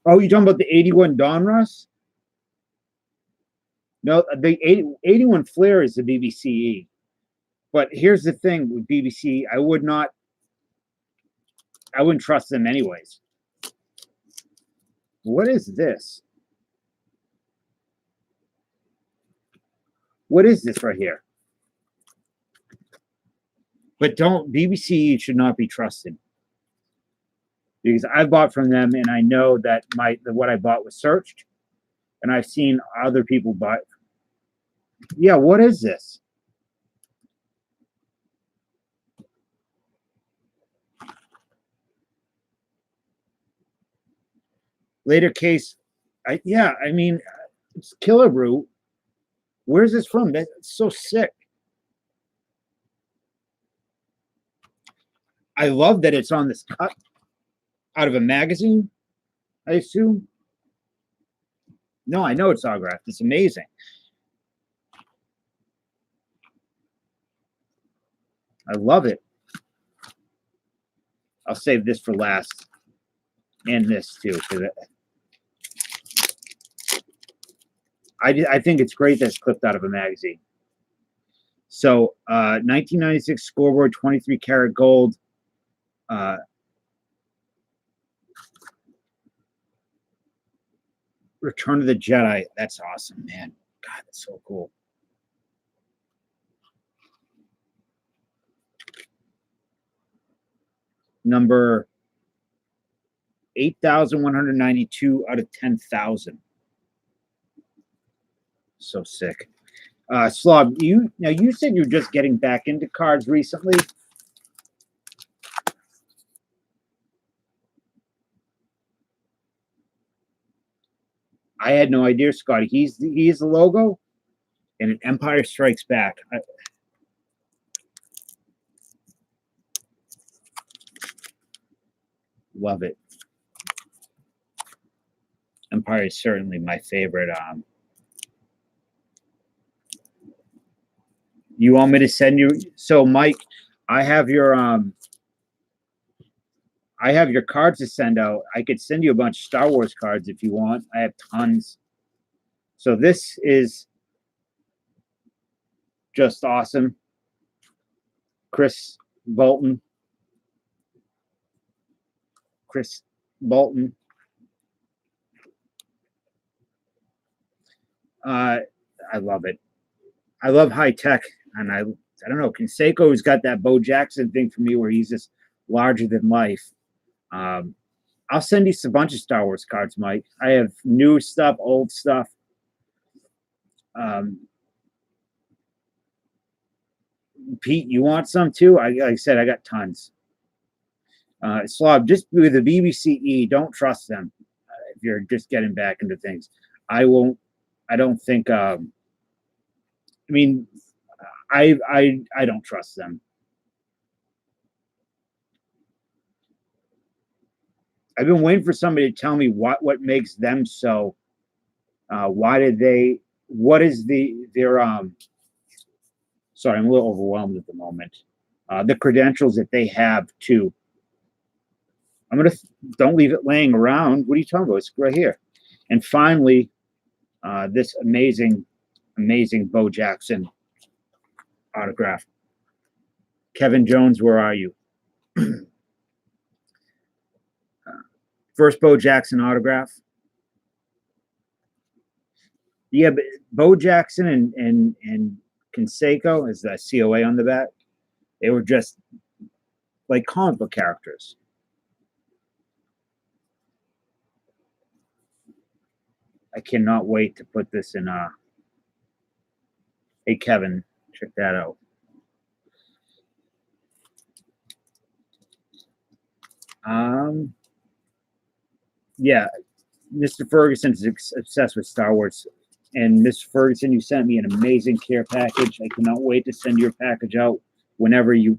[SPEAKER 1] Oh, you're talking about the 81 Donruss? No, the 81 Flair is the BBCE. But here's the thing with BBC, I wouldn't trust them anyways. What is this? What is this right here? But BBC should not be trusted. Because I bought from them and I know that what I bought was searched. And I've seen other people buy. Yeah, what is this? Later case, I mean, it's Killer Brew. Where's this from? That's so sick. I love that it's on this cut out of a magazine, I assume. No, I know it's autographed. It's amazing. I love it. I'll save this for last. And this too. I think it's great that it's clipped out of a magazine. So 1996 scoreboard, 23 karat gold. Return of the Jedi. That's awesome, man. God, that's so cool. Number 8,192 out of 10,000. So sick. Slob, you said you're just getting back into cards recently. I had no idea, Scotty. He's the logo, and an Empire Strikes Back. Love it. Empire is certainly my favorite. You want me to send you? So, Mike, I have your cards to send out. I could send you a bunch of Star Wars cards if you want. I have tons. So this is just awesome. Chris Bolton. I love it. I love high tech, and I don't know. Canseco's got that Bo Jackson thing for me, where he's just larger than life. I'll send you a bunch of Star Wars cards, Mike. I have new stuff, old stuff. Pete, you want some too? Like I said, I got tons. Slob, just with the BBCE, don't trust them if you're just getting back into things. I don't think. I mean, I don't trust them. I've been waiting for somebody to tell me what makes them so. Why did they? What is their Sorry, I'm a little overwhelmed at the moment. The credentials that they have too. Don't leave it laying around. What are you talking about? It's right here. And finally, this amazing Bo Jackson autograph. Kevin Jones, where are you? First Bo Jackson autograph. Yeah, but Bo Jackson and Canseco is the COA on the back. They were just like comic book characters. I cannot wait to put this in. Hey, Kevin, check that out. Yeah, Mr. Ferguson is obsessed with Star Wars. And Mr. Ferguson, you sent me an amazing care package. I cannot wait to send your package out whenever your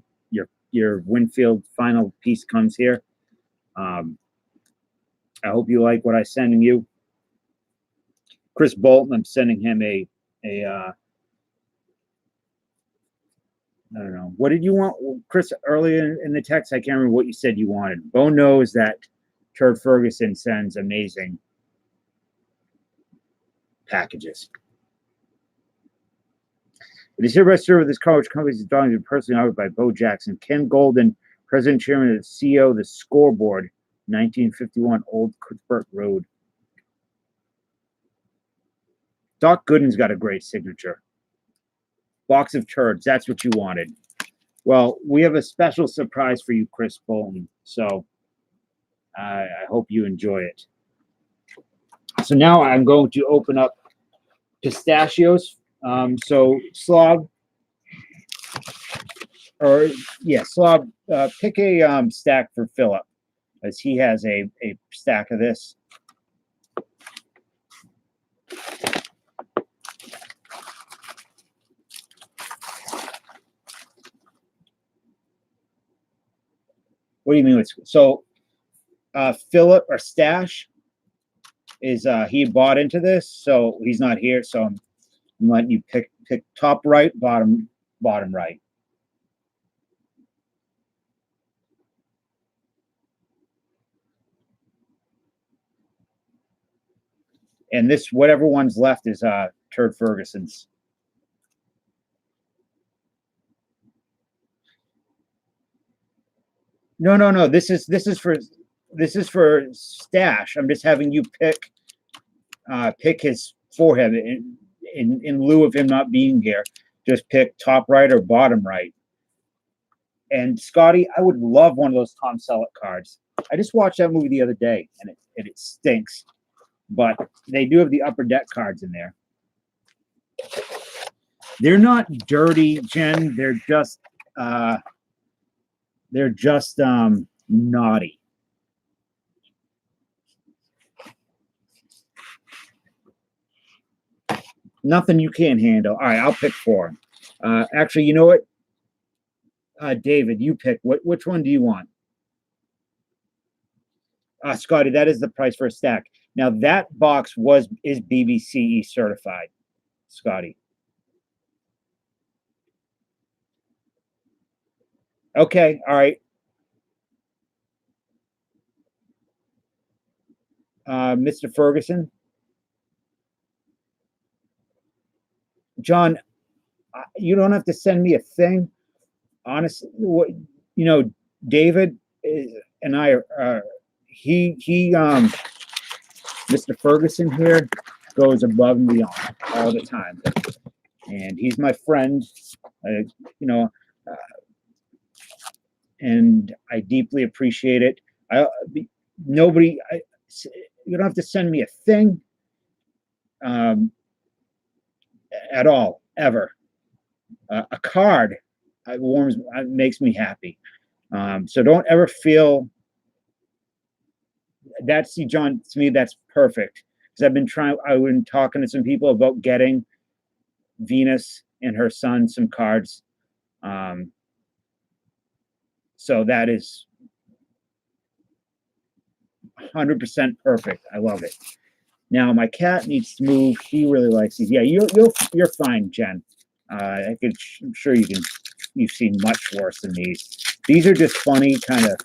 [SPEAKER 1] Winfield final piece comes here. I hope you like what I'm sending you. Chris Bolton, I'm sending him a I don't know. What did you want, Chris, earlier in the text? I can't remember what you said you wanted. Bo knows that Turd Ferguson sends amazing packages. It is hereby served with this college company's drawing and personally honored by Bo Jackson. Ken Golden, President Chairman and CEO of the Scoreboard, 1951 Old Cuthbert Road. Doc Gooden's got a great signature. Box of turds. That's what you wanted. Well, we have a special surprise for you, Chris Bolton. So I hope you enjoy it. So now I'm going to open up pistachios. So Slob, pick a stack for Philip, as he has a stack of this. What do you mean? So Philip or Stash is he bought into this, so he's not here. So I'm letting you pick top right, bottom right. And this, whatever one's left, is Turd Ferguson's. No. This is for Stash. I'm just having you pick his forehead in lieu of him not being here. Just pick top right or bottom right. And Scotty, I would love one of those Tom Selleck cards. I just watched that movie the other day, and it stinks. But they do have the Upper Deck cards in there. They're not dirty, Jen. They're just naughty. Nothing you can't handle. All right, I'll pick 4. Actually, you know what? David, you pick. Which one do you want? Scotty, that is the price for a stack. Now that box is BBCE certified, Scotty. Okay, all right. Mr. Ferguson. John, you don't have to send me a thing. Honestly, David and I are Mr. Ferguson here goes above and beyond all the time, and he's my friend. And I deeply appreciate it. You don't have to send me a thing at all, ever. A card makes me happy. So don't ever feel see, John, to me, that's perfect. Because I've been talking to some people about getting Venus and her son some cards. So that is 100% perfect. I love it. Now my cat needs to move. He really likes these. Yeah, you're fine, Jen. I'm sure you've seen much worse than these. These are just funny, kind of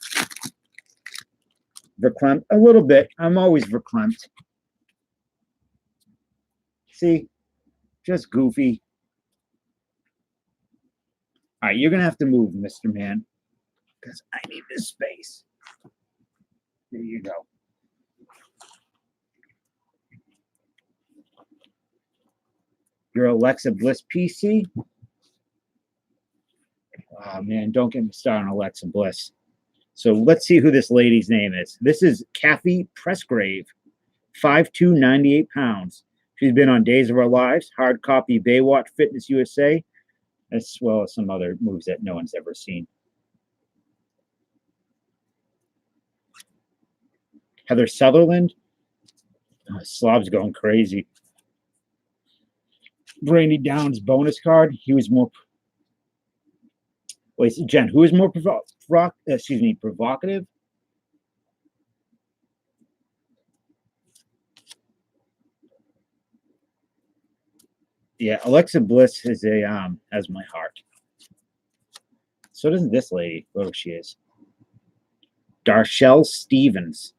[SPEAKER 1] verklempt a little bit. I'm always verklempt. See, just goofy. All right, you're gonna have to move, Mr. Man, because I need this space. There you go. Your Alexa Bliss PC. Oh man, don't get me started on Alexa Bliss. So let's see who this lady's name is. This is Kathy Pressgrave, 5'2", 98 pounds. She's been on Days of Our Lives, Hard Copy, Baywatch, Fitness USA, as well as some other moves that no one's ever seen. Heather Sutherland. Oh, Slob's going crazy. Brandy Downs bonus card. He was more. Wait, Jen, who is more provocative? Yeah, Alexa Bliss is has my heart. So doesn't this lady, whoever she is. Darshell Stevens.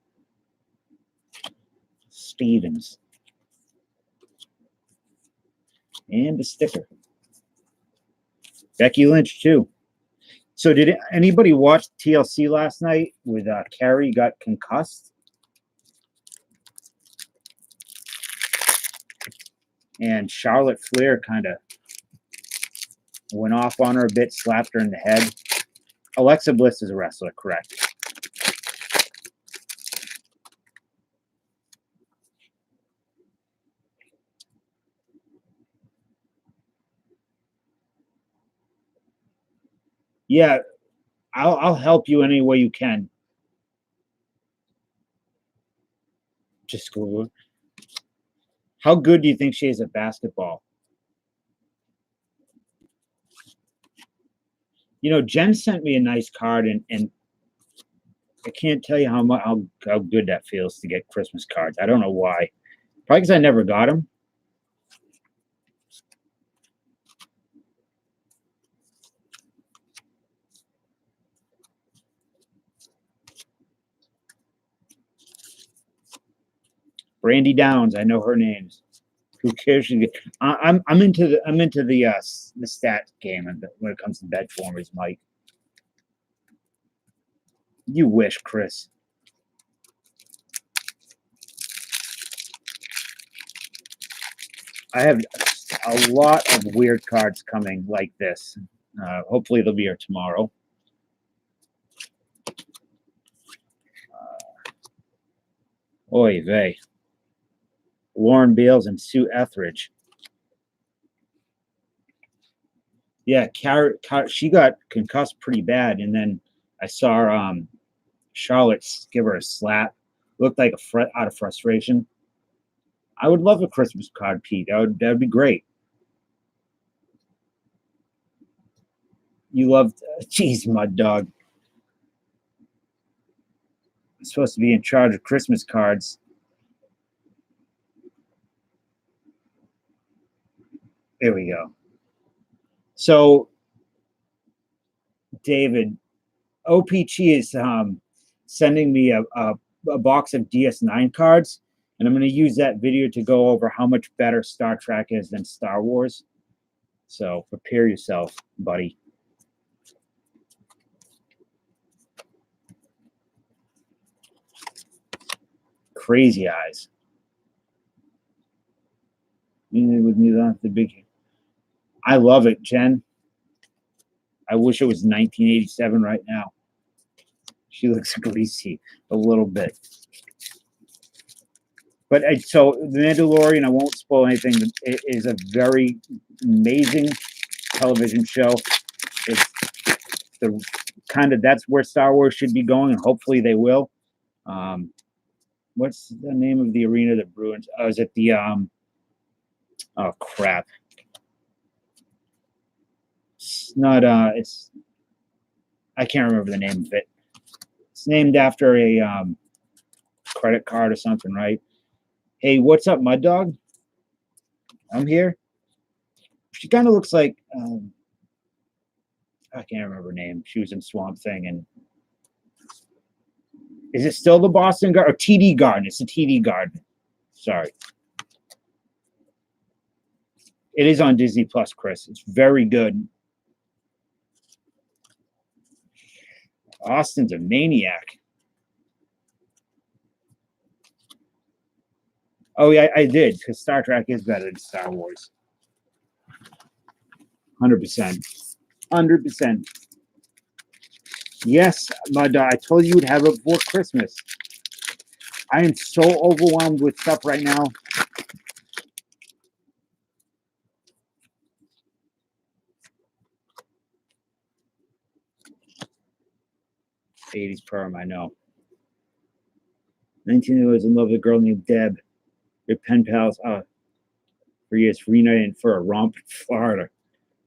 [SPEAKER 1] And the sticker. Becky Lynch, too. So did anybody watch TLC last night with Carrie got concussed? And Charlotte Flair kind of went off on her a bit, slapped her in the head. Alexa Bliss is a wrestler, correct? Yeah, I'll help you any way you can. Just Google. How good do you think she is at basketball? Jen sent me a nice card, and I can't tell you how good that feels to get Christmas cards. I don't know why. Probably because I never got them. Brandy Downs, I know her names. Who cares? I'm into the stat game when it comes to bed formers, Mike. You wish, Chris. I have a lot of weird cards coming like this. Hopefully they'll be here tomorrow. Oy vey. Lauren Bales and Sue Etheridge. Yeah, she got concussed pretty bad, and then I saw Charlotte give her a slap. Looked like out of frustration. I would love a Christmas card, Pete. That would be great. You loved, geez, Mud Dog. I'm supposed to be in charge of Christmas cards. There we go. So, David, OPG is sending me a box of DS9 cards, and I'm going to use that video to go over how much better Star Trek is than Star Wars. So prepare yourself, buddy. Crazy eyes. With me off the big. I love it, Jen. I wish it was 1987 right now. She looks greasy a little bit. But so The Mandalorian, I won't spoil anything. It is a very amazing television show. It's the kind of, that's where Star Wars should be going, and hopefully they will. What's the name of the arena that Bruins? Oh, is it the oh crap. It's not it's, I can't remember the name of it. It's named after a credit card or something, right? Hey, what's up, Mud Dog? I'm here. She kind of looks like I can't remember her name. She was in Swamp Thing, and is it still the Boston Garden or TD Garden? It's the TD Garden. Sorry. It is on Disney Plus, Chris. It's very good. Austin's a maniac. Oh, yeah, I did, because Star Trek is better than Star Wars. 100%. 100%. Yes, Mud, I told you you'd have it before Christmas. I am so overwhelmed with stuff right now. '80s perm, I know. 19 was in love with a girl named Deb. Their pen pals for years, reunited for a romp in Florida.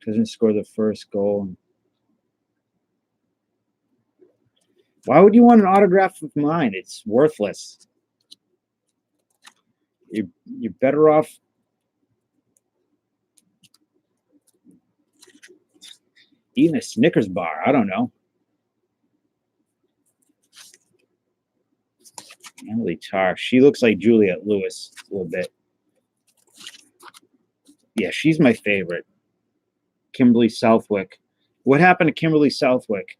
[SPEAKER 1] Doesn't score the first goal. Why would you want an autograph of mine? It's worthless. You're better off eating a Snickers bar. I don't know. Emily Tarr. She looks like Juliette Lewis a little bit. Yeah, she's my favorite. Kimberly Southwick. What happened to Kimberly Southwick?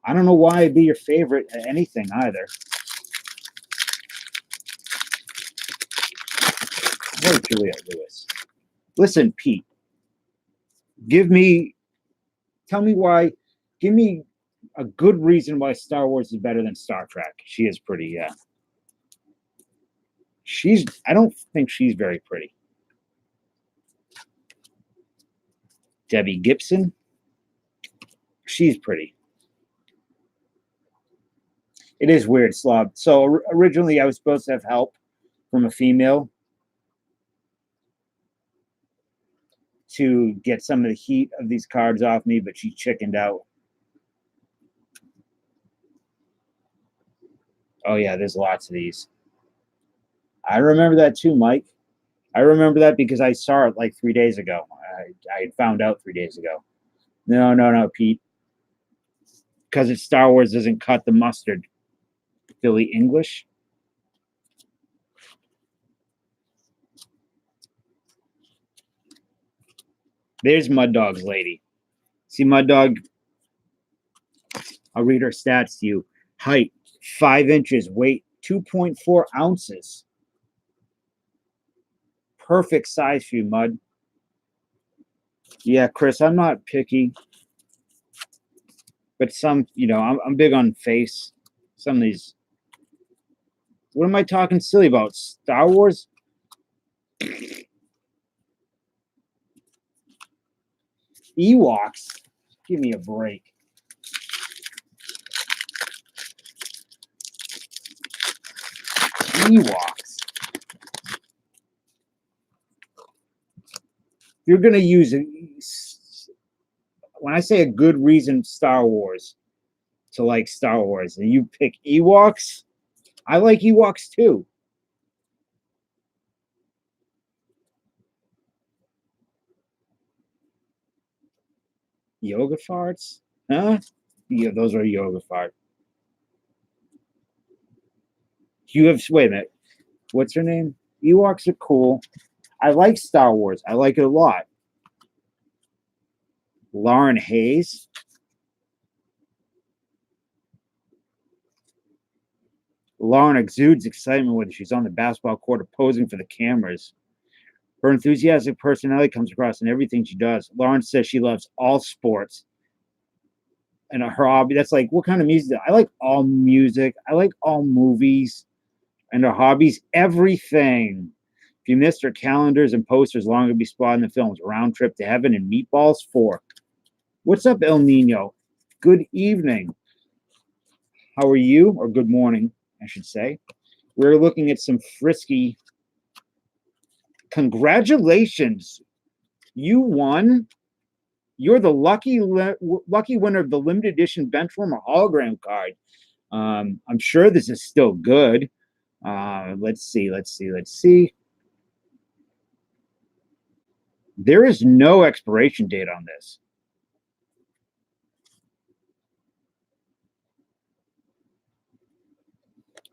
[SPEAKER 1] I don't know why I'd be your favorite at anything either. What Juliette Lewis? Listen, Pete. Tell me why. Give me a good reason why Star Wars is better than Star Trek. She is pretty, yeah. I don't think she's very pretty. Debbie Gibson. She's pretty. It is weird, Slob. So originally I was supposed to have help from a female to get some of the heat of these cards off me, but she chickened out. Oh, yeah, there's lots of these. I remember that too, Mike. I remember that because I saw it like 3 days ago. I found out 3 days ago. No, Pete. Because it's Star Wars doesn't cut the mustard. Philly English. There's Mud Dog's lady. See, Mud Dog? I'll read her stats to you. Height, 5 inches. Weight, 2.4 ounces. Perfect size for you, Mud. Yeah, Chris, I'm not picky. But some, I'm big on face. Some of these. What am I talking silly about? Star Wars? Ewoks. Give me a break. Ewoks. You're going to use it. When I say a good reason Star Wars to like Star Wars, and you pick Ewoks, I like Ewoks too. Yoga farts? Huh? Yeah, those are yoga farts. You have, wait a minute. What's her name? Ewoks are cool. I like Star Wars. I like it a lot. Lauren Hayes. Lauren exudes excitement when she's on the basketball court posing for the cameras. Her enthusiastic personality comes across in everything she does. Lauren says she loves all sports. And her hobby, that's like, what kind of music? I like all music. I like all movies. And her hobbies, everything. If you missed her calendars and posters, long to be spotted in the films Round Trip to Heaven and Meatballs 4. What's up, El Nino? Good evening. How are you? Or good morning, I should say. We're looking at some frisky. Congratulations. You won. You're the lucky winner of the limited edition Benchwarmer hologram card. I'm sure this is still good. Let's see. There is no expiration date on this.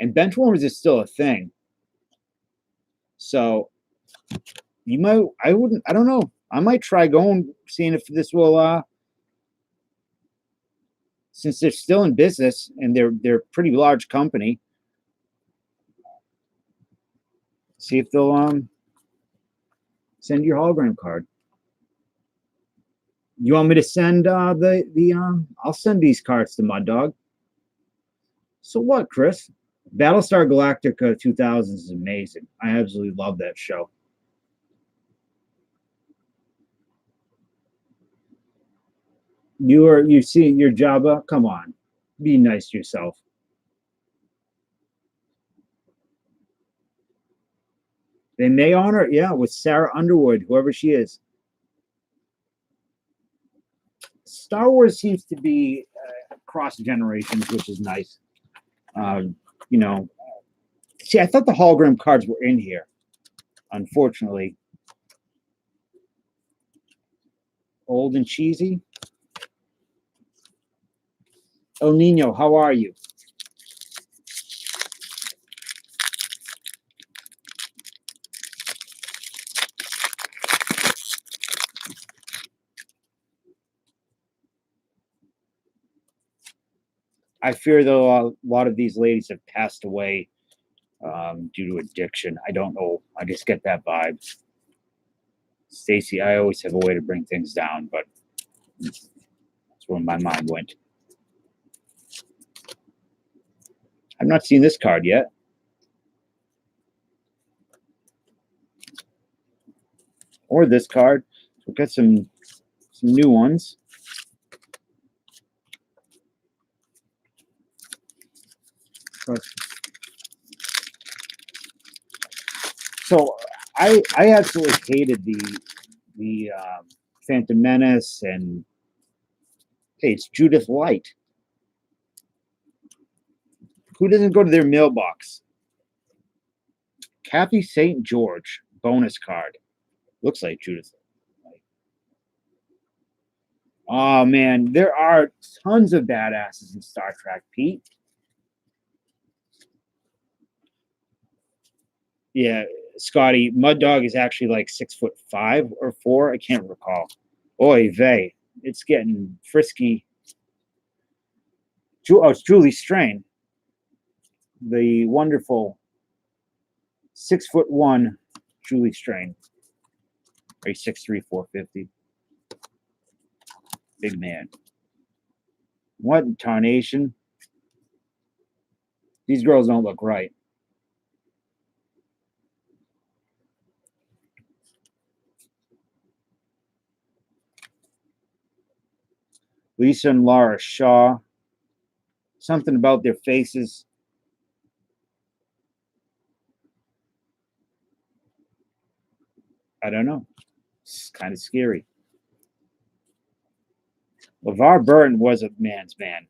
[SPEAKER 1] And Benchwarmers is still a thing. So you might, I don't know. I might try going, seeing if this will, since they're still in business and they're a pretty large company, see if they'll send your hologram card. You want me to send I'll send these cards to Mud Dog. So what, Chris? Battlestar Galactica 2000 is amazing. I absolutely love that show. You see your Jabba? Come on. Be nice to yourself. They may honor it, yeah, with Sarah Underwood, whoever she is. Star Wars seems to be cross generations, which is nice. You know, see, I thought the hologram cards were in here. Unfortunately, old and cheesy. El Nino, how are you? I fear though a lot of these ladies have passed away due to addiction. I don't know. I just get that vibe. Stacy, I always have a way to bring things down, but that's where my mind went. I've not seen this card yet. Or this card. We've got some new ones. So I absolutely hated the Phantom Menace, and hey, it's Judith Light. Who doesn't go to their mailbox? Kathy St. George bonus card. Looks like Judith Light. Oh man, there are tons of badasses in Star Trek, Pete. Yeah, Scotty, Mud Dog is actually like 6'5" or 4. I can't recall. Oy vey, it's getting frisky. Oh, it's Julie Strain, the wonderful 6'1" Julie Strain. Are you 6'3", 450? Big man. What in tarnation? These girls don't look right. Lisa and Laura Shaw. Something about their faces. I don't know. It's kind of scary. LeVar Burton was a man's man.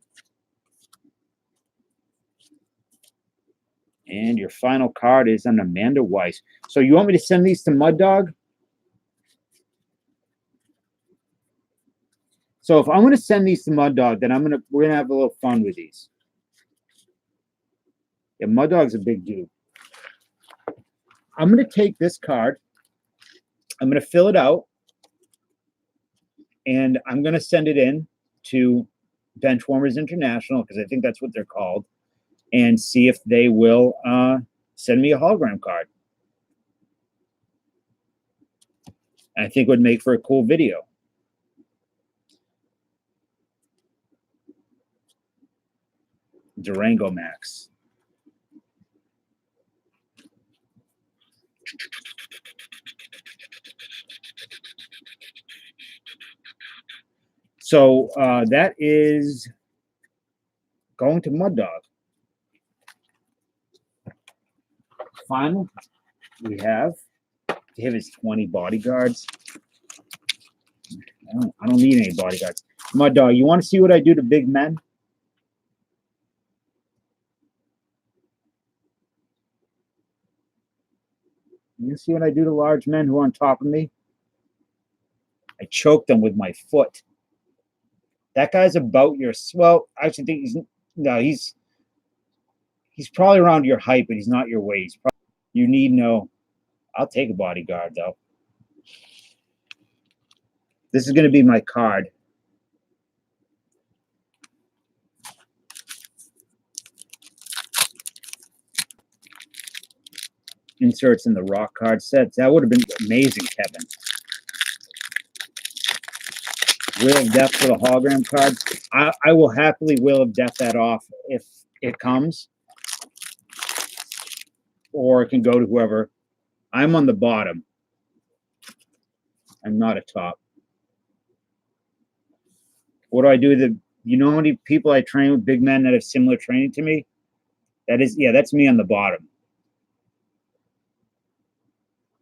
[SPEAKER 1] And your final card is an Amanda Weiss. So you want me to send these to Mud Dog? So if I'm going to send these to Mud Dog, then we're gonna have a little fun with these. Yeah, Mud Dog's a big dude. I'm going to take this card. I'm going to fill it out, and I'm going to send it in to Benchwarmers International, because I think that's what they're called, and see if they will send me a hologram card. And I think it would make for a cool video. Durango Max. So that is going to Mud Dog. Final, we have his 20 bodyguards. I don't need any bodyguards. Mud Dog, you want to see what I do to big men? You see what I do to large men who are on top of me? I choke them with my foot. That guy's about your, well, I actually think he's probably around your height, but he's not your weight. You need no, I'll take a bodyguard though. This is going to be my card. Inserts in the rock card sets. That would have been amazing, Kevin. Will of Death for the hologram card. I will happily Will of Death that off if it comes. Or it can go to whoever. I'm on the bottom. I'm not a top. What do I do? You know how many people I train with, big men that have similar training to me? That's me on the bottom.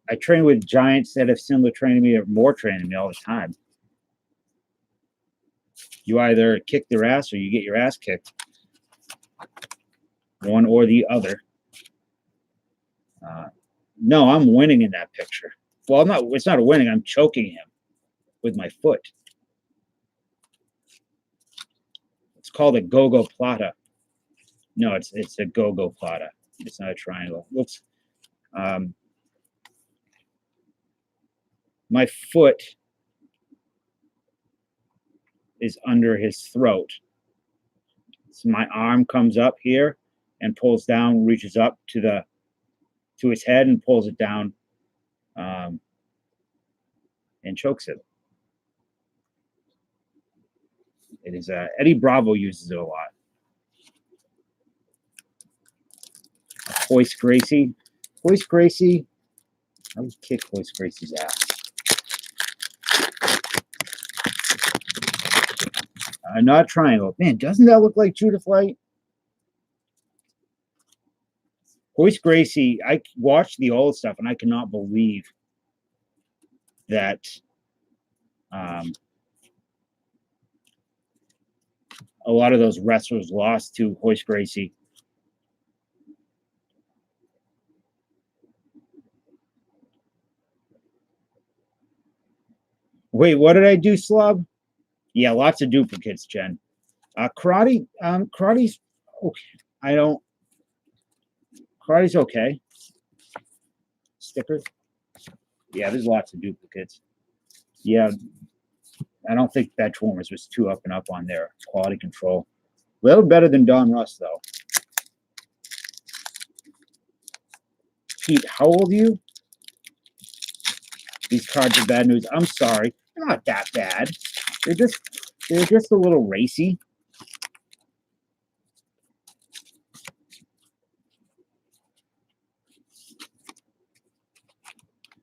[SPEAKER 1] I train with giants that have similar training to me or more training to me all the time. You either kick their ass or you get your ass kicked. One or the other. No, I'm winning in that picture. Well, it's not a winning. I'm choking him with my foot. It's called a go-go plata. No, it's a go-go plata. It's not a triangle. Looks. My foot is under his throat. So my arm comes up here and pulls down, reaches up to his head and pulls it down and chokes it. It is Eddie Bravo uses it a lot. Hoist Gracie. Hoist Gracie. I would kick Hoist Gracie's ass. Not triangle. Man, doesn't that look like Judith Light? Hoist Gracie, I watched the old stuff and I cannot believe that a lot of those wrestlers lost to Hoist Gracie. Wait, what did I do, Slub? Yeah, lots of duplicates, Jen. Karate's okay. Karate's okay. Sticker. Yeah, there's lots of duplicates. Yeah, I don't think Benchwarmers was too up and up on their quality control. A little better than Donruss, though. Pete, how old are you? These cards are bad news. I'm sorry. They're not that bad. They're just a little racy.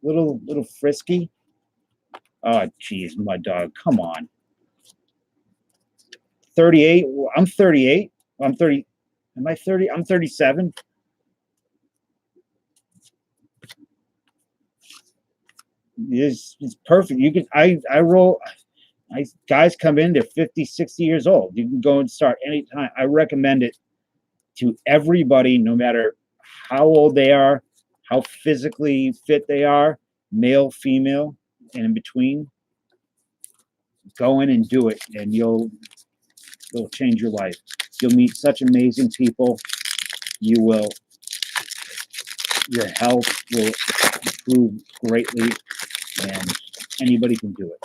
[SPEAKER 1] Little frisky. Oh, geez, Mud Dog. Come on. 38. I'm 38. I'm 30. Am I 30? I'm 37. It's perfect. You can I roll. Guys come in, they're 50, 60 years old. You can go and start anytime. I recommend it to everybody, no matter how old they are, how physically fit they are, male, female, and in between. Go in and do it, and it'll change your life. You'll meet such amazing people. Your health will improve greatly, and anybody can do it.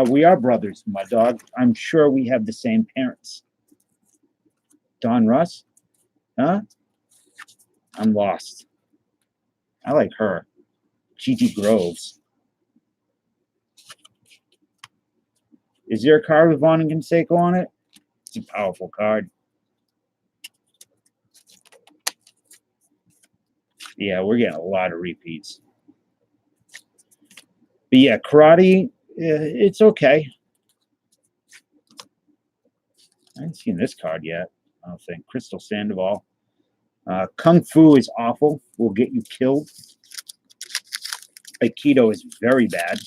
[SPEAKER 1] We are brothers, my dog. I'm sure we have the same parents. Donruss? Huh? I'm lost. I like her. Gigi Groves. Is there a card with Vaughn and Canseco on it? It's a powerful card. Yeah, we're getting a lot of repeats. But yeah, karate, it's okay. I haven't seen this card yet. I don't think. Crystal Sandoval. Kung Fu is awful. Will get you killed. Aikido is very bad.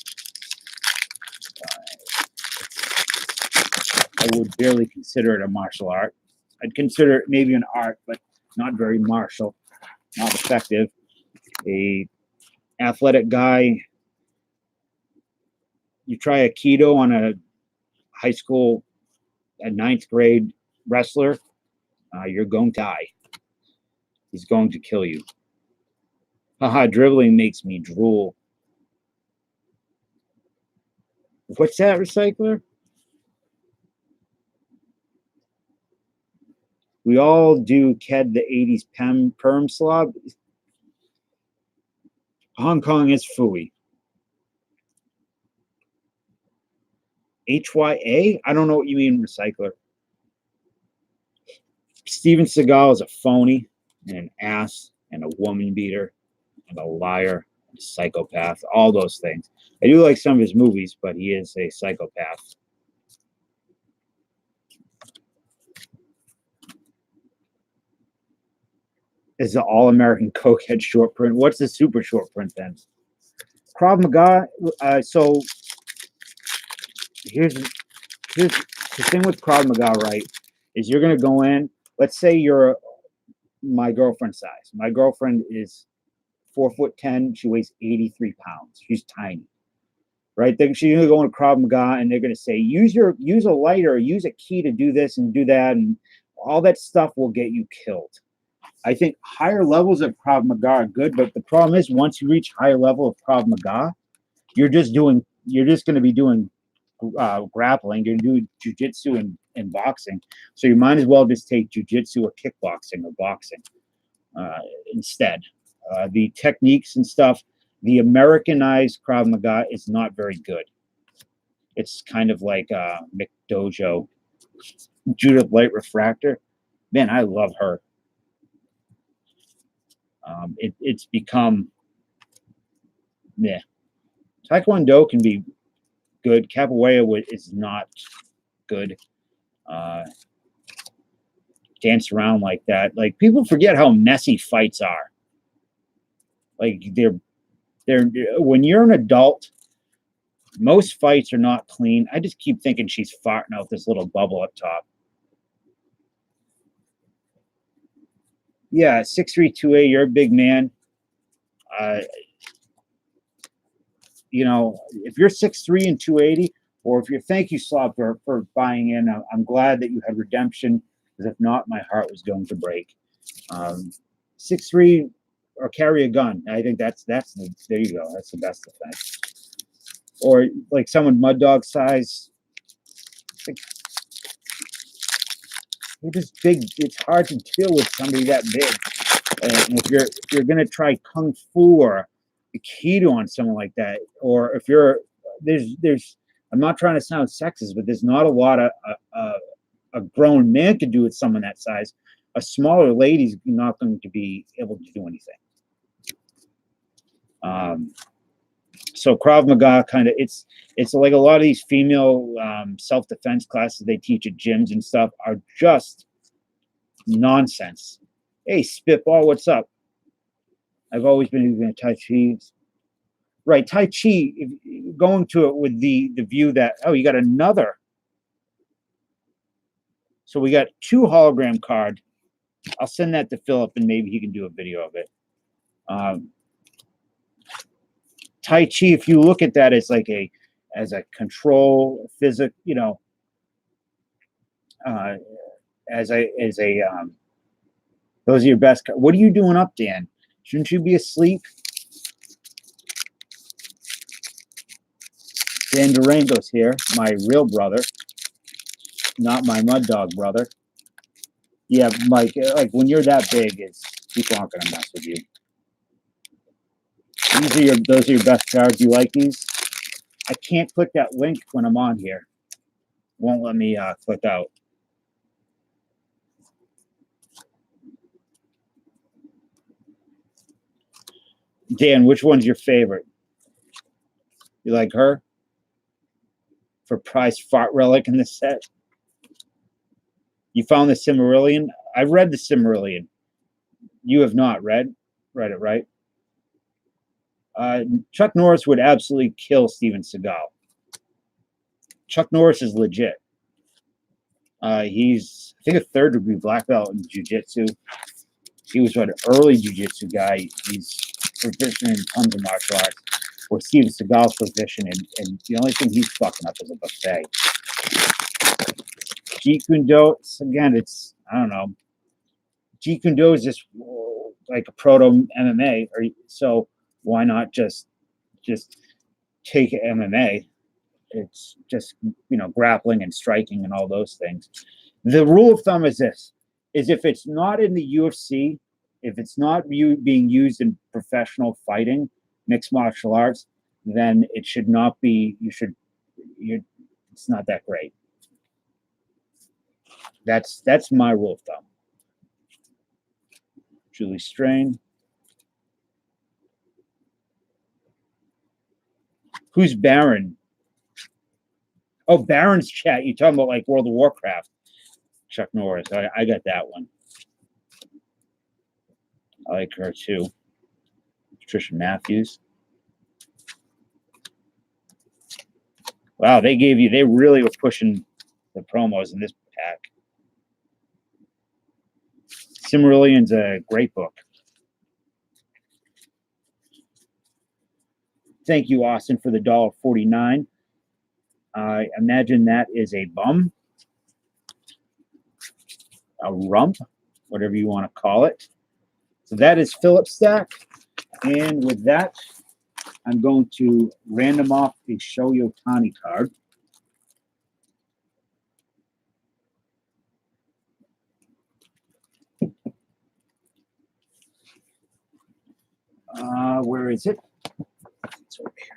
[SPEAKER 1] I would barely consider it a martial art. I'd consider it maybe an art, but not very martial, not effective. A athletic guy, you try Aikido on a high school, a 9th grade wrestler, you're going to die. He's going to kill you. Haha, dribbling makes me drool. What's that, recycler? We all do Ked the 80s perm slob. Hong Kong is Fooey. HYA? I don't know what you mean, recycler. Steven Seagal is a phony and an ass and a woman beater and a liar and a psychopath. All those things. I do like some of his movies, but he is a psychopath. Is the All-American Cokehead short print. What's the super short print then? Krav Maga. So here's the thing with Krav Maga, right? Is you're gonna go in. Let's say you're my girlfriend's size. My girlfriend is 4'10". She weighs 83 pounds. She's tiny, right? Then she's gonna go into Krav Maga, and they're gonna say use a lighter, use a key to do this and do that, and all that stuff will get you killed. I think higher levels of Krav Maga are good, but the problem is once you reach higher level of Krav Maga, you're just going to be doing grappling. You're doing jujitsu and boxing, so you might as well just take jujitsu or kickboxing or boxing instead. The techniques and stuff, the Americanized Krav Maga is not very good. It's kind of like McDojo, Judith Light Refractor. Man, I love her. It's become, yeah. Taekwondo can be good. Capoeira is not good. Dance around like that. Like people forget how messy fights are. Like they're when you're an adult, most fights are not clean. I just keep thinking she's farting out this little bubble up top. Yeah, 6'3", 2A, you're a big man. You know, if you're 6'3" and 280, or if you're, thank you, Slob, for buying in. I'm glad that you had redemption, because if not, my heart was going to break. 6'3" or carry a gun. I think that's there you go. That's the best defense. Or like someone Mud Dog size. You're just big. It's hard to deal with somebody that big. And if you're gonna try Kung Fu or Aikido on someone like that, or if you're there's I'm not trying to sound sexist, but there's not a lot of a grown man could do with someone that size. A smaller lady's not going to be able to do anything. So Krav Maga kind of it's like a lot of these female self-defense classes they teach at gyms and stuff are just nonsense. Hey, Spitball, what's up? I've always been using Tai Chi. Right, Tai Chi, going to it with the view that, oh, you got another. So we got 2 hologram card. I'll send that to Philip and maybe he can do a video of it. Tai Chi, if you look at that as like as a control physic, you know, as a those are your best. What are you doing up, Dan? Shouldn't you be asleep? Dan Durango's here, my real brother, not my mud dog brother. Yeah, Mike, like when you're that big, people aren't gonna mess with you. Those are your best cards. You like these? I can't click that link when I'm on here. Won't let me click out. Dan, which one's your favorite? You like her? For prize fart relic in the set? You found the Cimmerillion? I read the Cimmerillion. You have not read it, right? Chuck Norris would absolutely kill Steven Seagal. Chuck Norris is legit. He's, I think, a 3rd-degree black belt in jiu-jitsu. He was an early jiu-jitsu guy. He's proficient in tons of martial arts. Where Steven Seagal's proficient and the only thing he's fucking up is a buffet. Jeet Kune Do, again, it's, I don't know. Jeet Kune Do is just like a proto MMA, so why not just take MMA? It's just, you know, grappling and striking and all those things. The rule of thumb is this, is if it's not in the UFC, if it's not being used in professional fighting, mixed martial arts, then it should not be, it's not that great. That's my rule of thumb. Julie Strain. Who's Baron? Oh, Baron's chat. You talking about like World of Warcraft? Chuck Norris. I got that one. I like her too. Patricia Matthews. Wow, they really were pushing the promos in this pack. Cimmerillion's a great book. Thank you, Austin, for the $1.49. I imagine that is a bum, a rump, whatever you want to call it. So that is Philip's stack. And with that, I'm going to random off a Shohei Otani card. Where is it? It's over here.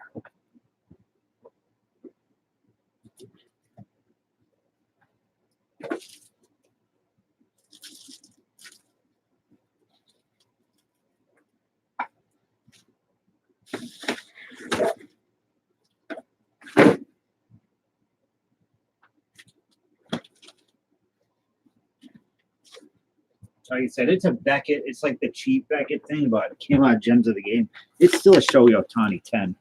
[SPEAKER 1] So like I said, it's a Becket. It's like the cheap Becket thing, but it came out Gems of the Game. It's still a Shohei Otani 10.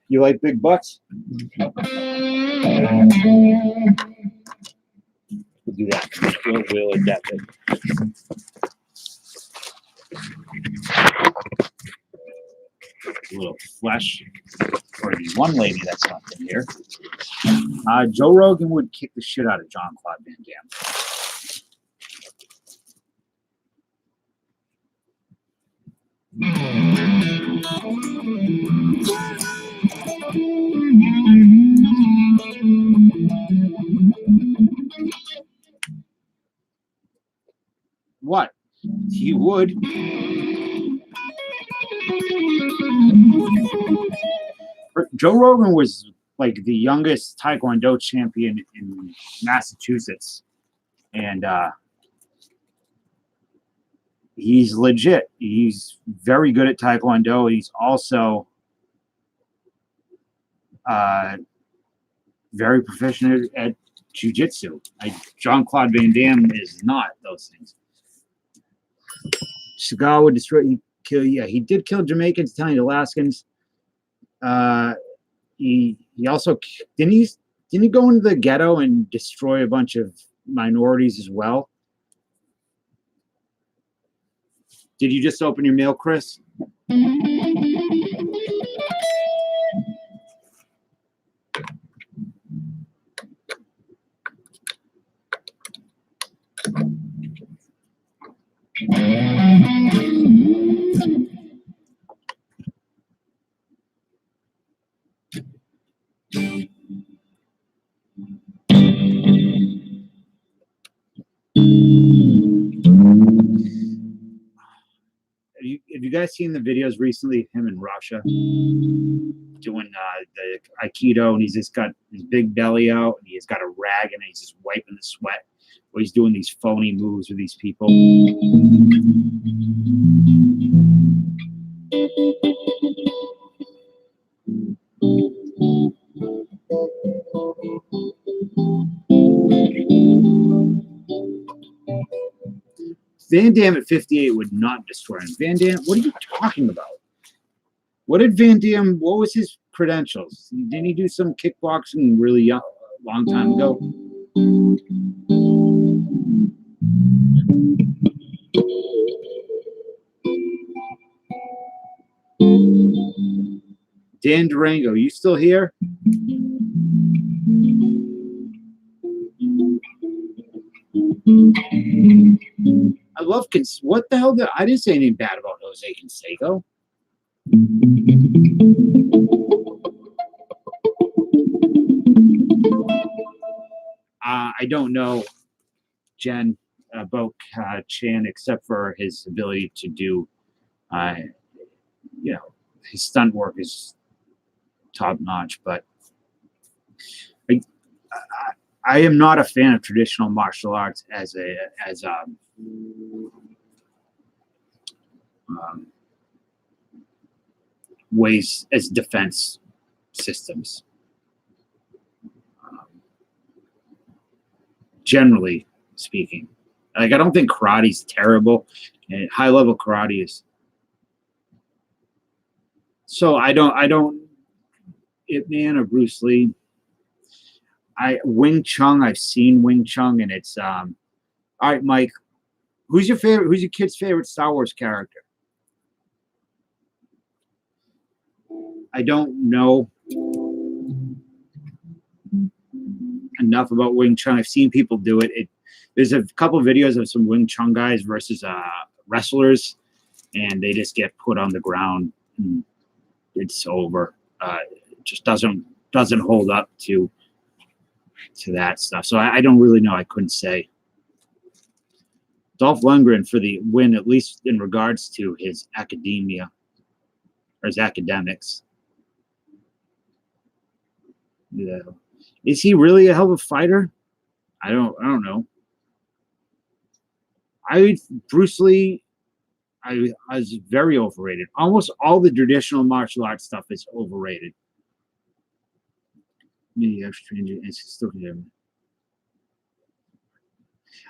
[SPEAKER 1] You like big butts? We'll do that. We'll adapt it. A little flesh for the one lady that's not in here. Joe Rogan would kick the shit out of John Claude Van Damme. What? He would. Joe Rogan was like the youngest Taekwondo champion in Massachusetts. And he's legit. He's very good at Taekwondo. He's also very proficient at jiu-jitsu. Jean-Claude Van Damme is not those things. Seagal would destroy, he did kill Jamaicans, Italian, Alaskans. He also didn't he go into the ghetto and destroy a bunch of minorities as well? Did you just open your mail, Chris? Have you guys seen the videos recently of him in Russia doing the Aikido, and he's just got his big belly out, and he's got a rag, and he's just wiping the sweat while he's doing these phony moves with these people? Van Damme at 58 would not destroy him. Van Damme, what are you talking about? What did Van Damme, what was his credentials? Didn't he do some kickboxing really young, long time ago? Dan Durango, you still here? I love what the hell? I didn't say anything bad about Jose Canseco. I don't know Jen Bo Chan except for his ability to do, his stunt work is top notch. But I am not a fan of traditional martial arts as ways as defense systems. Generally speaking, like I don't think karate's terrible, and high level karate is. So I don't. Ip Man or Bruce Lee. Wing Chun, I've seen Wing Chun, and it's all right, Mike. Who's your kid's favorite Star Wars character? I don't know enough about Wing Chun. I've seen people do it. There's a couple of videos of some Wing Chun guys versus wrestlers, and they just get put on the ground and it's over. It just doesn't hold up to that stuff. So I don't really know. I couldn't say. Dolph Lundgren for the win, at least in regards to his academia or his academics. Yeah. Is he really a hell of a fighter? I don't know. Bruce Lee, I was very overrated. Almost all the traditional martial arts stuff is overrated.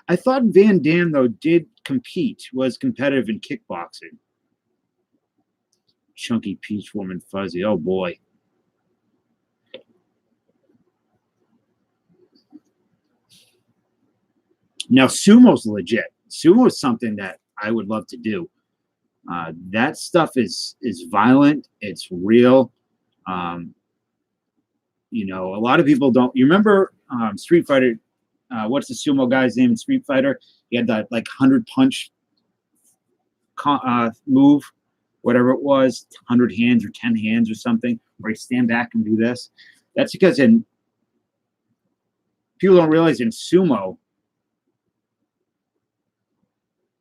[SPEAKER 1] I thought Van Damme, though, was competitive in kickboxing. Chunky Peach Woman Fuzzy. Oh, boy. Now, sumo's legit. Sumo is something that I would love to do. That stuff is violent. It's real. A lot of people don't. You remember Street Fighter? What's the sumo guy's name in Street Fighter? He had that 100 punch move, whatever it was, 100 hands or 10 hands or something, where he stand back and do this. That's because people don't realize in sumo,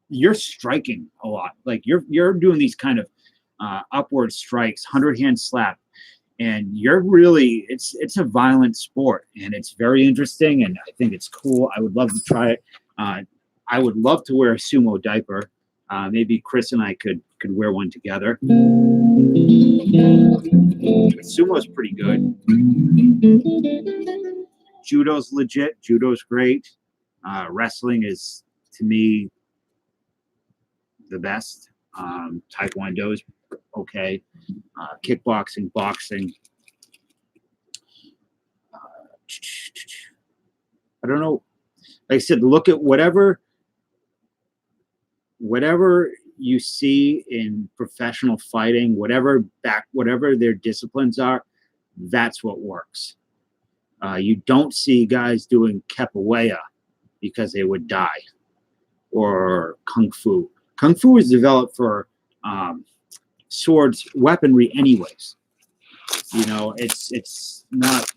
[SPEAKER 1] you're striking a lot. Like you're doing these kind of upward strikes, 100 hand slap, and you're really it's a violent sport, and it's very interesting, and I think it's cool. I would love to try it. I would love to wear a sumo diaper. Maybe Chris and I could wear one together. Sumo's pretty good. Judo's legit. Judo's great. Wrestling is, to me, the best. Taekwondo's okay. Kickboxing, boxing. I don't know. Like I said, look at whatever you see in professional fighting, whatever their disciplines are, that's what works. You don't see guys doing capoeira because they would die, or kung fu. Kung fu is developed for swords, weaponry, anyways. You know, it's not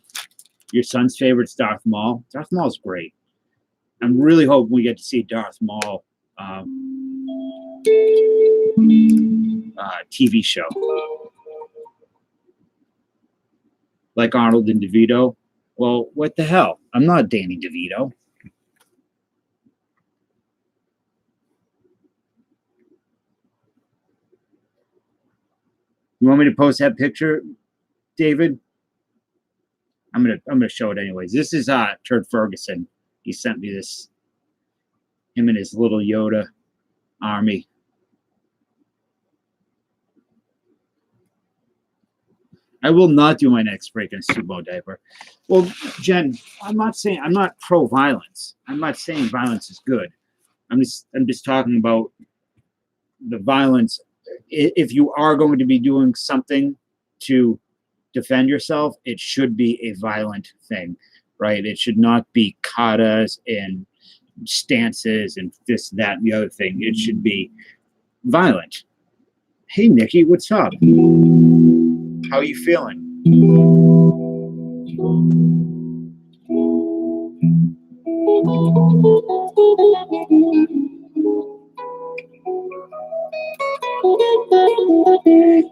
[SPEAKER 1] your son's favorite's Darth Maul. Darth Maul's great. I'm really hoping we get to see Darth Maul TV show, like Arnold and DeVito. Well, what the hell? I'm not Danny DeVito. You want me to post that picture, David? I'm gonna show it anyways. This is Turd Ferguson. He sent me this. Him and his little Yoda army. I will not do my next break in a sumo diaper. Well, Jen, I'm not pro-violence. I'm not saying violence is good. I'm just talking about the violence. If you are going to be doing something to defend yourself, it should be a violent thing, right? It should not be katas and stances and this, that, and the other thing. It should be violent. Hey, Nikki, what's up? How are you feeling?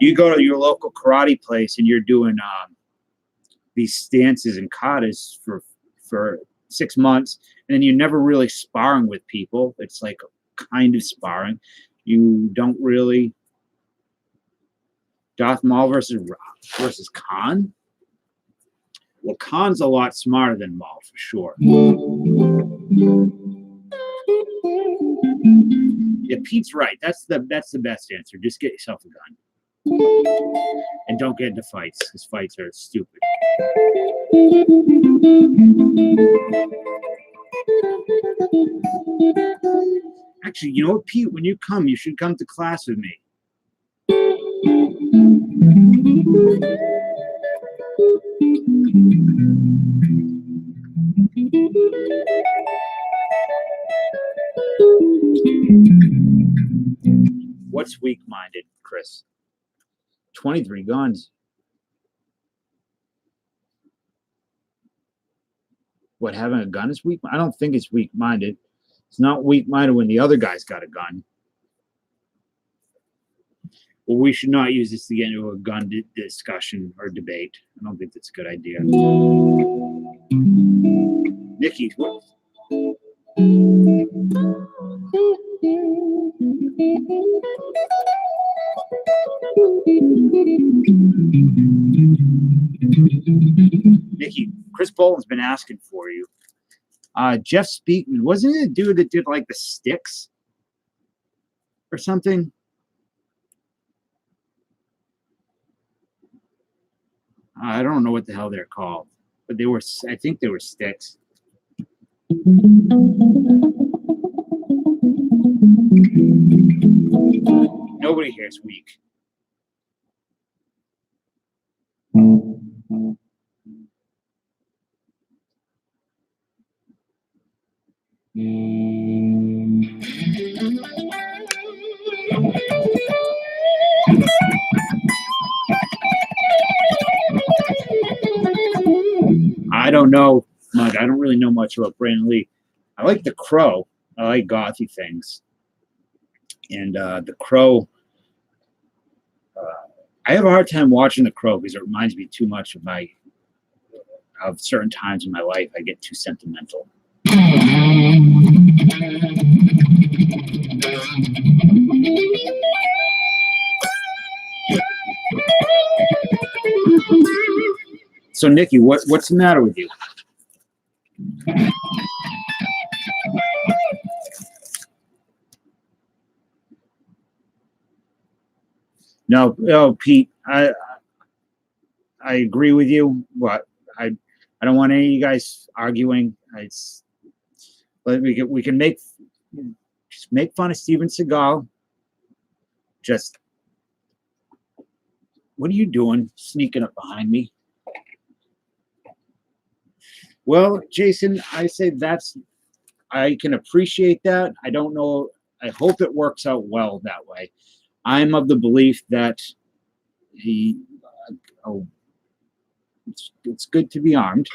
[SPEAKER 1] You go to your local karate place and you're doing these stances and katas for 6 months, and then you're never really sparring with people. It's like kind of sparring. You don't really. Darth Maul versus Khan. Well, Khan's a lot smarter than Maul for sure. Yeah, Pete's right. That's the best answer. Just get yourself a gun. And don't get into fights, because fights are stupid. Actually, you know what, Pete? When you come, you should come to class with me. What's weak-minded, Chris? 23 guns. What, having a gun is weak? I don't think it's weak-minded. It's not weak-minded when the other guy's got a gun. Well, we should not use this to get into a gun discussion or debate. I don't think that's a good idea. Nikki, what? Nikki, Chris Bolton's been asking for you. Jeff Speakman, wasn't it a dude that did like the sticks or something? I don't know what the hell they're called, but they were, I think they were sticks. Nobody here is weak. I don't know much. I don't really know much about Brandon Lee. I like The Crow. I like gothy things. And The Crow, I have a hard time watching The Crow because it reminds me too much of certain times in my life. I get too sentimental. So, Nikki, what's the matter with you? No, Pete. I agree with you. But I don't want any of you guys arguing. We can make fun of Steven Seagal. Just what are you doing, sneaking up behind me? Well, Jason, I say I can appreciate that. I don't know. I hope it works out well that way. I'm of the belief that it's good to be armed.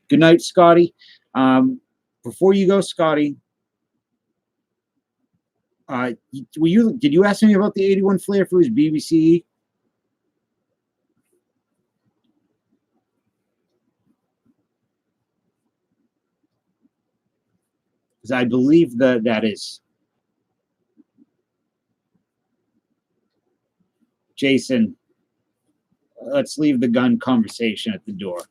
[SPEAKER 1] Good night, Scotty. Before you go, Scotty, did you ask me about the 81 flare for his BBC? Because I believe that is. Jason, let's leave the gun conversation at the door.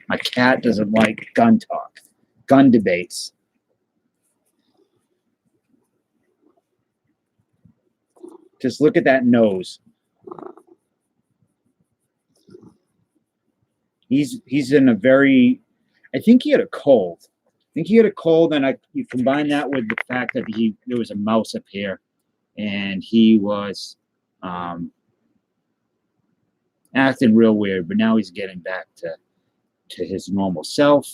[SPEAKER 1] My cat doesn't like gun talk, gun debates. Just look at that nose. He's in a very, I think he had a cold. And you combine that with the fact that there was a mouse up here, and he was acting real weird. But now he's getting back to his normal self.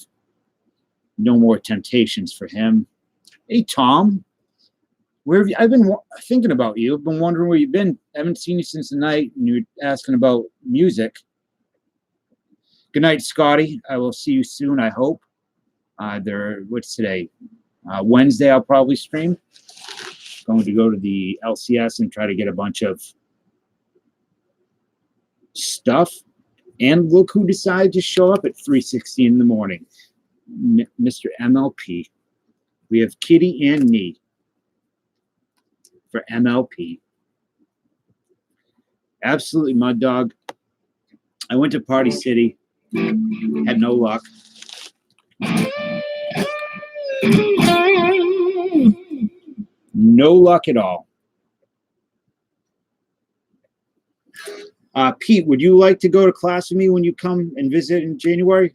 [SPEAKER 1] No more temptations for him. Hey, Tom, where have you? I've been thinking about you. I've been wondering where you've been. I haven't seen you since the night, and you're asking about music. Good night, Scotty. I will see you soon, I hope. What's today? Wednesday, I'll probably stream. Going to go to the LCS and try to get a bunch of stuff. And look who decided to show up at 3:16 in the morning. Mr. MLP. We have Kitty and me for MLP. Absolutely, Mud Dog. I went to Party City. Had no luck. No luck at all. Pete, would you like to go to class with me when you come and visit in January?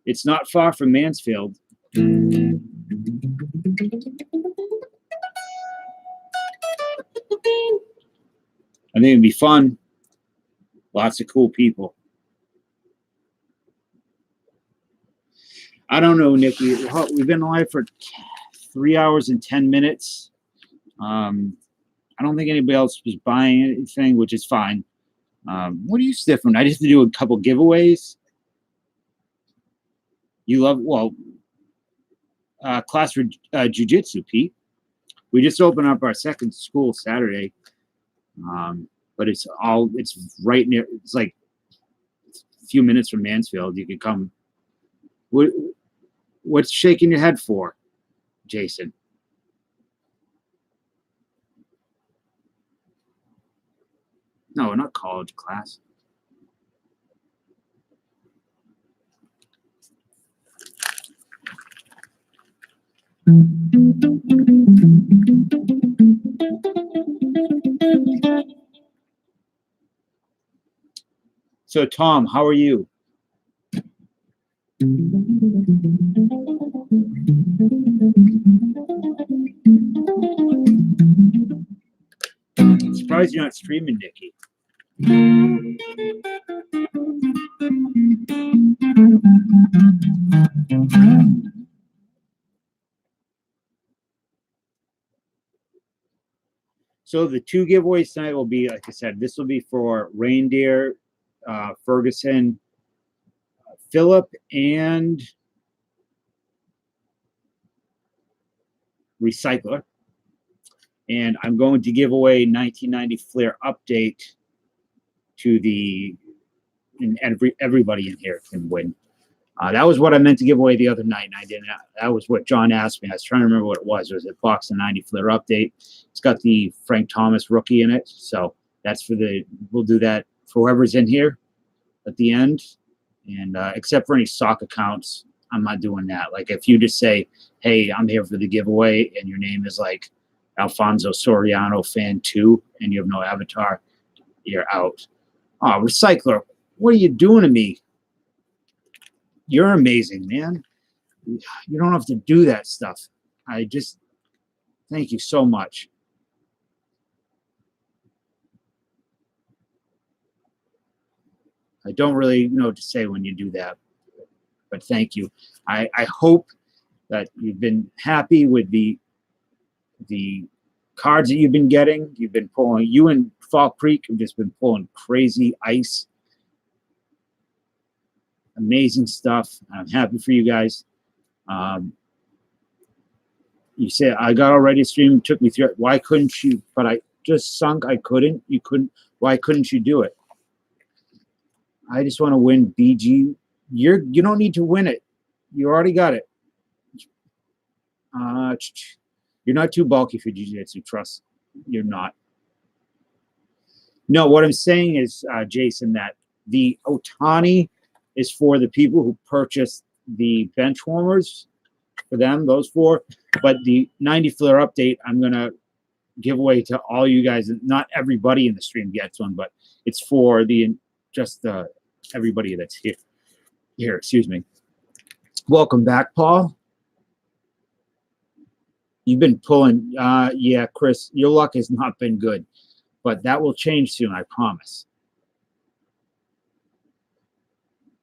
[SPEAKER 1] It's not far from Mansfield. I think it'd be fun. Lots of cool people. I don't know, Nick. We've been live for 3 hours and 10 minutes. I don't think anybody else was buying anything, which is fine. What are you sniffing? I just have to do a couple giveaways. You love, class for jiu-jitsu, Pete. We just opened up our second school Saturday. But it's right near, it's like a few minutes from Mansfield. You can come. What's shaking your head for, Jason? No, not college class. So, Tom, how are you? I'm surprised you're not streaming, Nikki. So the two giveaways tonight will be, like I said, this will be for Reindeer, Ferguson, Philip, and Recycler. And I'm going to give away 1990 Flair update to and everybody in here can win. That was what I meant to give away the other night, and I didn't. That was what John asked me. I was trying to remember what it was. It was a box of 90 Flair update. It's got the Frank Thomas rookie in it, so that's for the. We'll do that for whoever's in here at the end, and except for any stock accounts, I'm not doing that. Like if you just say, "Hey, I'm here for the giveaway," and your name is like Alfonso Soriano Fan 2, and you have no avatar, you're out. Oh, Recycler, what are you doing to me? You're amazing, man. You don't have to do that stuff. I just thank you so much. I don't really know what to say when you do that, but thank you. I hope that you've been happy with the cards that you've been getting. You've been pulling. You and Fall Creek have just been pulling crazy ice. Amazing stuff. I'm happy for you guys. You said I got already stream. Took me through it. Why couldn't you? But I just sunk. I couldn't. You couldn't. Why couldn't you do it? I just want to win BG. You don't need to win it. You already got it. You're not too bulky for jiu-jitsu. Trust. You're not. No, what I'm saying is, Jason, that the Otani is for the people who purchased the bench warmers. For them, those four. But the 90 Flair update, I'm going to give away to all you guys. Not everybody in the stream gets one, but it's for everybody that's here. Here, excuse me. Welcome back, Paul. You've been pulling. Yeah, Chris, your luck has not been good, but that will change soon, I promise.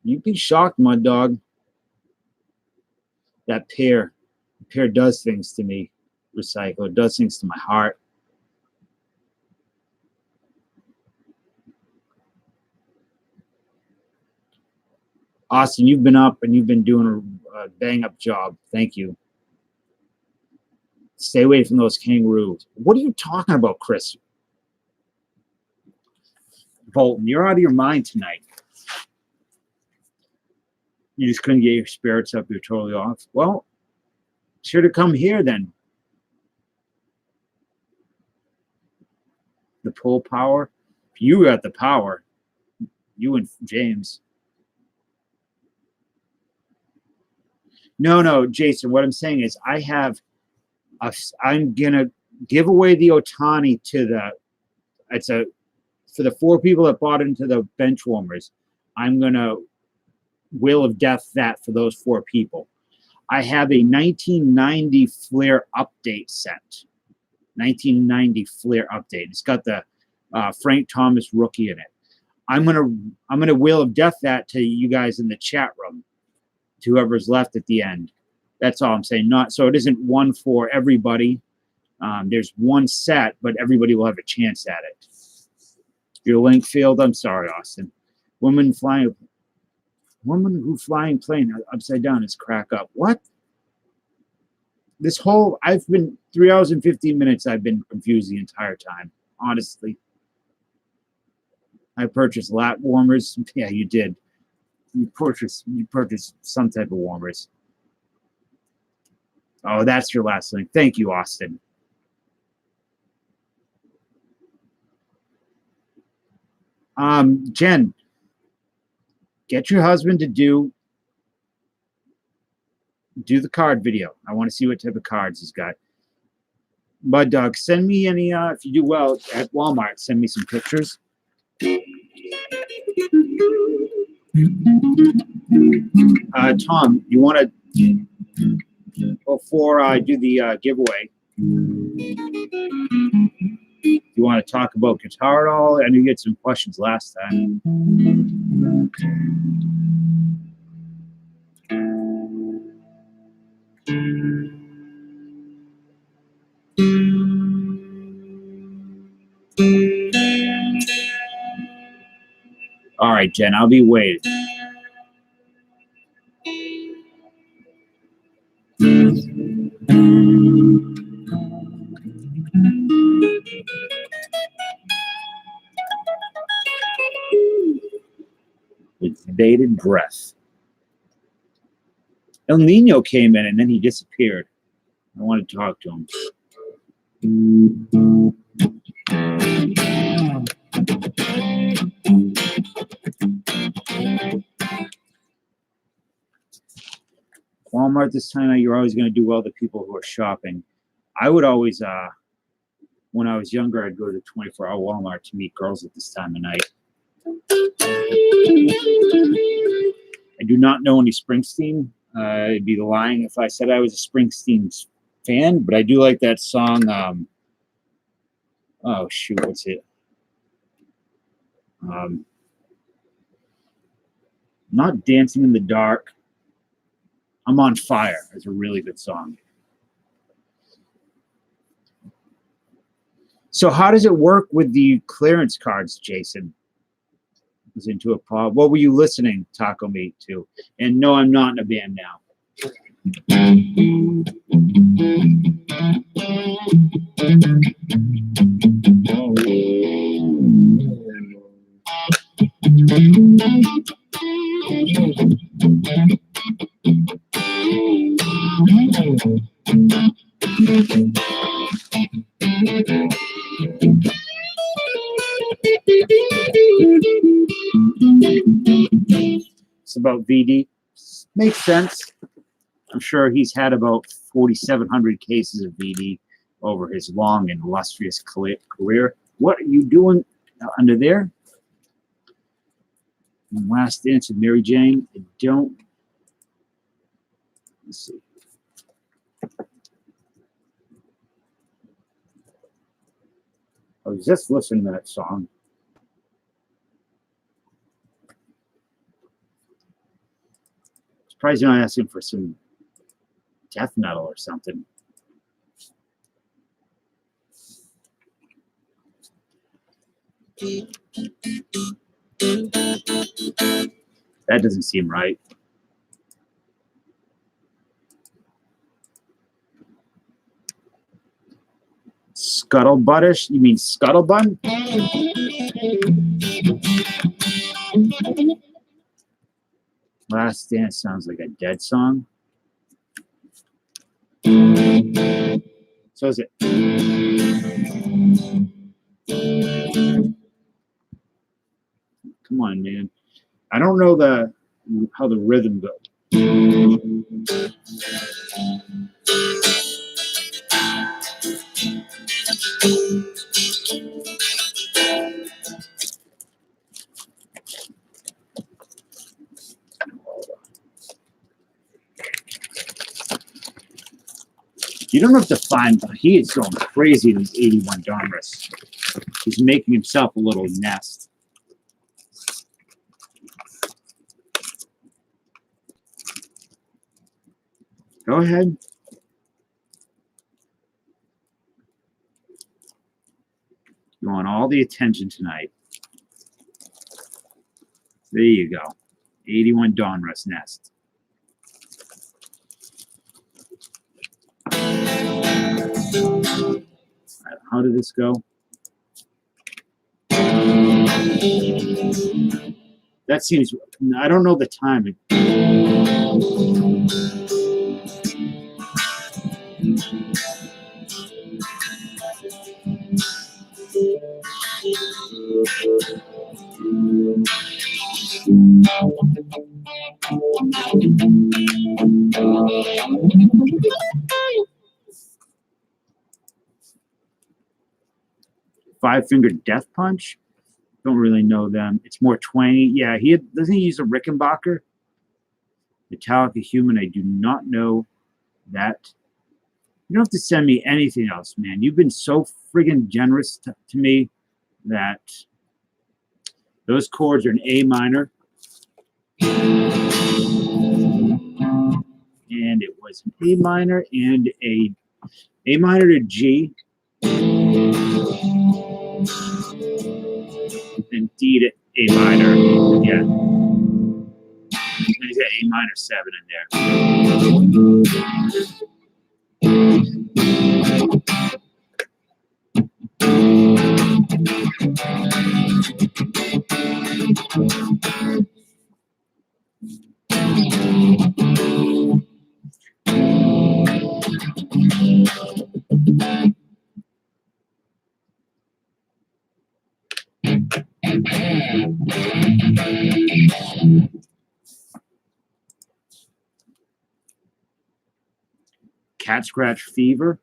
[SPEAKER 1] You'd be shocked, Mud Dog. That pair does things to me. Recycle. It does things to my heart. Austin, you've been up and you've been doing a bang-up job. Thank you. Stay away from those kangaroos. What are you talking about, Chris? Bolton, you're out of your mind tonight. You just couldn't get your spirits up. You're totally off. Well, sure to come here then. The pull power. You got the power. You and James. No, Jason. What I'm saying is, I'm gonna give away the Otani to for the 4 people that bought into the bench warmers. I'm gonna Will of Death that for those 4 people. I have a 1990 Flair update set. 1990 Flair update. It's got the Frank Thomas rookie in it. I'm gonna Will of Death that to you guys in the chat room. To whoever's left at the end. That's all I'm saying. So it isn't one for everybody. There's one set, but everybody will have a chance at it. Your link failed. I'm sorry, Austin. Woman who flying plane upside down is crack up. What? I've been 3 hours and 15 minutes. I've been confused the entire time. Honestly. I purchased lat warmers. Yeah, you did. You purchased some type of warmers. Oh, that's your last link. Thank you, Austin. Jen, get your husband to do the card video. I want to see what type of cards he's got. Mud Dog, send me any, if you do well at Walmart, send me some pictures. Tom, you want to, before I do the giveaway, you want to talk about guitar at all? I knew you had some questions last time. All right, Jen, I'll be waiting. With bated breath. El Nino came in and then he disappeared. I wanted to talk to him. Walmart this time, you're always going to do well to people who are shopping. I would always, when I was younger, I'd go to the 24-hour Walmart to meet girls at this time of night. I do not know any Springsteen. It'd be lying if I said I was a Springsteen fan, but I do like that song. Oh, shoot, what's it? Not Dancing in the Dark. I'm on Fire. It's a really good song. So how does it work with the clearance cards, Jason? Was into a pod. What were you listening, Taco Meat, to? And no, I'm not in a band now. It's about VD. Makes sense. I'm sure he's had about 4,700 cases of VD over his long and illustrious career. What are you doing under there? And last dance with Mary Jane. I don't. Let's see. I was just listening to that song. Surprised you're not asking for some death metal or something. That doesn't seem right. Scuttlebuttish? You mean Scuttlebun? Last Dance sounds like a Dead song. So is it. Come on, man. I don't know how the rhythm goes. 'You don't have to find. He is going crazy in his 81 Donruss. He's making himself a little nest. Go ahead. You want all the attention tonight. There you go. 81 Donruss nest. How did this go? That seems, I don't know the time. Five Finger Death Punch. Don't really know them. It's more twangy. Yeah, doesn't he use a Rickenbacker? Metallica Human. I do not know that. You don't have to send me anything else, man. You've been so friggin' generous to me that those chords are an A minor. And it was an A minor and a minor to G. And D to A minor. Yeah. And he's got A minor 7 in there. Cat Scratch Fever.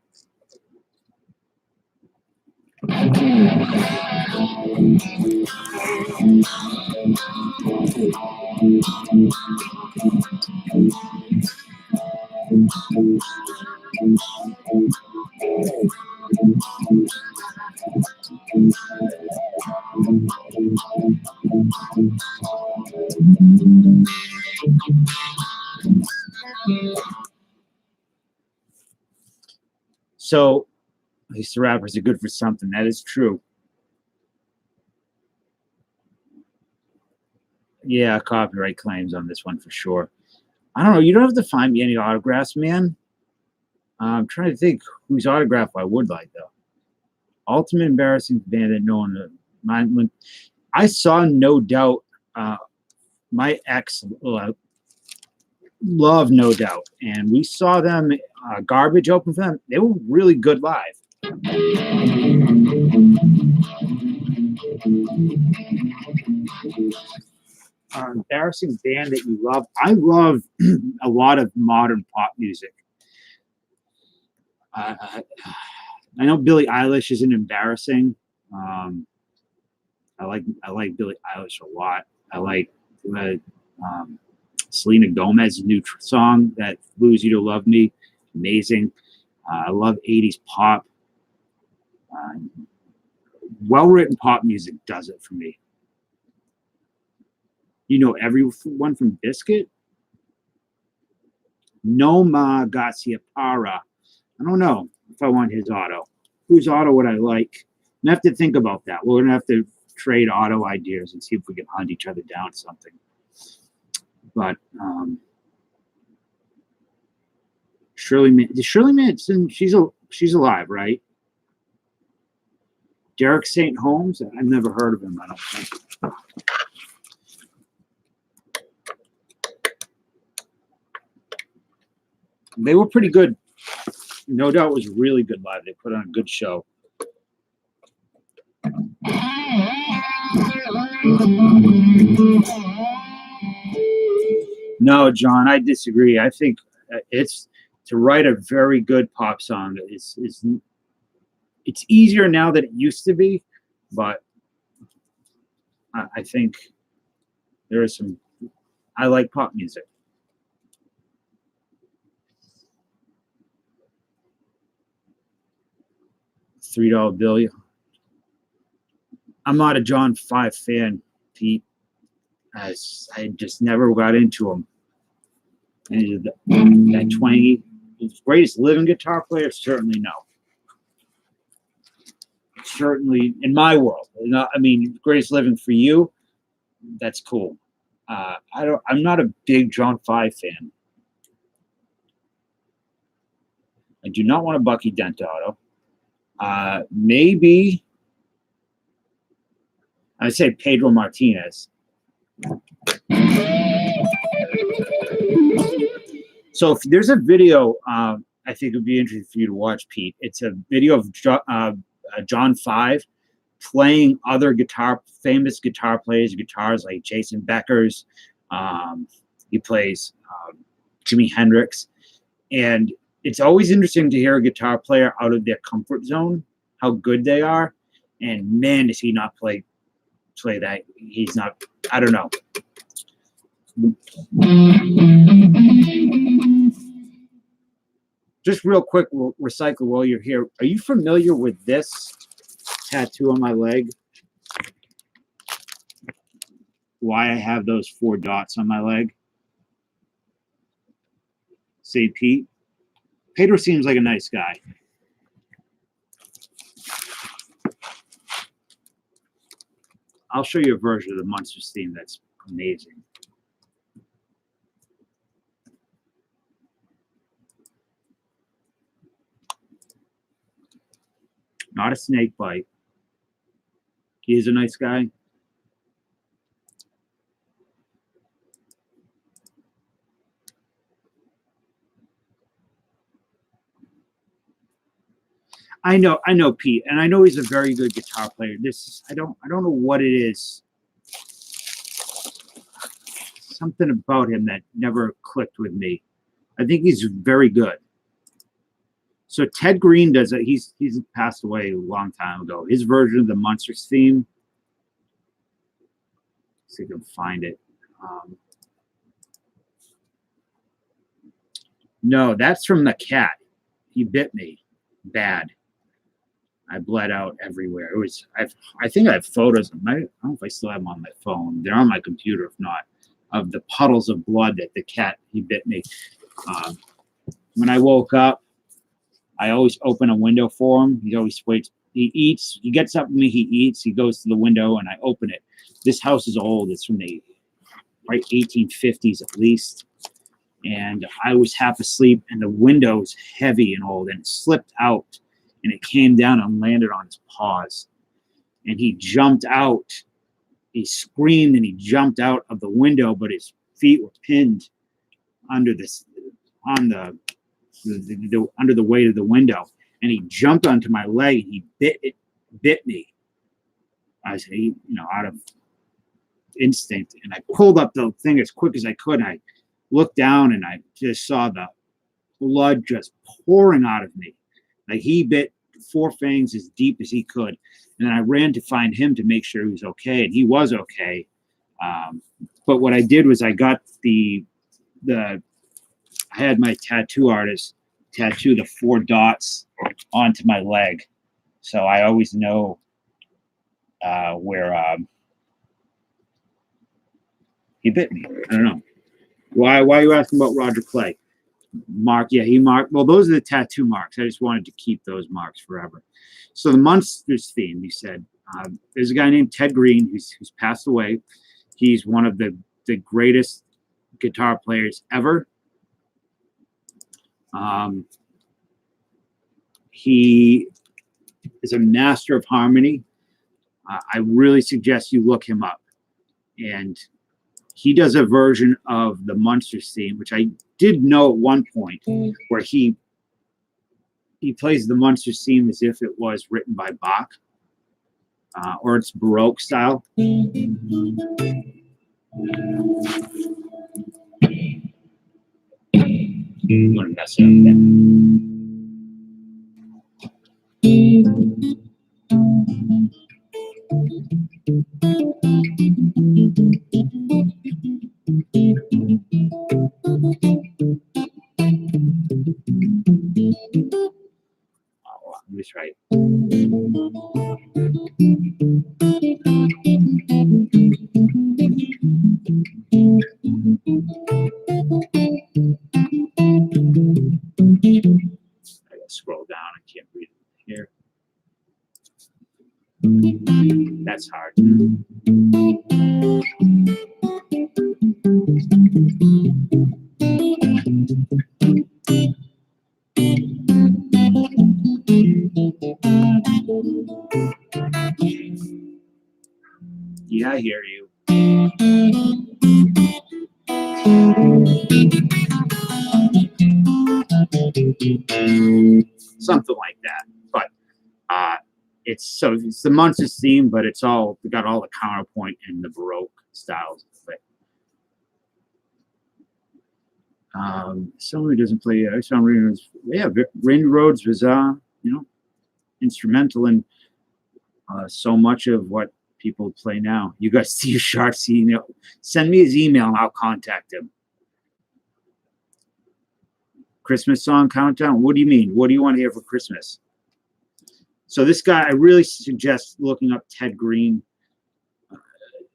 [SPEAKER 1] So, at least the rappers are good for something. That is true. Yeah, copyright claims on this one for sure. I don't know. You don't have to find me any autographs, man. I'm trying to think whose autograph I would like, though. Ultimate embarrassing band that no one. When I saw No Doubt, my ex loved No Doubt, and we saw them. Garbage open for them. They were really good live. Embarrassing band that you love. I love a lot of modern pop music. I know Billie Eilish isn't embarrassing. I like Billie Eilish a lot. I like Selena Gomez's new song, that "Lose You to Love Me," amazing. I love 80s pop. Well-written pop music does it for me. You know everyone from Becket? Noma Garcia Para. I don't know if I want his auto. Whose auto would I like? I have to think about that. We're gonna have to trade auto ideas and see if we can hunt each other down something. But Shirley Manson, she's alive, right? Derek St. Holmes, I've never heard of him. I don't think. They were pretty good. No Doubt was really good live. They put on a good show. No, John, I disagree. I think it's to write a very good pop song. It's easier now than it used to be, but I think there is some. I like pop music. $3 bill. I'm not a John 5 fan, Pete. As I just never got into him. And that twangy, his greatest living guitar player, certainly no. Certainly in my world. I mean, greatest living for you, that's cool. I'm not a big John 5 fan. I do not want a Bucky Dent auto. Maybe I'd say Pedro Martinez. So if there's a video, I think it would be interesting for you to watch, Pete. It's a video of John 5 playing other famous guitar players, guitars like Jason Becker's. He plays Jimi Hendrix. And it's always interesting to hear a guitar player out of their comfort zone, how good they are. And man, does he not play that. He's not, I don't know. Just real quick, we'll recycle while you're here. Are you familiar with this tattoo on my leg? Why I have those 4 dots on my leg? Say Pete. Pedro seems like a nice guy. I'll show you a version of the Monsters theme that's amazing. Not a snake bite. He is a nice guy. I know Pete, and I know he's a very good guitar player. I don't know what it is. Something about him that never clicked with me. I think he's very good. So Ted Green does it. He's passed away a long time ago. His version of the Monsters theme. Let's see if I can find it. No, that's from the cat. He bit me bad. I bled out everywhere. It was. I think I have photos of my. I don't know if I still have them on my phone. They're on my computer. If not, of the puddles of blood that the cat he bit me. When I woke up, I always open a window for him. He always waits. He eats. He gets up with me. He eats. He goes to the window, and I open it. This house is old. It's from the 1850s at least. And I was half asleep, and the window's heavy and old, and it slipped out, and it came down and landed on his paws. And he jumped out. He screamed, and he jumped out of the window, but his feet were pinned under this, under the weight of the window. And he jumped onto my leg, and he bit me. I said, out of instinct, and I pulled up the thing as quick as I could, and I looked down, and I just saw the blood just pouring out of me. Like he bit 4 fangs as deep as he could, and then I ran to find him to make sure he was okay, and he was okay. But what I did was I got I had my tattoo artist tattoo the 4 dots onto my leg, so I always know where he bit me. I don't know. Why are you asking about Roger Clay? Mark, yeah, he marked. Well, those are the tattoo marks. I just wanted to keep those marks forever. So the Monsters theme, he said, there's a guy named Ted Green who's passed away. He's one of the greatest guitar players ever. He is a master of harmony. I really suggest you look him up. And he does a version of the Monsters theme, which I did know at one point, where he plays the Monsters theme as if it was written by Bach, or it's Baroque style. I'm gonna mess it up then. Let me try it. I gotta scroll down. I can't read it here. That's hard. Yeah, I hear you. Something like that. But it's the Monsters theme, but it's got all the counterpoint and the Baroque styles of it. Someone who doesn't play, Randy Rhoads was instrumental in so much of what people play now. You guys see Sharks email. Send me his email and I'll contact him. Christmas song countdown? What do you mean? What do you want to hear for Christmas? So this guy, I really suggest looking up Ted Green.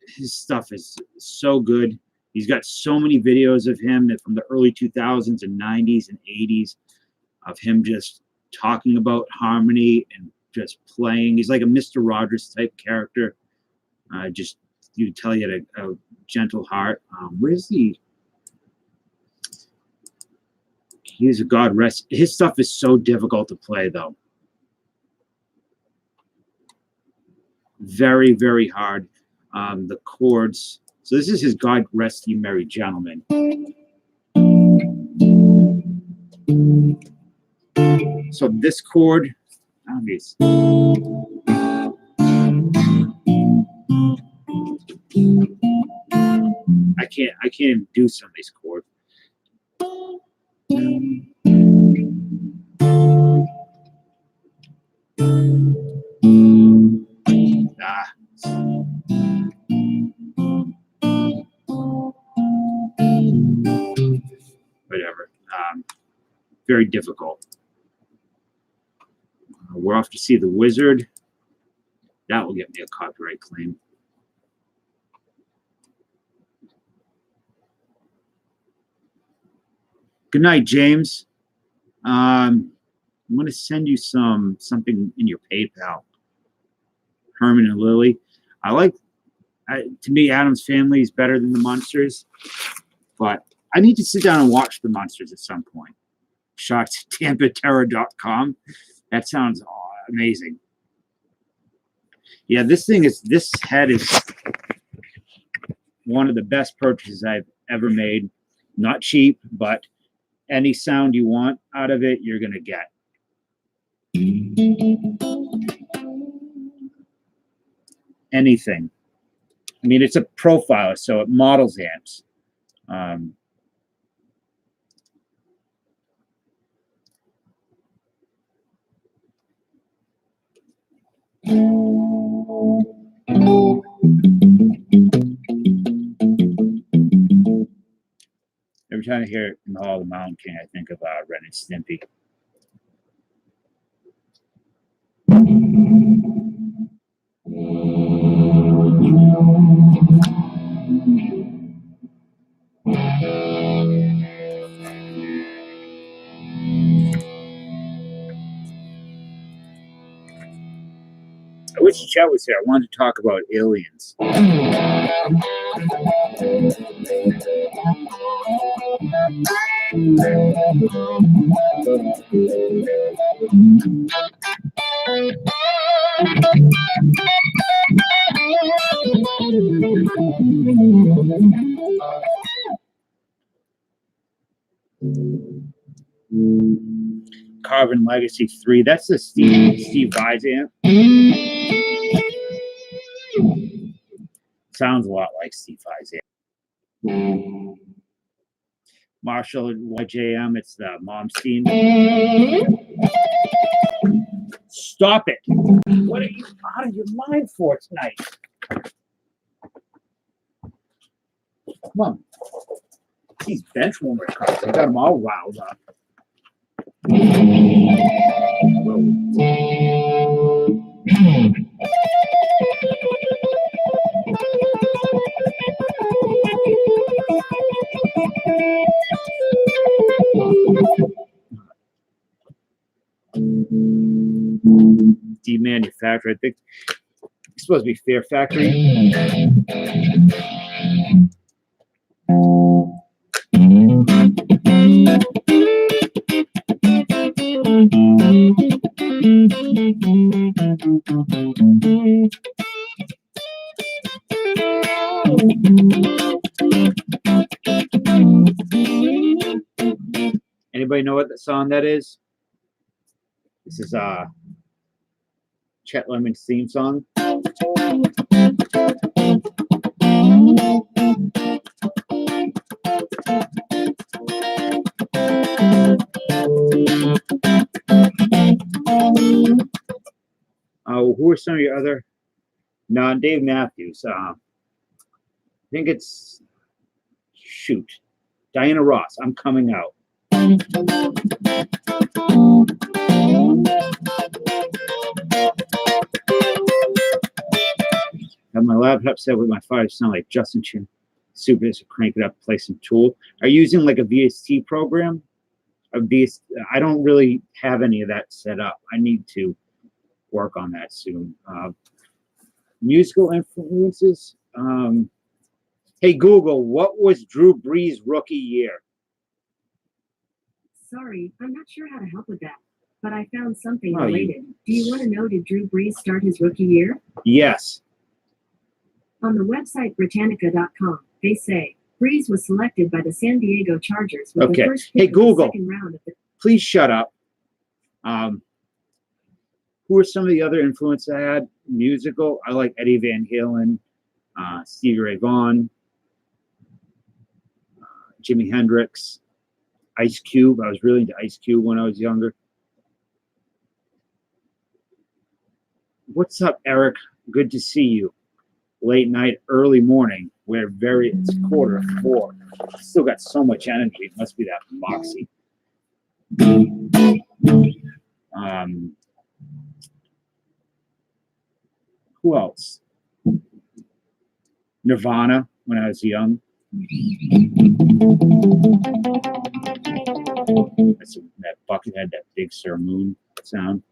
[SPEAKER 1] His stuff is so good. He's got so many videos of him from the early 2000s and 90s and 80s of him just talking about harmony and just playing. He's like a Mr. Rogers type character. You tell you had a gentle heart. Where's he? He's a God rest. His stuff is so difficult to play, though. Very, very hard. The chords. So this is his God Rest Ye Merry Gentlemen. So this chord, Obvious. I can't even do some of these chords. Whatever. Very difficult. We're off to see The Wizard. That will get me a copyright claim. Good night, James. I'm going to send you something in your PayPal. Herman and Lily. To me, Addams Family is better than the Munsters, but I need to sit down and watch the Munsters at some point. Shot to TampaTerror.com. That sounds amazing. Yeah, this head is one of the best purchases I've ever made. Not cheap, but any sound you want out of it, you're going to get. Anything. I mean, it's a profiler, so it models amps. Every time I hear it in the Hall of the Mountain King, I think of Ren and Stimpy. I wish Chet was here. I wanted to talk about aliens. Carbon Legacy 3. That's the Steve Vai's amp. Sounds a lot like Steve Vai's amp. Marshall YJM. It's the Momstein. Stop it! What are you out of your mind for tonight? Come on. These bench warmer cards, I got them all riled up. Demanufactured. I think it's supposed to be Fair Factory. Anybody know what the song that is? This is Chet Lemon's theme song. Who are some of your other? No, Dave Matthews. I think it's Diana Ross. I'm Coming Out. Have my laptop set with my file sound like Justin Chin. Super to crank it up, play some Tool. Are you using like a VST program? I don't really have any of that set up. I need to work on that soon. Musical influences. Hey Google, what was Drew Brees' rookie year?
[SPEAKER 2] Sorry, I'm not sure how to help with that, but I found something related. Do you want to know, did Drew Brees start his rookie year?
[SPEAKER 1] Yes.
[SPEAKER 2] On the website Britannica.com, they say Brees was selected by the San Diego Chargers with the first pick of the second round of the...
[SPEAKER 1] Please shut up. Who are some of the other influences I had? Musical. I like Eddie Van Halen, Stevie Ray Vaughan, Jimi Hendrix, Ice Cube. I was really into Ice Cube when I was younger. What's up, Eric? Good to see you. Late night, early morning. It's 3:45. Still got so much energy. It must be that moxie. Who else? Nirvana when I was young. That bucket had that big Sur Moon sound.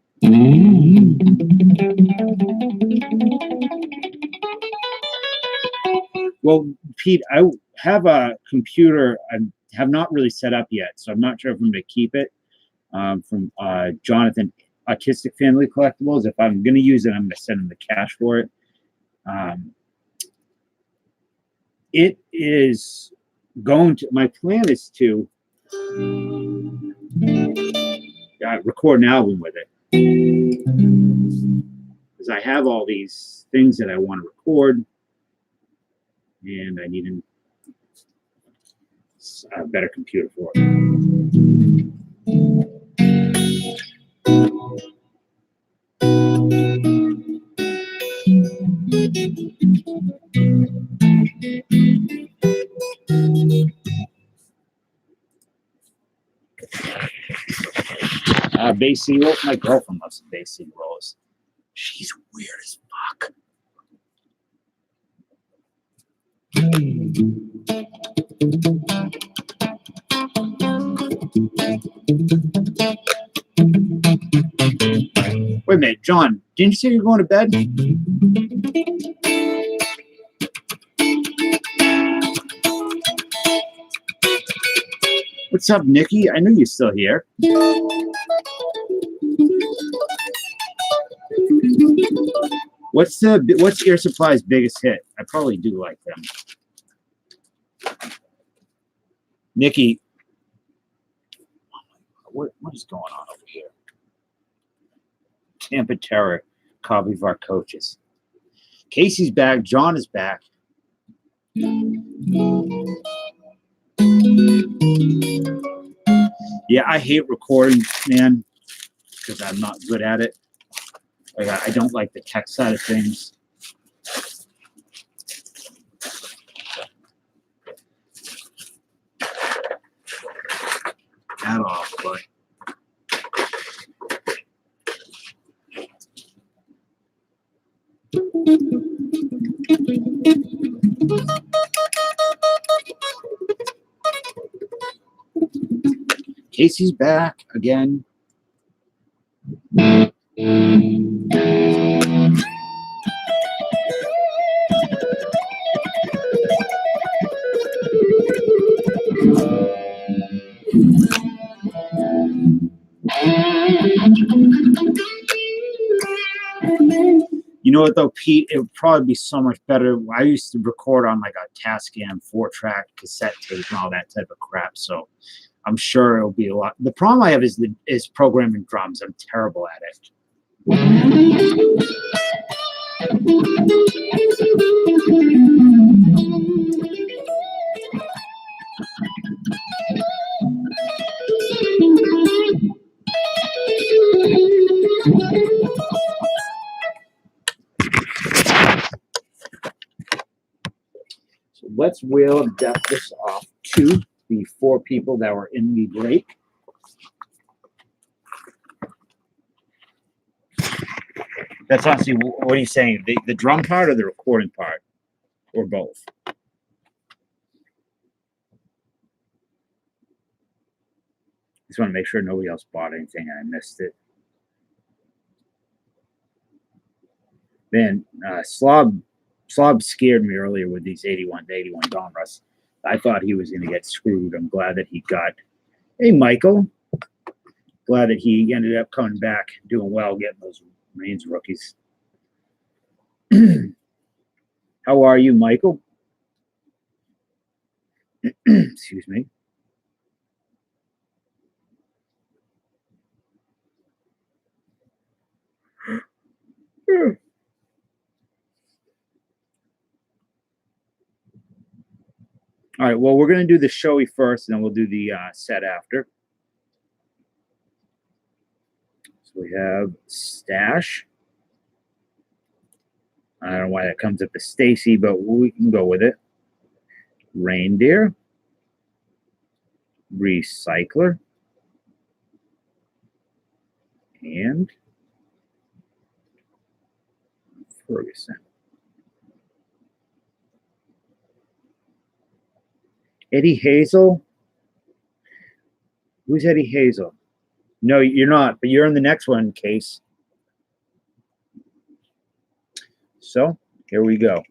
[SPEAKER 1] Well, Pete, I have a computer I have not really set up yet, so I'm not sure if I'm going to keep it from Jonathan, Autistic Family Collectibles. If I'm going to use it, I'm going to send him the cash for it. It is going to, my plan is to record an album with it. Because I have all these things that I want to record, and I need a better computer for it. Bay C roll. My girlfriend loves the Bay C rolls. She's weird as fuck. Wait a minute, John. Didn't you say you're going to bed? What's up, Nikki? I knew you're still here. What's Air Supply's biggest hit? I probably do like them. Nikki, what is going on over here? Tampa Terror, copy of our coaches. Casey's back. John is back. Yeah, I hate recording, man, because I'm not good at it. Like, I don't like the tech side of things. At all, but Casey's back again. You know what though, Pete? It would probably be so much better. I used to record on like a Tascam 4-track cassette tape and all that type of crap. So I'm sure it'll be a lot. The problem I have is programming drums. I'm terrible at it. So let's wheel and dust this off to the 4 people that were in the break. That's honestly, what are you saying? The drum part or the recording part? Or both? Just want to make sure nobody else bought anything and I missed it. Man, Slob scared me earlier with these 81 Donruss. I thought he was going to get screwed. I'm glad that he got. Hey, Michael. Glad that he ended up coming back, doing well, getting those Reigns rookies. How are you, Michael? Excuse me. All right, well, we're going to do the showy first, and then we'll do the set after. So we have Stash. I don't know why that comes up as Stacy, but we can go with it. Reindeer. Recycler. And Ferguson. Eddie Hazel. Who's Eddie Hazel? No, you're not, but you're in the next one, Case. So here we go.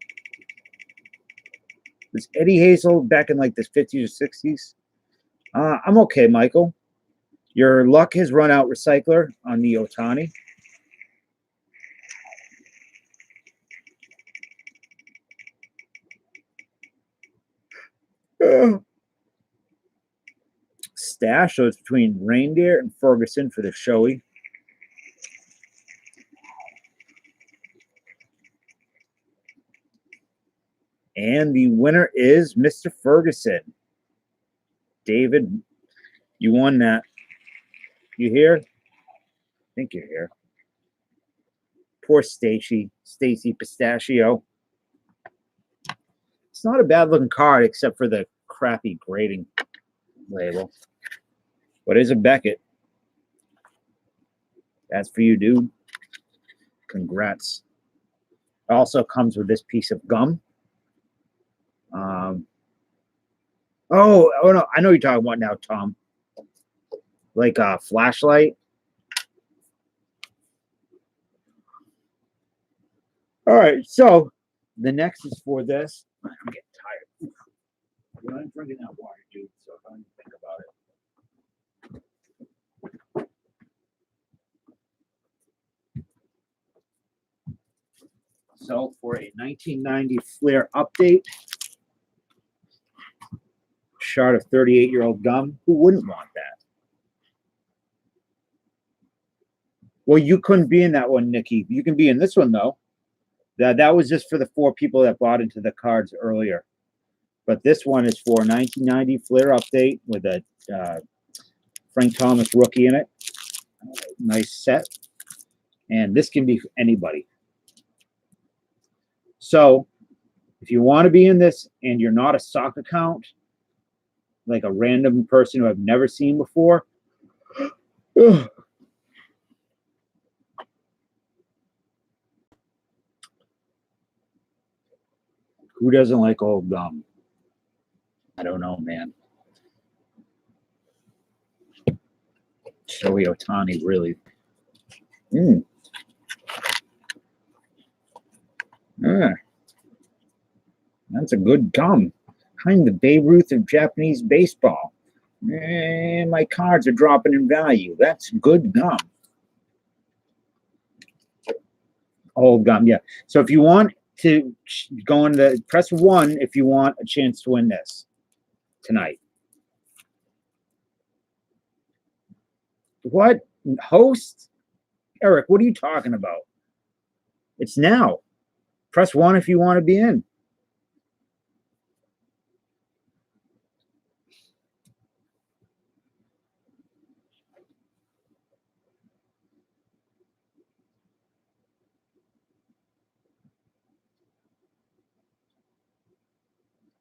[SPEAKER 1] Was Eddie Hazel back in like the 50s or 60s? I'm okay, Michael. Your luck has run out, Recycler, on the Otani. Stash, so it's between Reindeer and Ferguson for the showy. And the winner is Mr. Ferguson. David, you won that. You here? I think you're here. Poor Stacy Pistachio. It's not a bad looking card except for the crappy grading label. What is a Becket? That's for you, dude. Congrats. It also comes with this piece of gum. Oh no, I know you're talking about now, Tom. Like a flashlight. All right, so the next is for this. I'm getting tired. I'm drinking that water, dude, so I don't even think about it. So for a 1990 Flair update, shard of 38-year-old gum, who wouldn't want that? Well, you couldn't be in that one, Nikki. You can be in this one, though. That was just for the 4 people that bought into the cards earlier. But this one is for 1990 Flair update with a Frank Thomas rookie in it. Nice set. And this can be for anybody. So if you want to be in this and you're not a sock account, like a random person who I've never seen before, who doesn't like old gum? I don't know, man. Shohei Otani, really. That's a good gum. I'm the Babe Ruth of Japanese baseball. My cards are dropping in value. That's good gum. Old gum, yeah. So if you want to go in the press 1 if you want a chance to win this tonight. What? Host? Eric, what are you talking about? It's now. Press 1 if you want to be in.